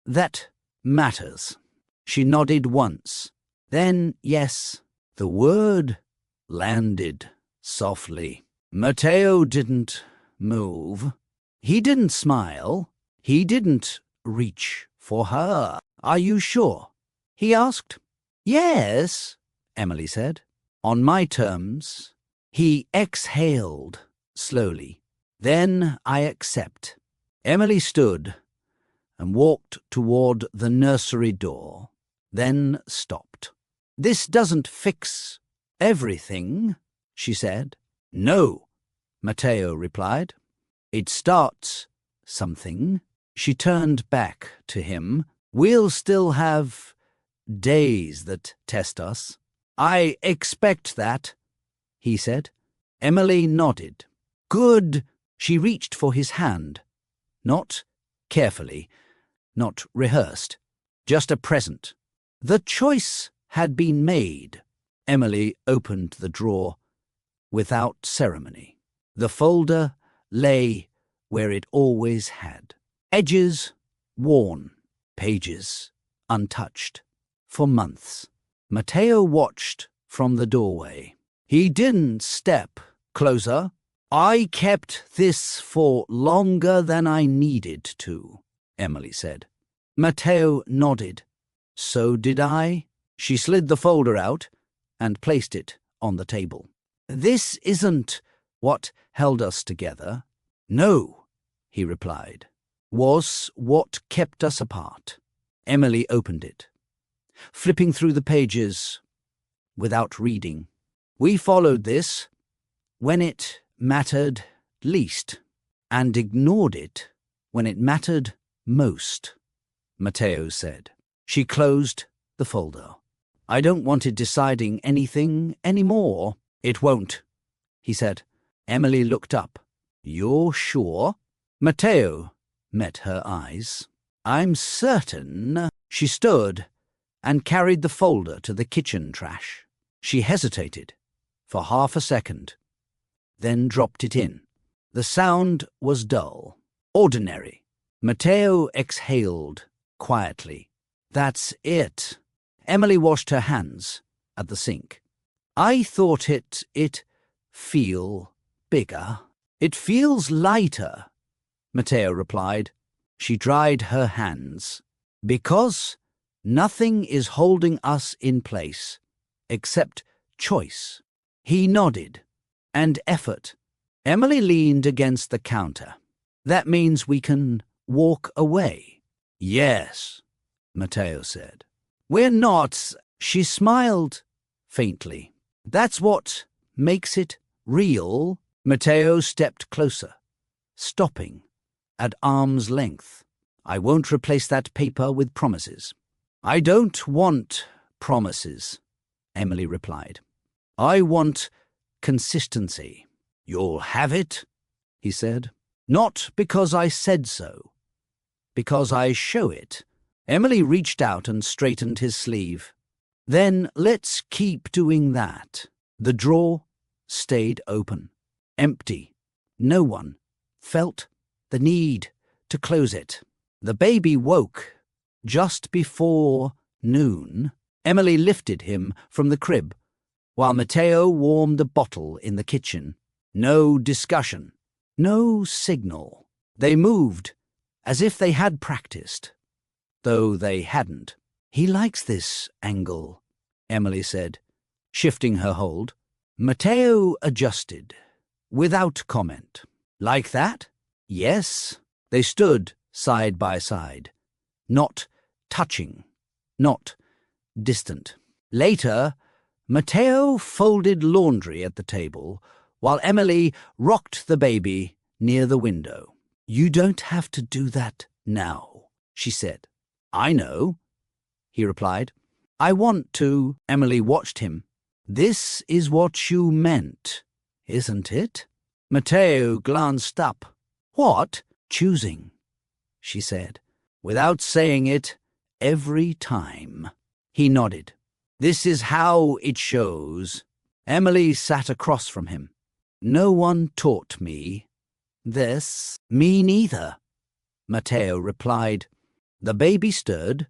That matters." She nodded once. Then yes. The word landed softly. Matteo didn't move. He didn't smile. He didn't reach for her. "Are you sure?" he asked. "Yes," Emily said. "On my terms." He exhaled slowly. "Then I accept." Emily stood and walked toward the nursery door, then stopped. "This doesn't fix everything," she said. "No," Matteo replied. "It starts something." She turned back to him. "We'll still have days that test us." "I expect that," he said. Emily nodded. "Good." She reached for his hand. Not carefully, not rehearsed, just a present. The choice had been made. Emily opened the drawer without ceremony. The folder lay where it always had. Edges worn, pages untouched. For months, Matteo watched from the doorway. He didn't step closer. "I kept this for longer than I needed to," Emily said. Matteo nodded. "So did I." She slid the folder out and placed it on the table. "This isn't what held us together." "No," he replied. "Was what kept us apart." Emily opened it, flipping through the pages without reading. "We followed this when it mattered least, and ignored it when it mattered most," Matteo said. She closed the folder. "I don't want it deciding anything anymore." "It won't," he said. Emily looked up. "You're sure?" Matteo met her eyes. "I'm certain." She stood and carried the folder to the kitchen trash. She hesitated for half a second, then dropped it in. The sound was dull, ordinary. Matteo exhaled quietly. "That's it." Emily washed her hands at the sink. "I thought it feel bigger." "It feels lighter," Matteo replied. She dried her hands. "Because nothing is holding us in place except choice." He nodded. "And effort." Emily leaned against the counter. "That means we can walk away." "Yes," Matteo said. "We're not." She smiled faintly. "That's what makes it real." Matteo stepped closer, stopping at arm's length. "I won't replace that paper with promises." "I don't want promises," Emily replied. "I want consistency." "You'll have it," he said. "Not because I said so, because I show it. Emily reached out and straightened his sleeve. Then let's keep doing that. The drawer stayed open, empty. No one felt the need to close it. The baby woke just before noon. Emily lifted him from the crib, while Matteo warmed a bottle in the kitchen. No discussion, no signal. They moved as if they had practiced, though they hadn't. He likes this angle, Emily said, shifting her hold. Matteo adjusted, without comment. Like that? Yes. They stood side by side, not touching, not distant. Later, Matteo folded laundry at the table, while Emily rocked the baby near the window. You don't have to do that now, she said. I know, he replied. I want to. Emily watched him. This is what you meant, isn't it? Matteo glanced up. What? Choosing, she said, without saying it every time. He nodded. This is how it shows. Emily sat across from him. No one taught me this. Me neither, Matteo replied. The baby stirred,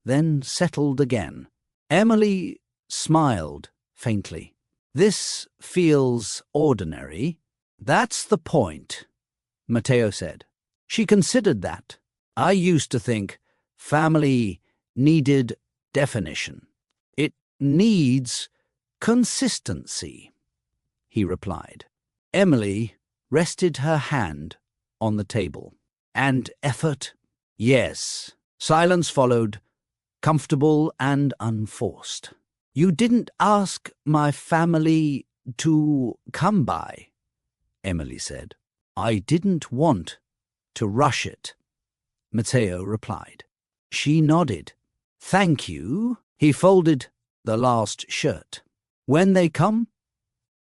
then settled again. Emily smiled faintly. This feels ordinary. That's the point, Matteo said. She considered that. I used to think family needed definition. It needs consistency, he replied. Emily rested her hand on the table. And effort? Yes. Silence followed, comfortable and unforced. You didn't ask my family to come by, Emily said. I didn't want to rush it, Matteo replied. She nodded. Thank you. He folded the last shirt. When they come,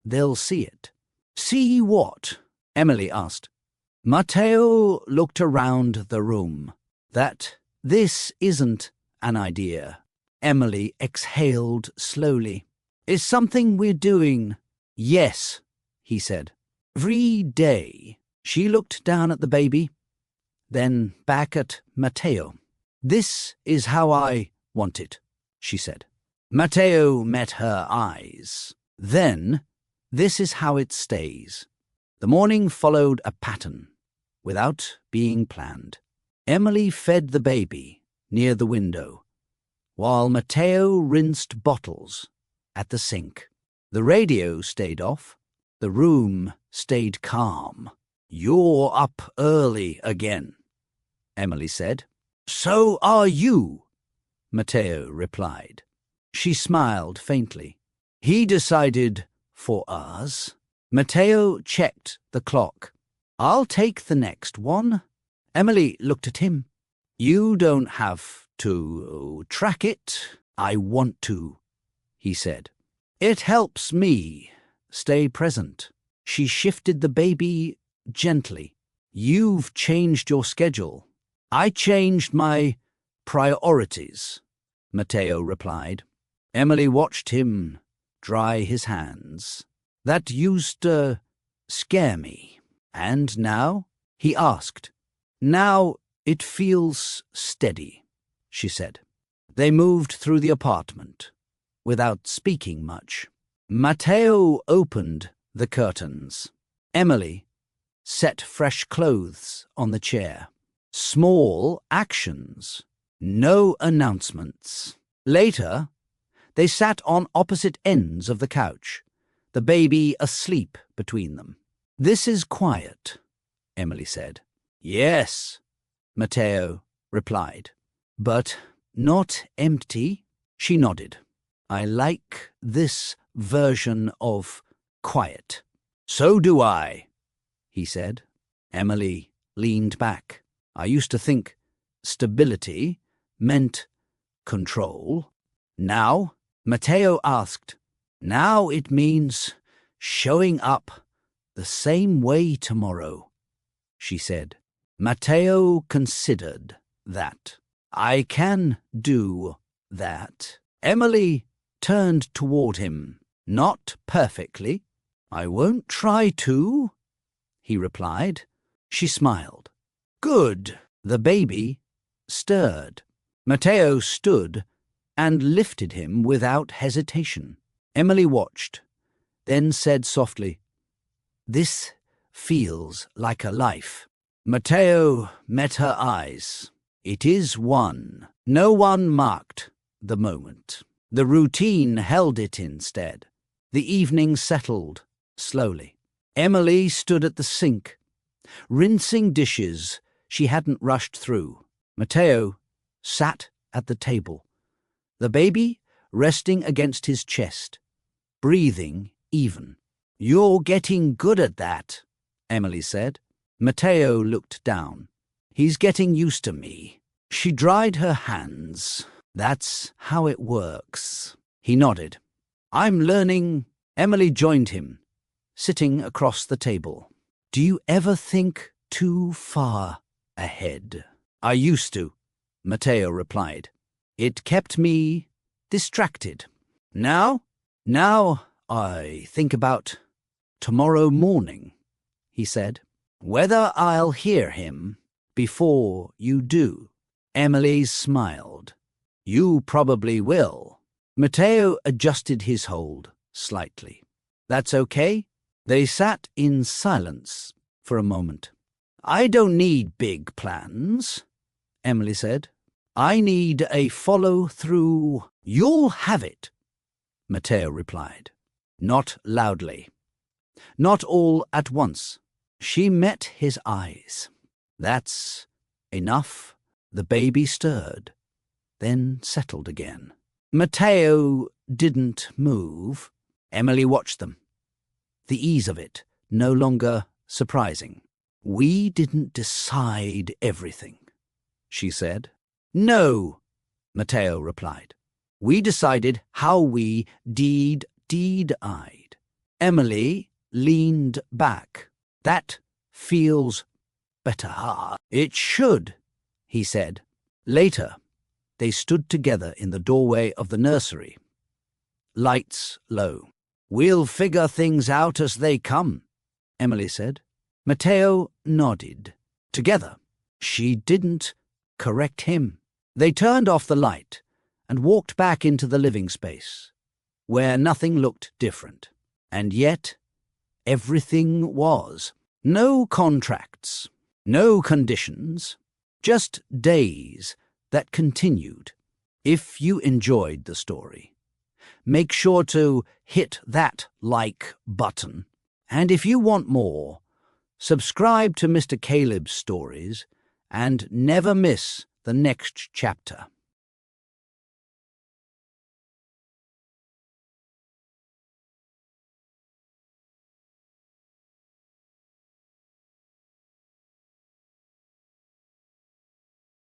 they'll see it. See what? Emily asked. Matteo looked around the room. This isn't an idea. Emily exhaled slowly. Is something we're doing? Yes, he said. Every day. She looked down at the baby, then back at Matteo. This is how I want it, she said. Matteo met her eyes. Then, this is how it stays. The morning followed a pattern, without being planned. Emily fed the baby near the window, while Matteo rinsed bottles at the sink. The radio stayed off. The room stayed calm. You're up early again, Emily said. So are you, Matteo replied. She smiled faintly. He decided for us. Matteo checked the clock. I'll take the next one. Emily looked at him. You don't have to track it. I want to, he said. It helps me stay present. She shifted the baby gently. You've changed your schedule. I changed my priorities, Matteo replied. Emily watched him dry his hands. That used to scare me. And now? He asked. Now it feels steady, she said. They moved through the apartment, without speaking much. Matteo opened the curtains. Emily set fresh clothes on the chair. Small actions, no announcements. Later, they sat on opposite ends of the couch, the baby asleep between them. This is quiet, Emily said. Yes, Matteo replied. But not empty, she nodded. I like this version of quiet. So do I, he said. Emily leaned back. I used to think stability meant control. Now, Matteo asked, now it means showing up the same way tomorrow, she said. Matteo considered that. I can do that. Emily turned toward him. Not perfectly. I won't try to, he replied. She smiled. Good. The baby stirred. Matteo stood and lifted him without hesitation. Emily watched, then said softly, This feels like a life. Matteo met her eyes. It is one. No one marked the moment. The routine held it instead. The evening settled slowly. Emily stood at the sink, rinsing dishes she hadn't rushed through. Matteo sat at the table, the baby resting against his chest, breathing even. You're getting good at that, Emily said. Matteo looked down. He's getting used to me. She dried her hands. That's how it works. He nodded. I'm learning. Emily joined him, sitting across the table. Do you ever think too far ahead? I used to, Matteo replied. It kept me distracted. Now I think about tomorrow morning, he said. Whether I'll hear him before you do. Emily smiled. You probably will. Matteo adjusted his hold slightly. That's okay. They sat in silence for a moment. I don't need big plans, Emily said. I need a follow-through. You'll have it, Matteo replied. Not loudly. Not all at once. She met his eyes. That's enough. The baby stirred, then settled again. Matteo didn't move. Emily watched them. The ease of it no longer surprising. We didn't decide everything, she said. No, Matteo replied. We decided how we deed-eyed. Emily leaned back. That feels better. It should, he said. Later, they stood together in the doorway of the nursery. Lights low. We'll figure things out as they come, Emily said. Matteo nodded. Together. She didn't correct him. They turned off the light and walked back into the living space, where nothing looked different. And yet, everything was. No contracts, no conditions, just days that continued. If you enjoyed the story, make sure to hit that like button. And if you want more, subscribe to Mr. Caleb's stories and never miss the next chapter.